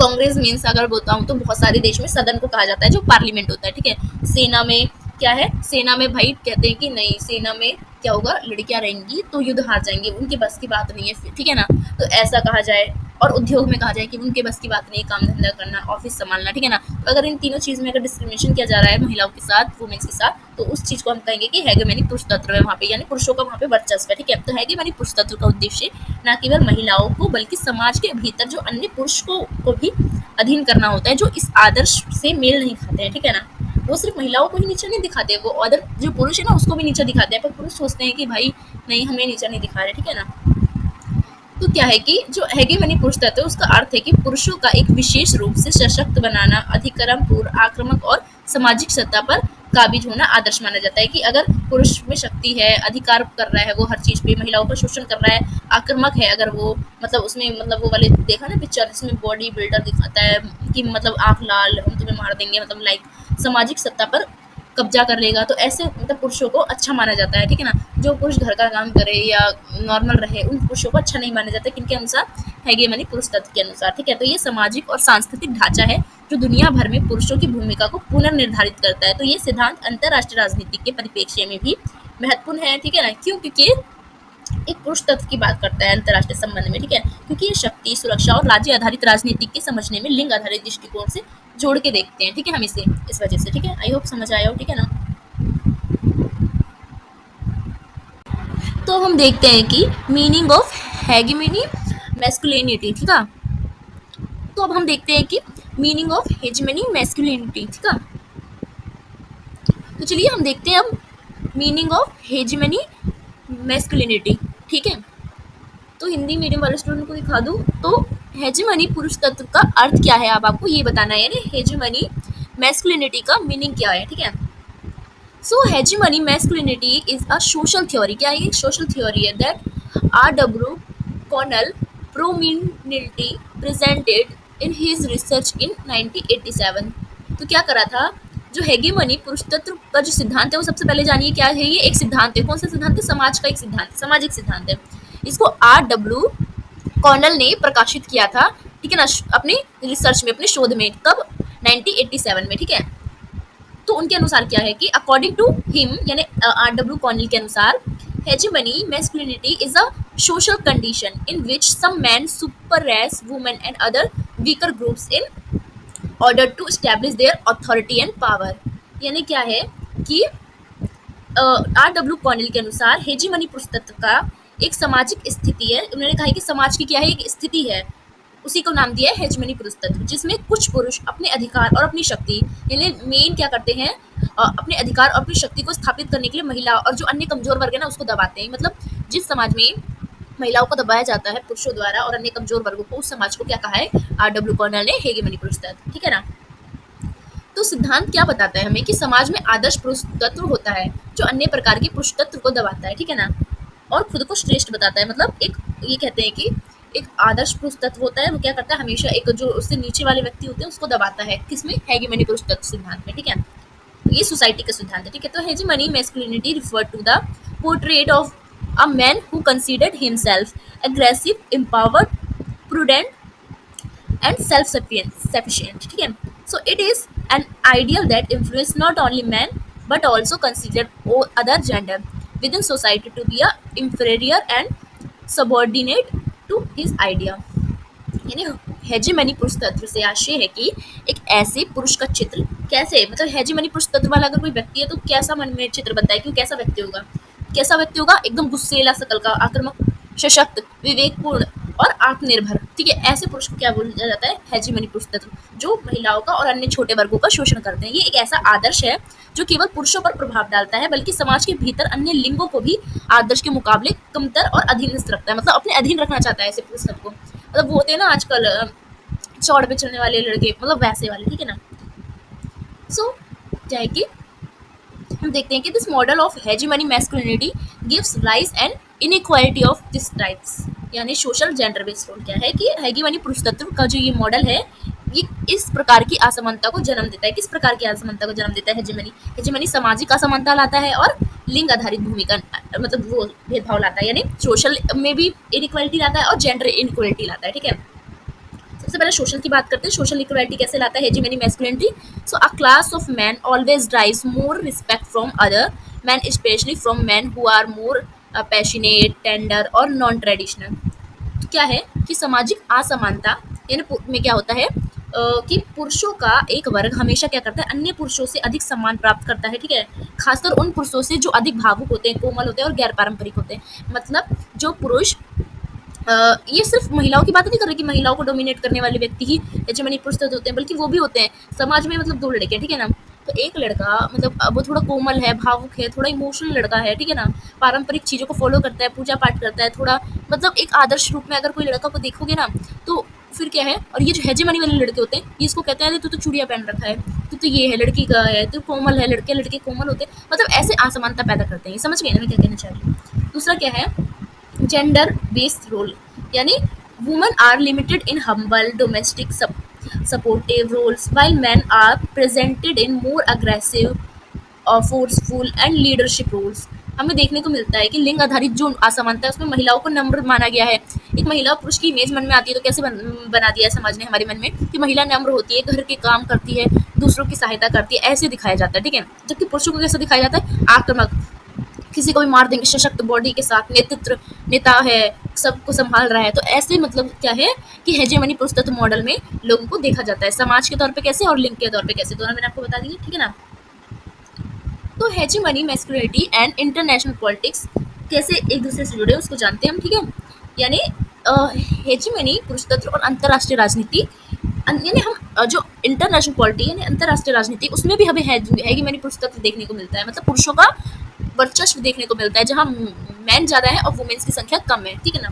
कांग्रेस मीन्स अगर बताऊं तो बहुत सारे देश में सदन को कहा जाता है जो पार्लियामेंट होता है, ठीक है। सेना में क्या है, सेना में भाई कहते हैं कि नहीं, सेना में क्या होगा, लड़कियां रहेंगी तो युद्ध हार जाएंगे, उनके बस की बात नहीं है, ठीक है ना। तो ऐसा कहा जाए, और उद्योग में कहा जाए कि उनके बस की बात नहीं है, काम धंधा करना, ऑफिस संभालना, ठीक है ना। तो अगर इन तीनों चीज़ में अगर डिस्क्रिमिनेशन किया जा रहा है महिलाओं के साथ, वुमेन्स के साथ, तो उस चीज़ को हम कहेंगे कि हैगेमनी पुरुष तत्व है वहाँ पे, यानी पुरुषों का वहाँ पे वर्चस्व है, ठीक है। तो हैगेमनी पुरुष तत्व का उद्देश्य न केवल महिलाओं को बल्कि समाज के भीतर जो अन्य पुरुष को भी अधीन करना होता है, जो इस आदर्श से मेल नहीं खाते हैं, ठीक है ना। वो सिर्फ महिलाओं को ही नीचा नहीं दिखाते, वो अदर जो पुरुष है ना उसको भी नीचा दिखाते हैं, पर पुरुष सोचते हैं कि भाई नहीं, हमें नीचा नहीं दिखा रहे, ठीक है ना। तो क्या है कि जो हेगेमनी पुरुष तत्व है उसका अर्थ है कि पुरुषों का एक विशेष रूप से सशक्त बनाना, अधिकरण पूर्ण, आक्रामक और सामाजिक सत्ता पर काबिज होना आदर्श माना जाता है। कि अगर पुरुष में शक्ति है, अधिकार कर रहा है वो हर चीज पे, महिलाओं का शोषण कर रहा है, आक्रामक है, अगर वो मतलब उसमें मतलब वो वाले देखा ना पिक्चर जिसमें बॉडी बिल्डर दिखाता है कि मतलब आंख लाल, हम तुम्हें मार देंगे, मतलब लाइक सामाजिक सत्ता पर कब्जा कर लेगा, तो ऐसे मतलब पुरुषों को अच्छा माना जाता है, ठीक है ना। जो पुरुष घर का काम करे या नॉर्मल रहे, उन पुरुषों को अच्छा नहीं माना जाता, किनके अनुसार, हैगेमनी पुरुष तत्व के अनुसार, ठीक है। तो ये सामाजिक और सांस्कृतिक ढांचा है जो दुनिया भर में पुरुषों की भूमिका को पुनर्निर्धारित करता है। तो ये सिद्धांत अंतर्राष्ट्रीय राजनीति के परिप्रेक्ष्य में भी महत्वपूर्ण है, ठीक है ना। क्यों? क्योंकि एक पुरुष तत्व की बात करता है अंतर्राष्ट्रीय संबंध में, ठीक है। क्योंकि ये शक्ति, सुरक्षा और राज्य आधारित राजनीति के समझने में लिंग आधारित दृष्टिकोण से जोड़ के देखते हैं, ठीक है, हम इसे इस वजह से, ठीक है। आई होप समझ आया हो, ठीक है ना। तो हम देखते हैं कि मीनिंग ऑफ हेगेमनी मैस्कुलिनिटी, ठीक है। तो अब हम देखते हैं कि मीनिंग ऑफ हेगेमनी मैस्कुलिनिटी, ठीक है। तो चलिए हम देखते हैं अब मीनिंग ऑफ हेगेमनी मैस्कुलिनिटी, ठीक है। तो हिंदी मीडियम वाले स्टूडेंट को दिखा दूं तो हेजेमनी पुरुष तत्व का अर्थ क्या है, अब आपको ये बताना है, यानी हेजेमनी मैस्कुलिनिटी का मीनिंग क्या है, ठीक है। So hegemony masculinity is a social theory, क्या है, एक सोशल थ्योरी है that R.W. Connell prominently presented in his research in 1987। तो क्या करा था, जो हेगेमनी पुरुष तत्व का जो सिद्धांत है वो सबसे पहले जानिए क्या है, ये एक सिद्धांत है, कौन सा सिद्धांत है, समाज का एक सिद्धांत, सामाजिक सिद्धांत है। इसको R.W. कॉर्नेल ने प्रकाशित किया था, ठीक है ना, अपनी रिसर्च में, अपने शोध में, कब, 1987 में, ठीक है। तो उनके अनुसार क्या है कि अकॉर्डिंग टू हिम, यानी R.W. कॉर्नेल के अनुसार, hegemony masculinity is a social condition in which some men suppress women and other weaker groups in order to establish their authority and power। यानी क्या है कि R.W. कॉर्नेल के अनुसार हेजेमनी पुरुष तत्व का एक सामाजिक स्थिति है। उन्होंने कहा है कि समाज की क्या है, एक स्थिति है, उसी को नाम दिया है हेजेमनी पुरुष तत्व, जिसमें कुछ पुरुष अपने अधिकार और अपनी शक्ति, यानी मेन क्या करते हैं, अपने अधिकार और अपनी शक्ति को स्थापित करने के लिए महिला और जो अन्य कमजोर वर्ग है ना उसको दबाते हैं। मतलब जिस समाज में महिलाओं को दबाया जाता है पुरुषों द्वारा और अन्य कमजोर वर्गों को, उस समाज को क्या कहा है R.W. कॉर्नेल ने, हेगेमनी पुरुष तत्व, ठीक है ना। तो सिद्धांत क्या बताता है हमें कि समाज में आदर्श पुरुष तत्व होता है जो अन्य प्रकार के पुरुष तत्व को दबाता है, ठीक है ना, और खुद को श्रेष्ठ बताता है। मतलब एक, ये कहते हैं कि एक आदर्श पुरुष तत्व होता है, वो क्या करता है, हमेशा एक जो उससे नीचे वाले व्यक्ति होते हैं उसको दबाता है, किसमें, हेगेमनी पुरुष तत्व सिद्धांत में, ठीक है। ये सोसाइटी का सिद्धांत है, ठीक है। तो hegemony masculinity refer to the portrait of a man who considered himself aggressive, empowered, prudent and self-sufficient, ठीक है। So it is an ideal that influence not only men but also considered other gender within society to be a inferior and subordinate to his idea। यानी हेजेमनी पुरुष तत्व से आशय है कि एक ऐसे पुरुष का चित्र कैसे, मतलब हेजेमनी पुरुष तत्व वाला अगर कोई व्यक्ति है तो कैसा मन में चित्र बनता है, क्यों, कैसा व्यक्ति होगा, कैसा व्यक्ति होगा, एकदम गुस्सेला शकल का, आक्रामक, सशक्त, विवेकपूर्ण और आत्मनिर्भर, ठीक है। ऐसे पुरुष को क्या बोला जाता है, हेजेमनी पुरुष तत्व, जो महिलाओं का और अन्य छोटे वर्गों का शोषण करते हैं। ये एक ऐसा आदर्श है जो केवल पुरुषों पर प्रभाव डालता है बल्कि समाज के भीतर अन्य लिंगों को भी आदर्श के मुकाबले कमतर और अधीनस्थ रखता है, मतलब अपने अधीन रखना चाहता है ऐसे पुरुष तत्व को। मतलब वो होते हैं ना आजकल चौड़ पे चलने वाले लड़के, मतलब वैसे वाले, ठीक है ना। सो क्या है कि हम देखते हैं कि this model of hegemony masculinity gives rise and inequality of this types, यानी सोशल जेंडर बेस्ड रोल क्या है कि हेजेमनी पुरुष तत्व का जो ये मॉडल है ये इस प्रकार की असमानता को जन्म देता है। किस प्रकार की असमानता को जन्म देता है हेजेमनी, हेजेमनी सामाजिक असमानता लाता है और लिंग आधारित भूमिका, मतलब वो भेदभाव लाता है, यानी सोशल में भी इनइक्वालिटी लाता है और जेंडर इनइक्वालिटी लाता है, ठीक है। सबसे पहले सोशल की बात करते हैं, सोशल इक्वलिटी कैसे लाता है hegemony masculinity. So a class of man always drives more respect from other man, specially from man who are more passionate, tender और नॉन ट्रेडिशनल। क्या है कि सामाजिक असमानता यानी में क्या होता है कि पुरुषों का एक वर्ग हमेशा क्या करता है, अन्य पुरुषों से अधिक सम्मान प्राप्त करता है, ठीक है, खासकर उन पुरुषों से जो अधिक भावुक होते हैं, कोमल होते हैं और गैर पारंपरिक होते हैं। मतलब जो पुरुष ये सिर्फ महिलाओं की बात नहीं कर रही कि महिलाओं को डोमिनेट करने वाले व्यक्ति ही हेजेमनी पुरुष होते हैं, बल्कि वो भी होते हैं समाज में। मतलब दो लड़के हैं, ठीक है ना, तो एक लड़का मतलब वो थोड़ा कोमल है, भावुक है, थोड़ा इमोशनल लड़का है, ठीक है ना, पारंपरिक चीज़ों को फॉलो करता है, पूजा पाठ करता है, थोड़ा मतलब एक आदर्श रूप में अगर कोई लड़का को देखोगे ना, तो फिर क्या है, और ये जो हेजेमनी वाले लड़के होते हैं ये इसको कहते हैं, "अरे तू तो चूड़ियाँ पहन रखा है, तू तो ये है, लड़की का है, तू कोमल है, लड़के लड़के कोमल होते हैं।" मतलब ऐसे असमानता पैदा करते हैं। ये समझ गए ना मैं क्या कहना चाह रही हूँ। दूसरा क्या है, जेंडर बेस्ड रोल, यानी women are limited in humble domestic supportive roles while men are presented in more aggressive forceful and leadership roles. हमें देखने को मिलता है कि लिंग आधारित जो असमानता है उसमें महिलाओं को नम्र माना गया है। एक महिला और पुरुष की इमेज मन में आती है तो कैसे बना दिया है समाज ने हमारे मन में कि महिला नम्र होती है, घर के काम करती है, दूसरों की सहायता करती है, ऐसे दिखाया जाता है, ठीक है। जबकि पुरुषों को कैसे दिखाया जाता है, आक्रामक, किसी को भी मार देंगे, सशक्त बॉडी के साथ, नेतृत्व, नेता है, सबको संभाल रहा है। तो ऐसे मतलब क्या है कि हेजेमनी पुरुषत्व मॉडल में लोगों को देखा जाता है, समाज के तौर पे कैसे और लिंग के तौर पे कैसे, दोनों मैंने आपको बता दिया, ठीक है ना। तो hegemony masculinity and international politics कैसे एक दूसरे से जुड़े हैं उसको जानते हैं हम, ठीक है। यानी हेजेमनी पुरुषत्व और अंतर्राष्ट्रीय राजनीति, यानी हम जो इंटरनेशनल पॉलिटी यानी अंतर्राष्ट्रीय राजनीति उसमें भी हमें हेजेमनी पुरुषत्व देखने को मिलता है। मतलब पुरुषों का वर्चस्व देखने को मिलता है, जहाँ मैन ज़्यादा है और वुमेन्स की संख्या कम है, ठीक है ना।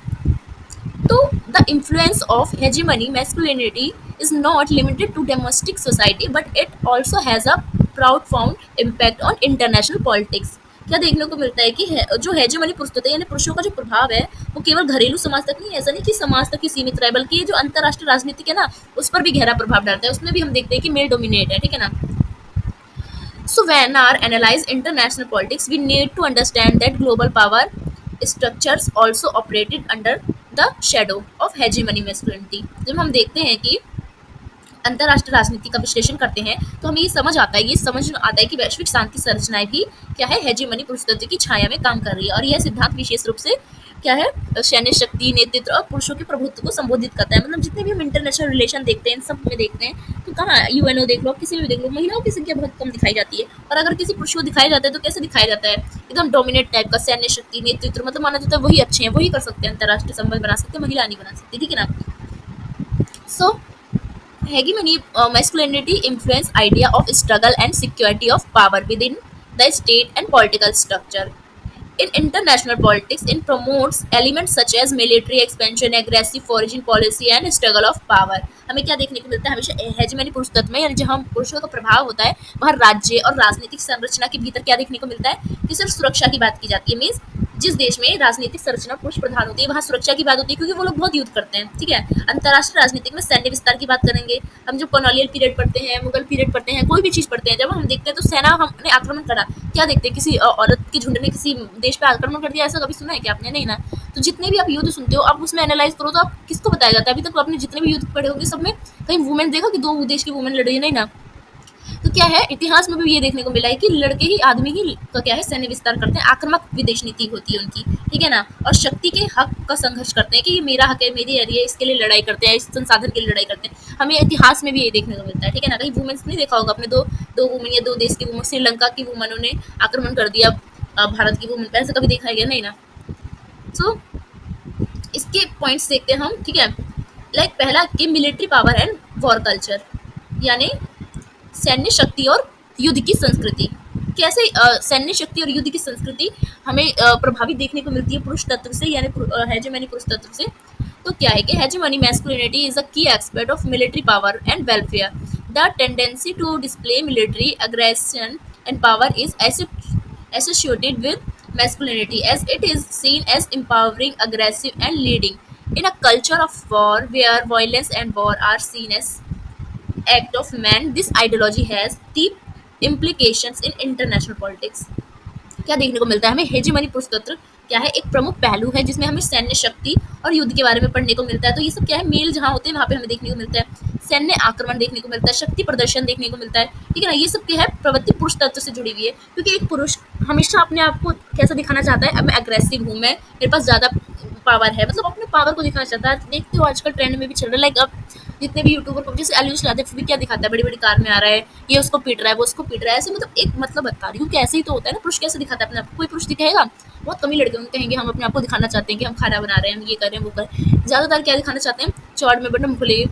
तो the influence of hegemony masculinity is not limited to domestic society but it also has a profound impact on international politics। क्या देखने को मिलता है कि जो हेजेमनी पुरुषत्व है यानी पुरुषों का जो प्रभाव है वो केवल घरेलू समाज तक नहीं है, ऐसा नहीं कि समाज तक ही सीमित रहे, बल्कि ये जो अंतर्राष्ट्रीय राजनीति है ना उस पर भी गहरा प्रभाव डालता है। उसमें भी हम देखते हैं कि मेल डोमिनेट है, ठीक है ना। So when our analyze international politics, we need to understand that global power structures also operated under the shadow of hegemony masculinity। जब हम देखते हैं कि अंतर्राष्ट्रीय राजनीति का विश्लेषण करते हैं तो हमें ये समझ आता है, कि वैश्विक शांति संरचनाएं भी क्या है, हेजेमनी पुरुषत्व की छाया में काम कर रही है। और यह सिद्धांत विशेष रूप से क्या है, सैन्य शक्ति, नेतृत्व और पुरुषों के प्रभुत्व को संबोधित करता है। मतलब जितने भी हम इंटरनेशनल रिलेशन देखते हैं, इन सब में देखते हैं तो कहाँ यूएनओ देख लो, किसी में भी देख लो, महिलाओं की संख्या बहुत कम दिखाई जाती है। और अगर किसी पुरुष को दिखाया जाता है तो कैसे दिखाया जाता है, एकदम डोमिनेट टाइप का, सैन्य शक्ति, नेतृत्व, मतलब माना जाता है वही अच्छे हैं, वही कर सकते हैं, अंतर्राष्ट्रीय संबंध बना सकते हैं, महिला नहीं बना सकती, ठीक है ना। सो hegemony masculinity influence idea of struggle and security of power within the state and political structure. In international politics, it promotes elements such as military expansion, aggressive foreign policy and struggle of power। हमें क्या देखने को मिलता है हमेशा हेजेमनी पुरुषत्व में, यानी जहाँ पुरुषों का प्रभाव होता है वहाँ राज्य और राजनीतिक संरचना के भीतर क्या देखने को मिलता है कि सिर्फ सुरक्षा की बात की जाती है। मीन्स जिस देश में राजनीतिक संरचना पुरुष प्रधान होती है वहाँ सुरक्षा की बात होती है, क्योंकि वो लोग बहुत युद्ध करते हैं, ठीक है। अंतर्राष्ट्रीय राजनीतिक में सैन्य विस्तार की बात करेंगे हम, जब कॉलोनियल पीरियड पढ़ते हैं, मुगल पीरियड पढ़ते हैं, कोई भी चीज़ पढ़ते हैं, जब हम देखते हैं तो सेना हमने आक्रमण करा, क्या देखते हैं, किसी औरत के झुंड ने किसी देश पे आक्रमण कर दिया, ऐसा कभी सुना है क्या आपने, नहीं ना। तो जितने भी आप युद्ध सुनते हो आप उसमें एनालाइज करो तो आप किसको बताया जाता है, अभी तक आपने जितने भी युद्ध पढ़े होंगे सब में कहीं वुमेन देखा कि दो देश की वुमेन लड़ रही है, नहीं ना। तो क्या है, इतिहास में भी ये देखने को मिला है कि लड़के ही, आदमी ही का क्या है, सैन्य विस्तार करते हैं, आक्रामक विदेश नीति होती है उनकी, ठीक है ना। और शक्ति के हक का संघर्ष करते हैं कि ये मेरा हक है, मेरी एरिया, इसके लिए लड़ाई करते हैं, इस संसाधन के लिए लड़ाई करते हैं। हमें इतिहास में भी ये देखने को मिलता है, ठीक है ना। कहीं वुमेन्स नहीं देखा होगा आपने, दो दो वुमेन या दो देश की वुमेन, श्रीलंका की वुमेनों ने आक्रमण कर दिया भारत की वुमेन पर, ऐसा कभी देखा गया, नहीं ना। सो इसके पॉइंट्स देखते हैं हम, ठीक है। लाइक पहला कि military power and war culture, यानी सैन्य शक्ति और युद्ध की संस्कृति। कैसे सैन्य शक्ति और युद्ध की संस्कृति हमें प्रभावित देखने को मिलती है पुरुष तत्व से, यानी हेजेमनी पुरुष तत्व से। तो क्या है कि hegemony masculinity is a key aspect of military power and welfare. The tendency to display military aggression and power is associated with masculinity as it is seen as empowering, aggressive and leading. In a culture of war where violence and war are seen as act of man, this ideology has deep implications in international politics। क्या देखने को मिलता है हमें, हेजेमनी पुरुषतंत्र क्या है, एक प्रमुख पहलू है जिसमें हमें सैन्य शक्ति और युद्ध के बारे में पढ़ने को मिलता है। तो ये सब क्या है, मेल जहाँ होते हैं वहाँ पे हमें देखने को मिलता है, सैन्य आक्रमण देखने को मिलता है, शक्ति प्रदर्शन देखने को मिलता है, ठीक है ना। ये सब क्या है, प्रवृत्ति पुरुष तत्व से जुड़ी हुई है, क्योंकि एक पुरुष हमेशा अपने आप को कैसा दिखाना चाहता है, अब मैं अग्रेसिव हूँ, मैं मेरे पास ज़्यादा पावर है, मतलब अपने पावर को दिखाना चाहता है। देखते हो आजकल ट्रेंड में भी चल रहा है, लाइक अब जितने भी यूट्यूबर को जैसे एलियंस चलाते हैं, फिर भी क्या दिखाता है, बड़ी बड़ी कार में आ रहा है, ये उसको पीट रहा है, वो उसको पीट रहा है, ऐसे मतलब एक मतलब बता रही हूँ कि ऐसे ही तो होता है ना। पुरुष कैसे दिखाता है अपने आप को, कोई पुरुष दिखाएगा, बहुत कम ही लड़के होंगे कहेंगे हम अपने आप को दिखाना चाहते हैं कि हम खाना बना रहे हैं, हम ये कर रहे हैं, वो कर रहे हैं। ज़्यादातर क्या दिखाना चाहते हैं, चौड़ में बटन खुले,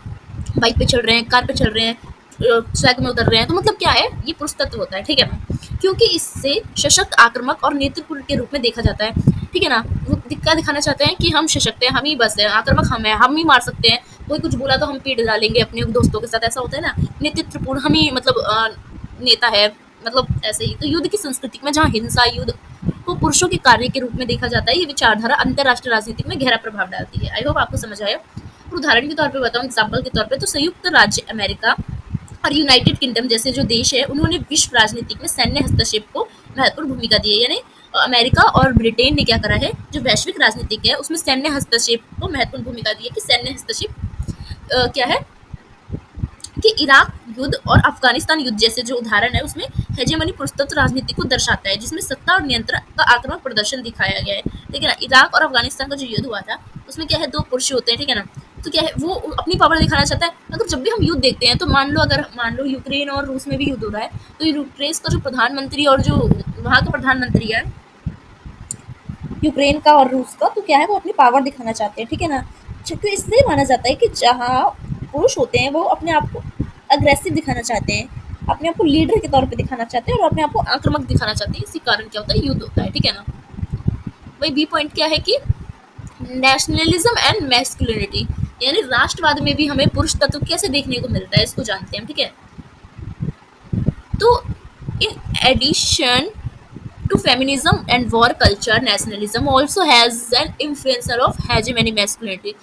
बाइक पे चढ़ रहे हैं, कार पे चढ़ रहे हैं, ट्रैक में उतर रहे हैं, तो मतलब क्या है, ये पुरुष तत्व होता है, ठीक है ना। क्योंकि इससे सशक्त, आक्रामक और नेतृत्व के रूप में देखा जाता है, ठीक है ना। वो क्या दिखाना चाहते हैं कि हम सशक्त हैं, हम ही बस हैं, आक्रामक हम हैं, हम ही मार सकते हैं, कोई कुछ बोला तो हम पीट डालेंगे अपने दोस्तों के साथ, ऐसा होता है ना। नेतृत्वपूर्ण हम ही मतलब नेता है, मतलब ऐसे ही। तो युद्ध की संस्कृति में जहाँ हिंसा, युद्ध को पुरुषों के कार्य के रूप में देखा जाता है, ये विचारधारा अंतर्राष्ट्रीय राजनीति में गहरा प्रभाव डालती है। आई होप आपको समझ आया। और उदाहरण के तौर पे बताऊं, एग्जाम्पल के तौर पे, तो संयुक्त राज्य अमेरिका और यूनाइटेड किंगडम जैसे जो देश है, उन्होंने विश्व राजनीति में सैन्य हस्तक्षेप को महत्वपूर्ण भूमिका दी है। यानी अमेरिका और ब्रिटेन ने क्या करा है, जो वैश्विक राजनीतिक है उसमें सैन्य हस्तक्षेप को महत्वपूर्ण भूमिका दी है। कि सैन्य हस्तक्षेप क्या है, कि इराक युद्ध और अफगानिस्तान युद्ध जैसे जो उदाहरण है, उसमें हेजेमनी पुरुषतंत्र राजनीति को दर्शाता है, जिसमें सत्ता और नियंत्रण का आक्रामक प्रदर्शन दिखाया गया है, ठीक है ना। इराक और अफगानिस्तान का जो युद्ध हुआ था, उसमें क्या है, दो पुरुष होते हैं, ठीक है ना। तो क्या है, वो अपनी पावर दिखाना चाहता है। अगर जब भी हम युद्ध देखते हैं, तो मान लो यूक्रेन और रूस में भी युद्ध हो रहा है, तो यूक्रेन का जो प्रधानमंत्री और जो वहाँ का प्रधानमंत्री है, यूक्रेन का और रूस का, तो क्या है, वो अपनी पावर दिखाना चाहते हैं, ठीक है ना। क्योंकि इसलिए माना जाता है कि जहाँ पुरुष होते हैं, वो अपने आप को अग्रेसिव दिखाना चाहते हैं, अपने आप को लीडर के तौर पे दिखाना चाहते हैं और अपने आप को आक्रामक दिखाना चाहते हैं। इसी कारण क्या होता है, युद्ध होता है, ठीक है ना। वही बी पॉइंट क्या है कि नेशनलिज्म एंड मैस्कुलिनिटी, यानी राष्ट्रवाद में भी हमें पुरुष तत्व कैसे देखने को मिलता है, इसको जानते हैं, ठीक है। तो in addition to feminism and war culture, nationalism also has an influencer of hegemony masculinity।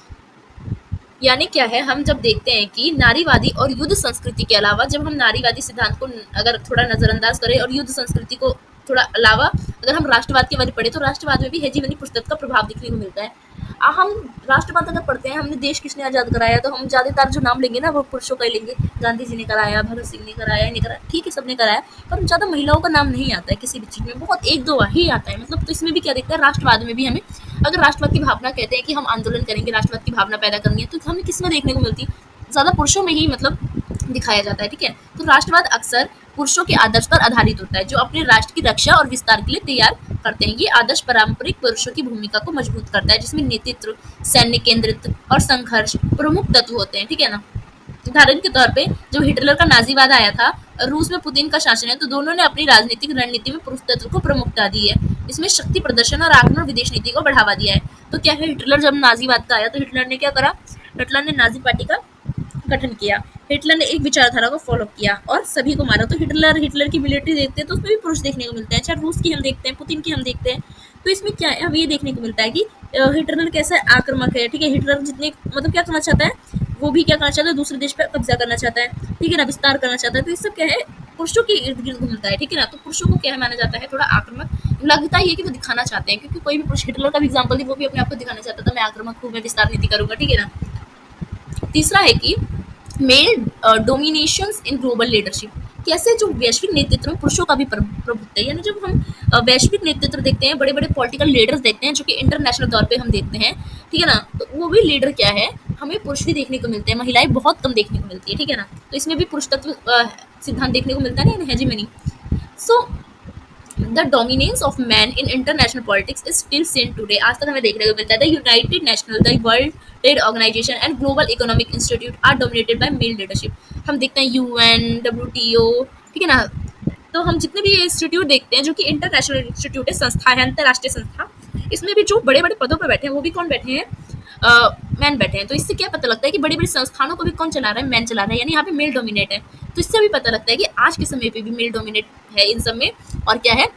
यानी क्या है, हम जब देखते हैं कि नारीवादी और युद्ध संस्कृति के अलावा, जब हम नारीवादी सिद्धांत को अगर थोड़ा नज़रअंदाज करें और युद्ध संस्कृति को थोड़ा अलावा अगर हम राष्ट्रवाद के बारे में पढ़े, तो राष्ट्रवाद में भी हेजेमनी पुरुषत्व का प्रभाव देखने को मिलता है। हम राष्ट्रवाद अगर पढ़ते हैं, हमने देश किसने आज़ाद कराया, तो हम ज़्यादातर जो नाम लेंगे ना, वो पुरुषों का ही लेंगे। गांधी जी ने कराया, भगत सिंह ने कराया, नहीं कराया, ठीक है, सबने कराया, पर ज़्यादा महिलाओं का नाम नहीं आता है किसी भी चीज़ में, बहुत एक दो ही आता है, मतलब। तो इसमें भी क्या देखते हैं, राष्ट्रवाद में भी हमें, अगर राष्ट्रवाद की भावना कहते हैं कि हम आंदोलन करेंगे, राष्ट्रवाद की भावना पैदा करनी है, तो हमें किसमें देखने को मिलती है, ज़्यादा पुरुषों में ही मतलब दिखाया जाता है, ठीक है। तो राष्ट्रवाद अक्सर पुरुषों के आदर्श पर आधारित होता है, जो अपने राष्ट्र की रक्षा और विस्तार के लिए तैयार करते हैं। ये आदर्श पारंपरिक पुरुषों की भूमिका को मजबूत करता है, जिसमें नेतृत्व, सैन्य केंद्रित और संघर्ष प्रमुख तत्व होते हैं, ठीक है ना। उदाहरण के तौर पे जब हिटलर का नाजीवाद आया था, रूस में पुतिन का शासन है, तो दोनों ने अपनी राजनीतिक रणनीति में पुरुष तत्व को प्रमुखता दी है। इसमें शक्ति प्रदर्शन और आक्रमण विदेश नीति को बढ़ावा दिया है। तो क्या है, हिटलर जब नाजीवाद का आया, तो हिटलर ने क्या करा, हिटलर ने नाजी पार्टी का गठन किया, हिटलर ने एक विचारधारा को फॉलो किया और सभी को मारा। तो हिटलर की मिलिट्री देखते हैं, तो उसमें भी पुरुष देखने को मिलते हैं, चाहे रूस की हम देखते हैं, पुतिन की हम देखते हैं। तो इसमें क्या है, हमें ये देखने को मिलता है कि हिटलर कैसा आक्रामक है, ठीक है। हिटलर जितने मतलब क्या करना चाहता है, वो भी क्या करना चाहता है, दूसरे देश पर कब्जा करना चाहता है, ठीक है ना, विस्तार करना चाहता है। तो इससे क्या है, पुरुषों के इर्द गिर्द घूमता है, ठीक है ना। तो पुरुषों को क्या है, माना जाता है थोड़ा आक्रामक लगता ही है कि वो दिखाना चाहते हैं, क्योंकि कोई भी पुरुष, हिटलर का भी एग्जाम्पल दी, वो भी अपने आप को दिखाना चाहता था, मैं आक्रामक हूँ, मैं विस्तार नीति करूंगा, ठीक है ना। तीसरा है कि मेल डोमिनेशंस इन ग्लोबल लीडरशिप, कैसे जो वैश्विक नेतृत्व में पुरुषों का भी प्रभुत्व है। यानी जब हम वैश्विक नेतृत्व देखते हैं, बड़े बड़े पॉलिटिकल लीडर्स देखते हैं, जो कि इंटरनेशनल तौर पे हम देखते हैं, ठीक है ना, तो वो भी लीडर क्या है, हमें पुरुष भी देखने को मिलते हैं, महिलाएं बहुत कम देखने को मिलती है, ठीक है ना। तो इसमें भी पुरुष तत्व सिद्धांत देखने को मिलता है ना, hegemony. So the dominance of man in international politics is still seen today, आज तक हमें देखने को मिलता है। The United National, the World Trade Organisation and global economic institute are dominated by male leadership. हम देखते हैं यूएन, डब्ल्यूटीओ, ठीक है ना। तो हम जितने भी इंस्टीट्यूट देखते हैं, जो कि इंटरनेशनल इंस्टीट्यूट है, संस्था है, अंतर्राष्ट्रीय संस्था, इसमें भी जो बड़े बड़े पदों पर बैठे हैं, वो भी कौन बैठे हैं, मैन बैठे हैं। तो इससे क्या पता लगता है कि बड़ी बड़ी संस्थानों को भी कौन चला रहा है, मैन चला रहा है, यानी यहाँ पे मेल डोमिनेट है। तो इससे भी पता लगता है कि आज के समय पे भी मेल डोमिनेट है इन सब में, और क्या है,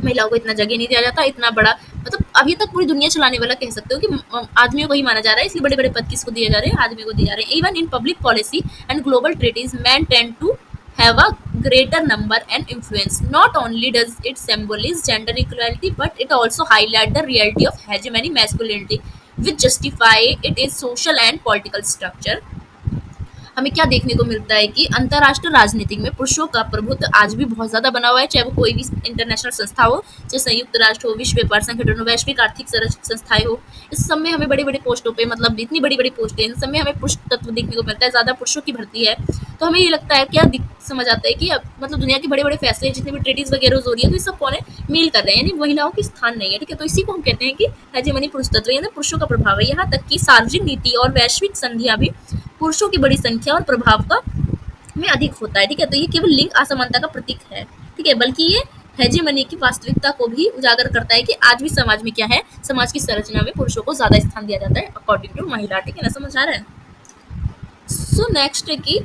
महिलाओं को इतना जगह नहीं दिया जाता, इतना बड़ा, मतलब अभी तक पूरी दुनिया चलाने वाला कह सकते हो कि आदमियों को ही माना जा रहा है, इसलिए बड़े बड़े पद किसको दिए जा रहे हैं, आदमी को दिए जा रहे हैं। Even in public policy and global tradings man tend to have a greater number and influence. Not only does it symbolize gender equality, but it also highlights the reality of hegemony masculinity, which justify it is social and political structure. हमें क्या देखने को मिलता है कि अंतर्राष्ट्रीय राजनीति में पुरुषों का प्रभुत्व आज भी बहुत ज़्यादा बना हुआ है, चाहे वो कोई भी इंटरनेशनल संस्था हो, चाहे संयुक्त राष्ट्र हो, विश्व व्यापार संगठन हो, वैश्विक आर्थिक संस्थाएं हो। इस सब में हमें बड़े बड़े पोस्टों पे, मतलब इतनी बड़ी बड़ी पोस्टें, इन सब में हमें पुरुष तत्व देखने को मिलता है, ज़्यादा पुरुषों की भर्ती है। तो हमें ये लगता है, क्या समझ आता है कि अब मतलब दुनिया के बड़े बड़े फैसले जितने भी ट्रेटीज वगैरह हो रही है, तो ये सब कौन है, मेल कर रहे हैं, यानी महिलाओं की स्थान नहीं है। ठीक है, तो इसी को हम कहते हैं कि हेजेमनी पुरुष तत्व, यानी पुरुषों का प्रभाव है। यहाँ तक कि सार्वजनिक नीति और वैश्विक संधियां भी पुरुषों की बड़ी संख्या और प्रभाव का में अधिक होता है। ठीक है, तो ये केवल लिंग असमानता का प्रतीक है। ठीक है, बल्कि ये हेजेमनी की वास्तविकता को भी उजागर करता है कि आज भी समाज में क्या है, समाज की संरचना में पुरुषों को ज्यादा स्थान दिया जाता है अकॉर्डिंग टू महिला। ठीक है ना, समझ आ रहा है। सो नेक्स्ट है कि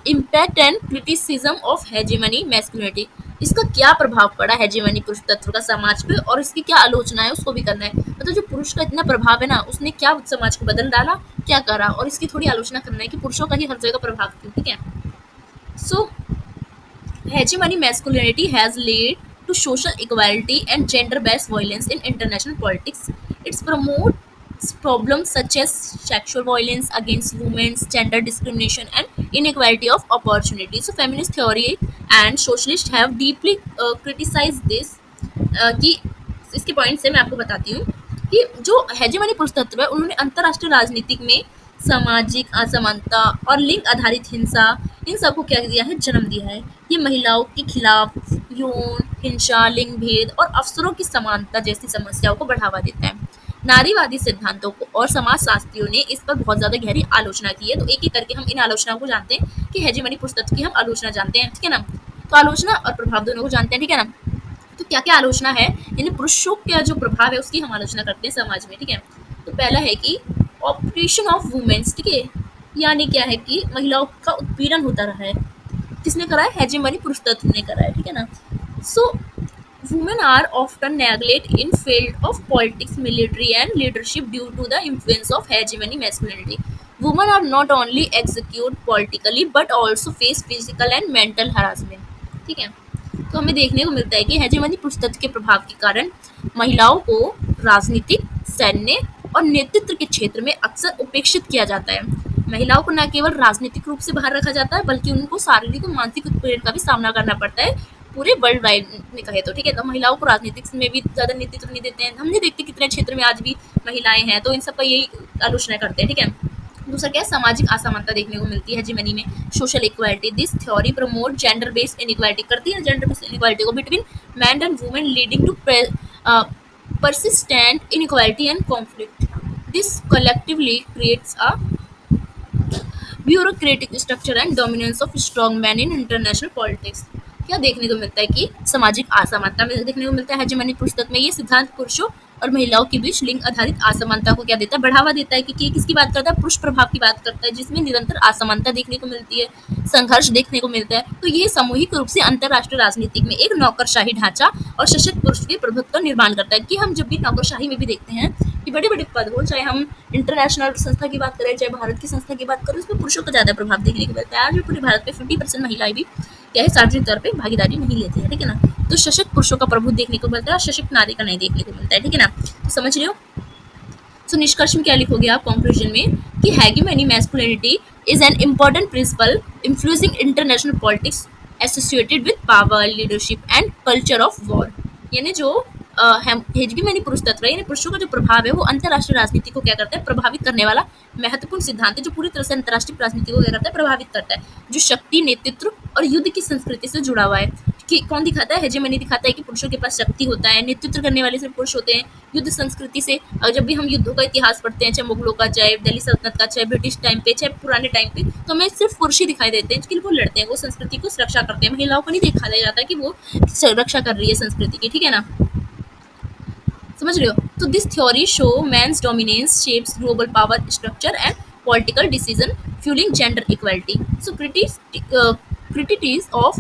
impact and criticism of hegemony masculinity. इसका क्या प्रभाव पड़ा हेजेमनी पुरुष तत्व का समाज पे, और इसकी क्या आलोचना है उसको भी करना है। मतलब जो पुरुष का इतना प्रभाव है ना, उसने क्या समाज को बदल डाला, क्या करा, और इसकी थोड़ी आलोचना करना है कि पुरुषों का ही हर जगह प्रभाव क्यों। ठीक है, सो hegemony masculinity has led to social equality and gender-based violence in international politics. It promotes problems such as sexual violence against women, gender discrimination, and inequality of opportunity. So, feminist theory and socialists have deeply criticized this. कि इसके पॉइंट से मैं आपको बताती हूँ कि जो हेजेमनी पुरुष तत्व है, उन्होंने अंतर्राष्ट्रीय राजनीतिक में सामाजिक असमानता और लिंग आधारित हिंसा, इन सबको क्या दिया है, जन्म दिया है। ये महिलाओं के खिलाफ यौन हिंसा, लिंग भेद और अवसरों की समानता जैसी समस्याओं को बढ़ावा देता है। नारीवादी सिद्धांतों को और समाजशास्त्रियों ने इस पर बहुत ज्यादा गहरी आलोचना की है। तो एक एक करके हम इन आलोचनाओं को जानते हैं कि हेजेमनी पुरुष तत्व की हम आलोचना जानते हैं। ठीक है ना, तो आलोचना और प्रभाव दोनों को जानते हैं। ठीक है ना, तो क्या क्या आलोचना है, यानी पुरुषों का जो प्रभाव है उसकी हम आलोचना करते हैं समाज में। ठीक है, तो पहला है कि ऑपरेशन ऑफ वुमेन्स। ठीक है, यानी क्या है कि महिलाओं का उत्पीड़न होता रहा है। किसने करा है, हेजेमनी पुरुष तत्व ने करा है। ठीक है ना, सो women are often neglected in field of politics, military and leadership due to the influence of hegemony masculinity. Women are not only executed politically but also face physical and mental harassment. ठीक है, तो हमें देखने को मिलता है कि हेजेमनी पुरुष तत्व के प्रभाव के कारण महिलाओं को राजनीतिक, सैन्य और नेतृत्व के क्षेत्र में अक्सर उपेक्षित किया जाता है। महिलाओं को न केवल राजनीतिक रूप से बाहर रखा जाता है, बल्कि उनको शारीरिक और मानसिक उत्पीड़न का भी सामना करना पड़ता है पूरे वर्ल्ड वाइड में कहे तो। ठीक है, तो महिलाओं को राजनीतिक में भी ज्यादा नेतृत्व नहीं देते हैं। हम नहीं देखते कितने क्षेत्र में आज भी महिलाएं हैं, तो इन सब का यही आलोचना करते हैं। ठीक है, दूसरा क्या है, सामाजिक असमानता देखने को मिलती है हेजेमनी में। Social equality, this theory promote gender based inequality, करती है जेंडर बेस्ड इनइक्वालिटी को between man and women, leading to persistent inequality and conflict. This collectively creates a bureaucratic structure and dominance of strong men in international politics. क्या देखने को मिलता है कि सामाजिक असमानता में देखने को मिलता है हेजेमनी पुरुष तत्व में। ये सिद्धांत पुरुषों और महिलाओं के बीच लिंग आधारित असमानता को क्या देता है, बढ़ावा देता है। क्योंकि किसकी बात करता है, पुरुष प्रभाव की बात करता है, जिसमें निरंतर असमानता देखने को मिलती है, संघर्ष देखने को मिलता है। तो ये सामूहिक रूप से अंतर्राष्ट्रीय राजनीति में एक नौकरशाही ढांचा और सशक्त पुरुष के प्रभुत्व का निर्माण करता है। कि हम जब भी नौकरशाही में भी देखते हैं कि बड़े बड़े पद हो, चाहे हम इंटरनेशनल संस्था की बात करें, चाहे भारत की संस्था की बात करें, उसमें पुरुषों का ज्यादा प्रभाव देखने को मिलता है। आज भी पूरे भारत में 50% महिलाएं भी क्या है, सार्वजनिक तौर पे भागीदारी नहीं लेती है। ठीक है ना, तो सशक्त पुरुषों का प्रभुत्व देखने को मिलता है और सशक्त नारी का नहीं देखने को मिलता है। ठीक है ना, तो समझ रहे हो। सो निष्कर्ष में क्या लिखोगे आप कंक्लूजन में कि hegemony masculinity is an important principle influencing international politics associated with power, leadership and culture of war. यानी जो हेजेमनी पुरुष तत्व है, यानी पुरुषों का जो प्रभाव है, वो अंतर्राष्ट्रीय राजनीति को क्या करता है, प्रभावित करने वाला महत्वपूर्ण सिद्धांत है, जो पूरी तरह से अंतर्राष्ट्रीय राजनीति को क्या करता है, प्रभावित करता है। जो शक्ति, नेतृत्व और युद्ध की संस्कृति से जुड़ा हुआ है। कि कौन दिखाता है, हेजेमनी दिखाता है कि पुरुषों के पास शक्ति होता है, नेतृत्व करने वाले सिर्फ पुरुष होते हैं। युद्ध संस्कृति से, जब भी हम युद्धों का इतिहास पढ़ते हैं, चाहे मुगलों का, चाहे दिल्ली सल्तनत का, चाहे ब्रिटिश टाइम पे, चाहे पुराने टाइम पे, तो हमें सिर्फ पुरुष ही दिखाई देते हैं कि वो लड़ते हैं, वो संस्कृति को सुरक्षा करते हैं। महिलाओं को नहीं देखा जाता कि वो रक्षा कर रही है संस्कृति की। ठीक है ना, समझ रहे हो। तो this theory show man's dominance shapes global power structure and political decision fuelling gender equality. So critics of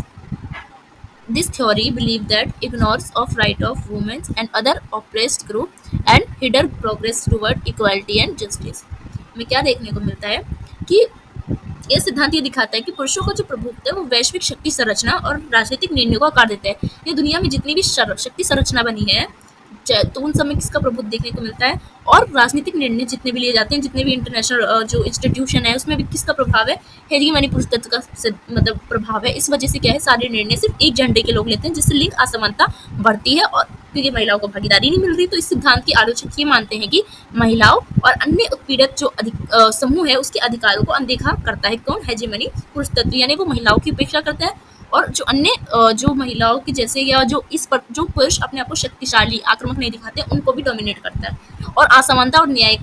this theory believe that ignores of right of women and other oppressed group and hinder progress toward equality and justice. में क्या देखने को मिलता है कि ये सिद्धांत ये दिखाता है कि पुरुषों का जो प्रभुत्व है वो वैश्विक शक्ति संरचना और राजनीतिक निर्णयों का आकार देता है। ये दुनिया में जितनी भी शक्ति संरचना बनी है, तो उन सब में किसका प्रभुत्व देखने को मिलता है, और राजनीतिक निर्णय जितने भी लिए जाते हैं, जितने भी इंटरनेशनल जो इंस्टीट्यूशन है उसमें भी किसका प्रभाव है, हेजीमनी पुरुष तत्व का मतलब प्रभाव है। इस वजह से क्या है, सारे निर्णय सिर्फ एक झंडे के लोग लेते हैं, जिससे लिंग असमानता बढ़ती है और क्योंकि महिलाओं को भागीदारी नहीं मिल रही। तो इस सिद्धांत के आलोचक ये मानते हैं कि महिलाओं और अन्य उत्पीड़ित जो समूह है उसके अधिकारों को अनदेखा करता है कौन, हेजीमनी पुरुष तत्व, यानी वो महिलाओं की उपेक्षा करता है और जो अन्य जो महिलाओं की जैसे या जो इस पर जो पुरुष अपने आप को शक्तिशाली आक्रामक नहीं दिखाते उनको भी डोमिनेट करता है और असमानता और न्याय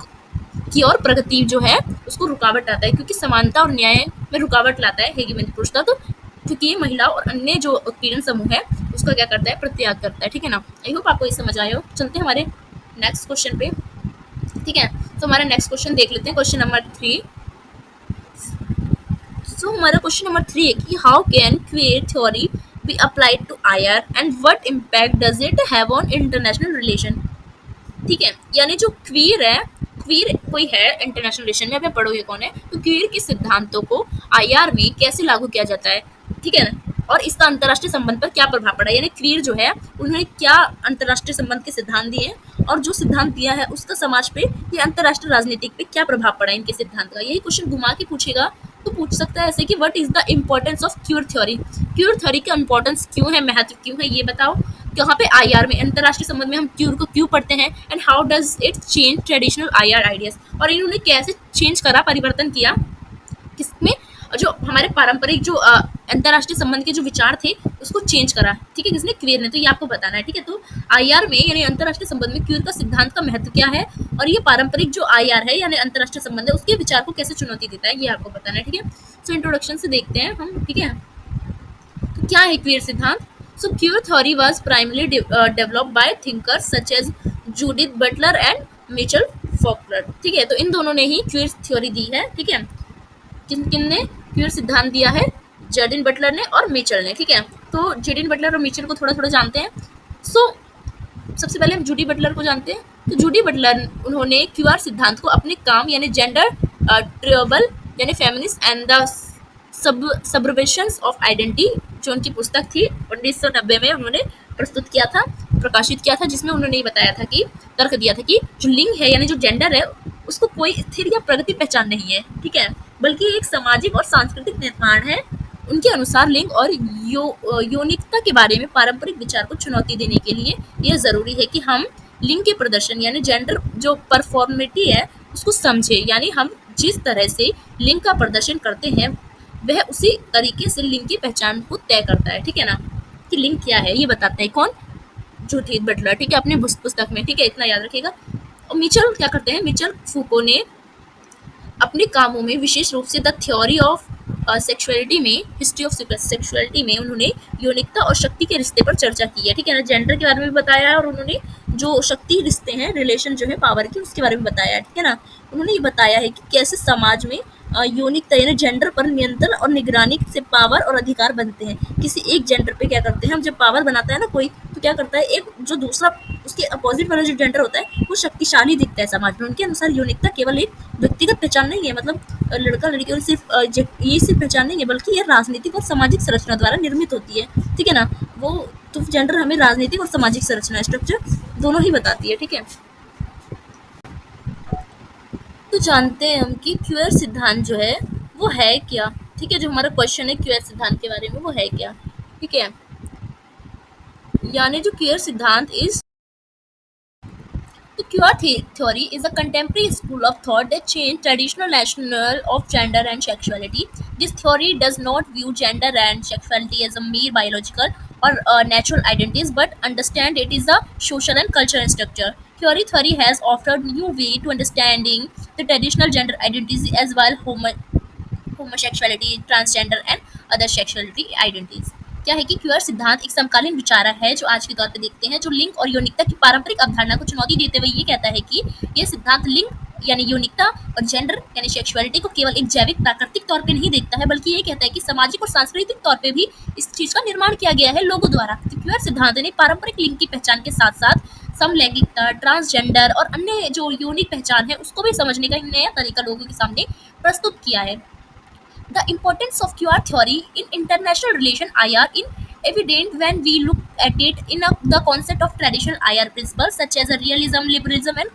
की और प्रगति जो है उसको रुकावट आता है, क्योंकि समानता और न्याय में रुकावट लाता है हेगेमनी पुरुष तत्व, क्योंकि ये महिला और अन्य जो उत्पीड़न समूह है उसका क्या करता है, प्रत्याग करता है। ठीक है ना, आई होप आपको ये समझ आया हो। चलते हैं हमारे नेक्स्ट क्वेश्चन पे। ठीक है, तो हमारा नेक्स्ट क्वेश्चन देख लेते हैं, क्वेश्चन नंबर 3। सो हमारा क्वेश्चन नंबर 3 है कि how can queer theory be applied to IR and what impact does it have on international relation. ठीक है, यानी जो क्वीर है, क्वीर कोई है इंटरनेशनल रिलेशन में, आप पढ़ोगे कौन है, तो क्वीर के सिद्धांतों को आईआर में कैसे लागू किया जाता है। ठीक है ना, और इसका अंतर्राष्ट्रीय संबंध पर क्या प्रभाव पड़ा, यानी क्वीर जो है उन्होंने क्या अंतर्राष्ट्रीय संबंध के सिद्धांत दिए और जो सिद्धांत दिया है उसका समाज पे या अंतर्राष्ट्रीय राजनीतिक पे क्या प्रभाव पड़ा इनके सिद्धांत का। यही क्वेश्चन घुमा के पूछेगा तो पूछ सकता है ऐसे कि what is the importance of cure theory, cure theory का इंपॉर्टेंस क्यों है, महत्व क्यों है, ये बताओ। यहाँ पे आईआर में अंतर्राष्ट्रीय संबंध में हम क्यूर को क्यों पढ़ते हैं, and how does it change traditional IR ideas, और इन्होंने कैसे चेंज करा, परिवर्तन किया किसमें, जो हमारे पारंपरिक जो अंतर्राष्ट्रीय संबंध के जो विचार थे उसको चेंज करा। ठीक है, किसने, क्वीर ने। तो ये आपको बताना है। ठीक है, तो आईआर में यानी अंतर्राष्ट्रीय संबंध में क्वीर का सिद्धांत का महत्व क्या है और ये पारंपरिक जो आईआर है यानी अंतर्राष्ट्रीय संबंध है उसके विचार को कैसे चुनौती देता है, ये आपको बताना है। ठीक है, सो इंट्रोडक्शन से देखते हैं हम। ठीक है, तो क्या है क्वीर सिद्धांत। So queer theory was primarily developed by thinkers such as Judith Butler and Michel Foucault. ठीक है, तो इन दोनों ने ही क्वीर थ्योरी दी है। ठीक है, किन किन ने क्वीर सिद्धांत दिया है, जर्डिन बटलर ने और मिचेल ने। ठीक है, तो जर्डिन बटलर और मिचेल को थोड़ा थोड़ा जानते हैं। सो सबसे पहले हम जूडी बटलर को जानते हैं। तो जूडी बटलर उन्होंने क्यूआर सिद्धांत को अपने काम यानी जेंडर ट्रेबल यानी feminist and the subversions of identity, जो उनकी पुस्तक थी 1990 में उन्होंने प्रस्तुत किया था, प्रकाशित किया था, जिसमें उन्होंने ये बताया था कि तर्क दिया था कि जो लिंग है यानी जो जेंडर है उसको कोई स्थिर या प्रगति पहचान नहीं है। ठीक है, बल्कि एक सामाजिक और सांस्कृतिक निर्माण है। उनके अनुसार लिंग और यौनिकता के बारे में पारंपरिक विचार को चुनौती देने के लिए यह जरूरी है कि हम लिंग के प्रदर्शन यानी जेंडर जो परफॉर्मेटी है उसको समझे, यानी हम जिस तरह से लिंग का प्रदर्शन करते हैं वह उसी तरीके से लिंग की पहचान को तय करता है। ठीक है ना, कि लिंग क्या है ये बताते हैं कौन, जूडिथ बटलर। ठीक है, अपने पुस्तक में। ठीक है, इतना याद रखिएगा। और मिचेल क्या करते हैं, मिचेल फूको ने अपने कामों में विशेष रूप से द थ्योरी ऑफ सेक्सुअलिटी में, हिस्ट्री ऑफ सेक्सुअलिटी में उन्होंने यौनिकता और शक्ति के रिश्ते पर चर्चा की है। ठीक है ना, जेंडर के बारे में भी बताया है और उन्होंने जो शक्ति रिश्ते हैं, रिलेशन जो है पावर की, उसके बारे में बताया है। ठीक है ना, उन्होंने ये बताया है कि कैसे समाज में यौनिकता यानी जेंडर पर नियंत्रण और निगरानी से पावर और अधिकार बनते हैं। किसी एक जेंडर पे क्या करते हैं हम, जब पावर बनाता है ना कोई, तो क्या करता है एक जो दूसरा उसके अपोजिट वाला जो जेंडर होता है वो शक्तिशाली दिखता है समाज में। उनके अनुसार यौनिकता केवल एक व्यक्तिगत पहचान नहीं है, मतलब लड़का लड़की और सिर्फ ये सिर्फ पहचान नहीं है, बल्कि ये राजनीतिक और सामाजिक संरचना द्वारा निर्मित होती है। ठीक है ना, वो तो जेंडर हमें राजनीतिक और सामाजिक संरचना स्ट्रक्चर दोनों ही बताती है। ठीक है, तो जानते हैं हम कि क्यूअर सिद्धांत जो है वो है क्या। ठीक है, जो हमारा क्वेश्चन है क्यूअर सिद्धांत के बारे में वो है क्या। ठीक है, यानी जो क्यूअर सिद्धांत is the queer theory is a contemporary school of thought that changed traditional notion of gender and sexuality. This theory does not view gender and sexuality as a mere biological or natural identities, but understand it is a social and cultural structure. Queer theory has offered new way to understanding the traditional gender identities as well homosexuality, transgender and other sexuality identities. क्या है कि क्यूअर सिद्धांत एक समकालीन विचारक है जो आज के दौर पे देखते हैं, जो लिंग और यौनिकता की पारंपरिक अवधारणा को चुनौती देते हुए ये कहता है कि यह सिद्धांत लिंग यानी यौनिकता और जेंडर यानी सेक्सुअलिटी को केवल एक जैविक प्राकृतिक तौर पे नहीं देखता है, बल्कि ये कहता है कि सामाजिक और सांस्कृतिक तौर पे भी इस चीज का निर्माण किया गया है लोगों द्वारा। तो क्यूअर सिद्धांत ने पारंपरिक लिंग की पहचान के साथ साथ समलैंगिकता, ट्रांसजेंडर और अन्य जो यूनिक पहचान है उसको भी समझने का एक नया तरीका लोगों के सामने प्रस्तुत किया है। The importance of QR theory in international relation IR in evident when we look at it in the concept of traditional IR principles such as realism, liberalism, and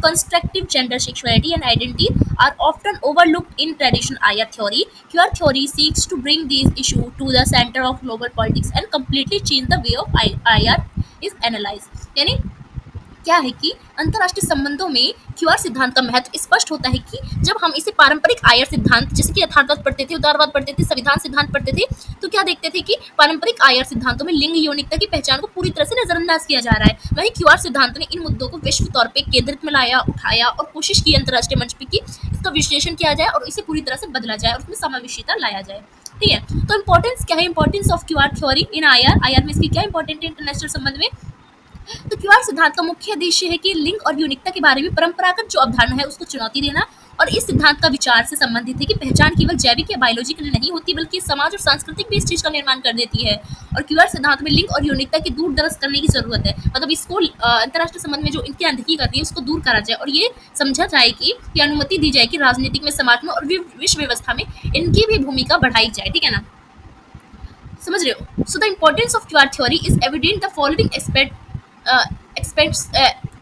constructive gender sexuality and identity are often overlooked in traditional IR theory. QR theory seeks to bring these issues to the center of global politics and completely change the way of IR is analyzed. यानी क्या है कि अंतर्राष्ट्रीय संबंधों में क्यूआर सिद्धांत का महत्व स्पष्ट होता है कि जब हम इसे पारंपरिक आयर सिद्धांत जैसे कि यथार्थवाद पढ़ते थे, उदारवाद पढ़ते थे, संविधान सिद्धांत पढ़ते थे, तो क्या देखते थे कि पारंपरिक आयर सिद्धांतों में लिंग यौनिकता की पहचान को पूरी तरह से नजरअंदाज किया जा रहा है। वहीं क्यूआर सिद्धांत ने इन मुद्दों को वैश्विक तौर पर केंद्रित में लाया, उठाया और कोशिश की अंतर्राष्ट्रीय मंच पर कि इसका विश्लेषण किया जाए और इसे पूरी तरह से बदला जाए और उसमें समावेशिता लाया जाए। ठीक है, तो इंपॉर्टेंस क्या है, importance of QR theory in IR में इसकी क्या इंपॉर्टेंट है इंटरनेशनल संबंध में। तो क्यूआर सिद्धांत का मुख्य उद्देश्य है कि लिंग और यूनिकता के बारे में परंपरागत जो अवधारणा है उसको चुनौती देना, और इस सिद्धांत का विचार से संबंधित है कि पहचान केवल जैविक या बायोलॉजिकल नहीं होती बल्कि समाज और सांस्कृतिक भी इस चीज का निर्माण कर देती है। और क्यूआर सिद्धांत में लिंग और यूनिकता की दूर दराज करने की जरूरत है, मतलब इसको अंतर्राष्ट्रीय संबंध में जो इनकी अनदेखी करती है उसको दूर करा जाए और ये समझा जाए कि ये अनुमति दी जाए कि राजनीतिक में, समाज में और विश्व व्यवस्था में इनकी भी भूमिका बढ़ाई जाए। ठीक है ना, समझ रहे हो। So the importance of QR theory is evident the following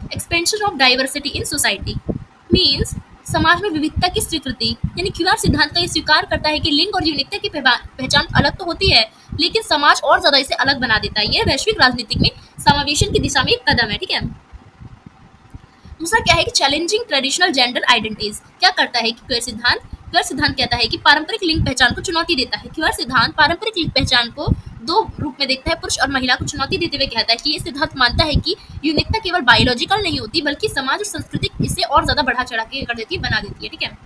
expansion of diversity in society means समाज में विविधता की स्वीकृति, यानी क्यूआर सिद्धांत का ये स्वीकार करता है कि लिंग और यूनिकता की पहचान अलग तो होती है लेकिन समाज और ज्यादा इसे अलग बना देता है। यह वैश्विक राजनीतिक में समावेशन की दिशा में एक कदम है। ठीक है, दूसरा क्या है कि चैलेंजिंग ट्रेडिशनल जेंडर आइडेंटिटीज। क्या करता है कि क्यूआर सिद्धांत कहता है कि पारंपरिक लिंग पहचान को चुनौती देता है। क्यूआर सिद्धांत पारंपरिक लिंग पहचान को दो रूप में देखता है, पुरुष और महिला को चुनौती देते हुए कहता है कि ये सिद्धांत मानता है कि यूनिकता केवल बायोलॉजिकल नहीं होती बल्कि समाज और संस्कृति इसे और ज्यादा बढ़ा चढ़ा के कर देती है, बना देती है। ठीक है,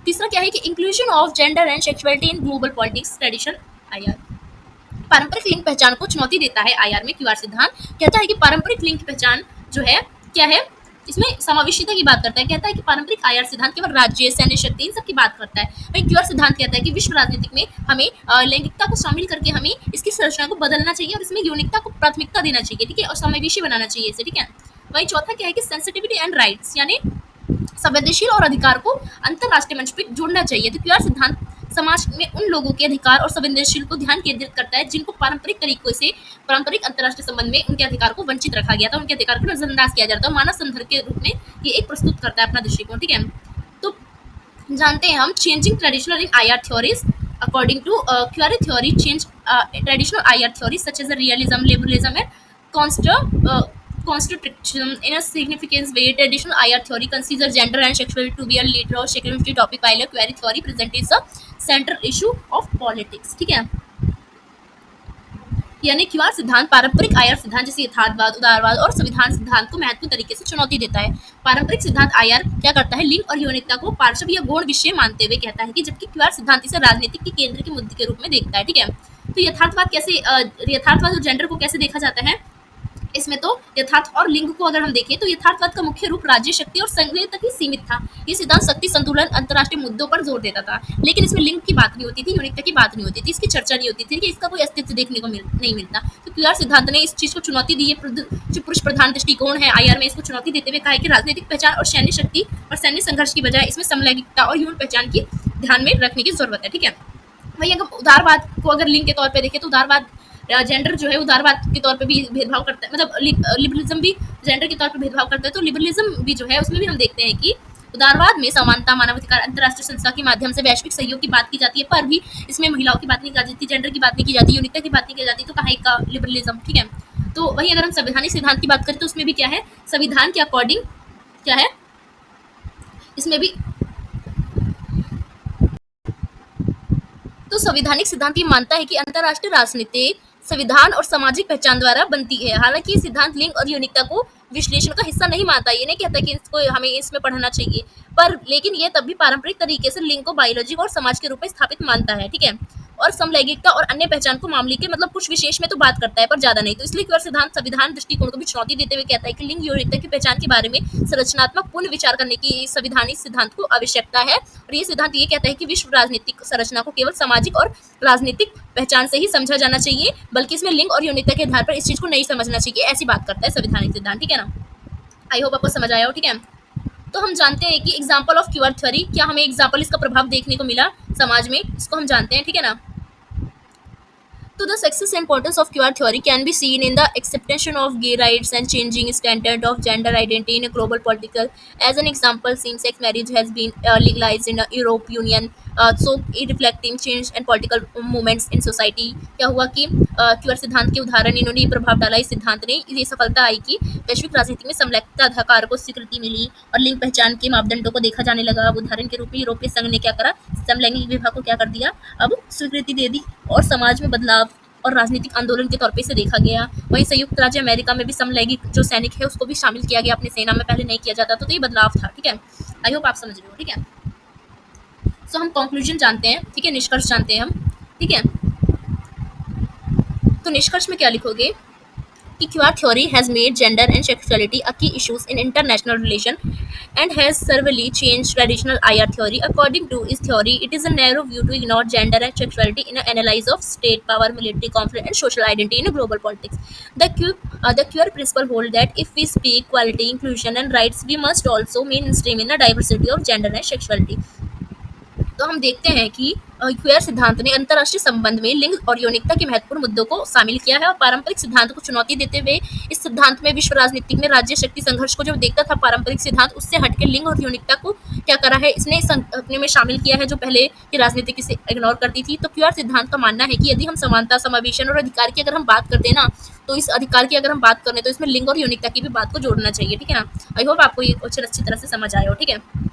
तीसरा क्या है कि inclusion of gender and sexuality in global politics tradition IR. पारंपरिक लिंग पहचान को चुनौती देता है आईआर में। क्यूआर सिद्धांत कहता है कि पारंपरिक लिंग की पहचान जो है क्या है, इसमें समावेशिता की बात करता है। कहता है कि पारंपरिक आईआर सिद्धांत केवल राज्य, सैन्य शक्ति इन सब की बात करता है। वहीं क्यूआर सिद्धांत कहता है कि विश्व राजनीतिक में हमें लैंगिकता को शामिल करके हमें इसकी संरचना को बदलना चाहिए और इसमें यौनिकता को प्राथमिकता देना चाहिए। ठीक है, और समावेशी बनाना चाहिए इसे। ठीक है, वहीं चौथा क्या है कि सेंसिटिविटी एंड राइट्स, यानी संवेदनशील और अधिकार को अंतर्राष्ट्रीय मंच पर जोड़ना चाहिए। तो क्यूआर सिद्धांत समाज में उन लोगों के अधिकार और संवेदनशील को ध्यान केंद्रित करता है जिनको पारंपरिक तरीकों से पारंपरिक अंतर्राष्ट्रीय संबंध में उनके अधिकार को वंचित रखा गया था, उनके अधिकार को नजरअंदाज किया जाता है। मानव संदर्भ के रूप में ये एक प्रस्तुत करता है अपना दृष्टिकोण। ठीक है, तो जानते हैं हम changing traditional in IR theories. According to queer theory change traditional IR theory such as realism, liberalism and constitution in a significant way. Traditional IR theory considers gender and sexuality to be a later or secondary topic, while a query theory presents a central issue of politics. ठीक है, यानी क्यूआर सिद्धांत पारंपरिक आईआर सिद्धांत जैसे यथार्थवाद, उदारवाद और संविधान सिद्धांत को महत्वपूर्ण तरीके से चुनौती देता है। पारंपरिक सिद्धांत आईआर क्या करता है, लिंग और यौनिकता को पार्श्व या गौण विषय मानते हुए कहता है कि जबकि क्यूआर सिद्धांत इसे राजनीतिक के केंद्र के मुद्दे के रूप में देखता है। ठीक है, तो यथार्थवाद और जेंडर को कैसे देखा जाता है, इसमें तो यथार्थ और लिंग को अगर हम देखें तो यथार्थवाद का मुख्य रूप राज्य शक्ति और संघीय तक ही सीमित था। ये सिद्धांत शक्ति संतुलन अंतर्राष्ट्रीय मुद्दों पर जोर देता था, लेकिन इसमें लिंग की बात नहीं होती थी, यूनिकता की बात नहीं होती थी, इसकी चर्चा नहीं होती थी कि इसका कोई अस्तित्व देखने को नहीं मिलता। तो क्यूआर सिद्धांत ने इस चीज को चुनौती दी है। जो पुरुष प्रधान दृष्टिकोण है आईआर में, इसको चुनौती देते हुए कहा है कि राजनीतिक पहचान और सैन्य शक्ति और सैन्य संघर्ष की बजाय इसमें समलैंगिकता और यौन पहचान की ध्यान में रखने की जरूरत है। ठीक है, वही अगर उदारवाद को अगर लिंग के तौर पर देखें तो उदारवाद जेंडर जो है उदारवाद के तौर पे भी भेदभाव करता है, मतलब लिबरलिज्म भी जेंडर के तौर पे भेदभाव करता है। तो लिबरलिज्म भी जो है उसमें भी हम देखते हैं कि उदारवाद में समानता, मानवाधिकार, अंतर्राष्ट्रीय संस्था के माध्यम से वैश्विक सहयोग की बात की जाती है, पर भी इसमें महिलाओं की बात नहीं की जाती, जेंडर की बात नहीं की जाती, यूनिकता की बात नहीं की जाती। तो कहाँ का लिबरलिज्म। ठीक है, तो वही अगर हम संवैधानिक सिद्धांत की बात करें तो उसमें भी क्या है, संविधान के अकॉर्डिंग क्या है, इसमें भी तो संवैधानिक सिद्धांत ये मानता है कि अंतर्राष्ट्रीय राजनीतिक, संविधान और सामाजिक पहचान द्वारा बनती है। हालांकि ये सिद्धांत लिंग और यौनिकता को विश्लेषण का हिस्सा नहीं मानता। ये नहीं कहता कि इसको हमें इसमें पढ़ना चाहिए, पर लेकिन ये तब भी पारंपरिक तरीके से लिंग को बायोलॉजिक और समाज के रूप में स्थापित मानता है। ठीक है, और समलैंगिकता और अन्य पहचान को मामले के मतलब कुछ विशेष में तो बात करता है पर ज्यादा नहीं। तो इसलिए क्यूआर सिद्धांत संविधान दृष्टिकोण को भी चुनौती देते हुए कहता है कि लिंग यौनिकता की पहचान के बारे में संरचनात्मक पुनः विचार करने की संवैधानिक सिद्धांत को आवश्यकता है। और ये सिद्धांत ये कहता है कि विश्व राजनीतिक संरचना को केवल सामाजिक और राजनीतिक पहचान से ही समझा जाना चाहिए, बल्कि इसमें लिंग और यौनिकता के आधार पर इस चीज को नहीं समझना चाहिए, ऐसी बात करता है संवैधानिक सिद्धांत। ठीक है ना, आई होप आपको समझ आया हो। ठीक है, तो हम जानते हैं कि एग्जाम्पल ऑफ क्यूआर थ्योरी, क्या हमें एग्जाम्पल इसका प्रभाव देखने को मिला समाज में, इसको हम जानते हैं, ठीक है ना। So the success and importance of queer theory can be seen in the acceptation of gay rights and changing standard of gender identity in a global political. As an example, same-sex marriage has been legalized in the Europe Union. So it reflecting change and political movements in society. क्या हुआ कि क्यूआर सिद्धांत के उदाहरण इन्होंने ये प्रभाव डाला, इस सिद्धांत ने ये सफलता आई कि वैश्विक राजनीति में समलैंगिकता अधिकार को स्वीकृति मिली और लिंग पहचान के मापदंडों को देखा जाने लगा। अब उदाहरण के रूप में यूरोपीय संघ ने क्या करा, समलैंगिक विवाह को क्या कर दिया, अब स्वीकृति दे दी और समाज में बदलाव और राजनीतिक आंदोलन के तौर पे इसे देखा गया। वहीं संयुक्त राज्य अमेरिका में भी समलैंगिक जो सैनिक है उसको भी शामिल किया गया अपनी सेना में, पहले नहीं किया जाता था, तो ये बदलाव था, ठीक है। आई होप आप समझ रहे हो, ठीक है। सो हम कंक्लूजन जानते हैं, ठीक है, निष्कर्ष जानते हैं हम, ठीक है। तो निष्कर्ष में क्या लिखोगे कि queer theory has made gender and sexuality a key issues in international relation and has severely changed traditional IR theory. According to his theory, it is a narrow view to ignore gender and sexuality in an analysis of state power, military conflict, and social identity in a global politics. The queer principle hold that if we speak equality, inclusion, and rights, we must also mainstream in a diversity of gender and sexuality. तो हम देखते हैं कि क्वेयर सिद्धांत ने अंतर्राष्ट्रीय संबंध में लिंग और यौनिकता के महत्वपूर्ण मुद्दों को शामिल किया है और पारंपरिक सिद्धांत को चुनौती देते हुए इस सिद्धांत में विश्व राजनीति में राज्य शक्ति संघर्ष को जो देखता था पारंपरिक सिद्धांत, उससे हटके लिंग और यौनिकता को क्या करा है, इसने अपने में शामिल किया है जो पहले की राजनीति इसे इग्नोर करती थी। तो क्वेयर सिद्धांत का मानना है कि यदि हम समानता, समावेशन और अधिकार की अगर हम बात करते हैं ना, तो इस अधिकार की अगर हम बात करें तो इसमें लिंग और यौनिकता की भी बात को जोड़ना चाहिए, ठीक है ना। आई होप आपको ये क्वेश्चन अच्छी तरह से समझ आया हो, ठीक है।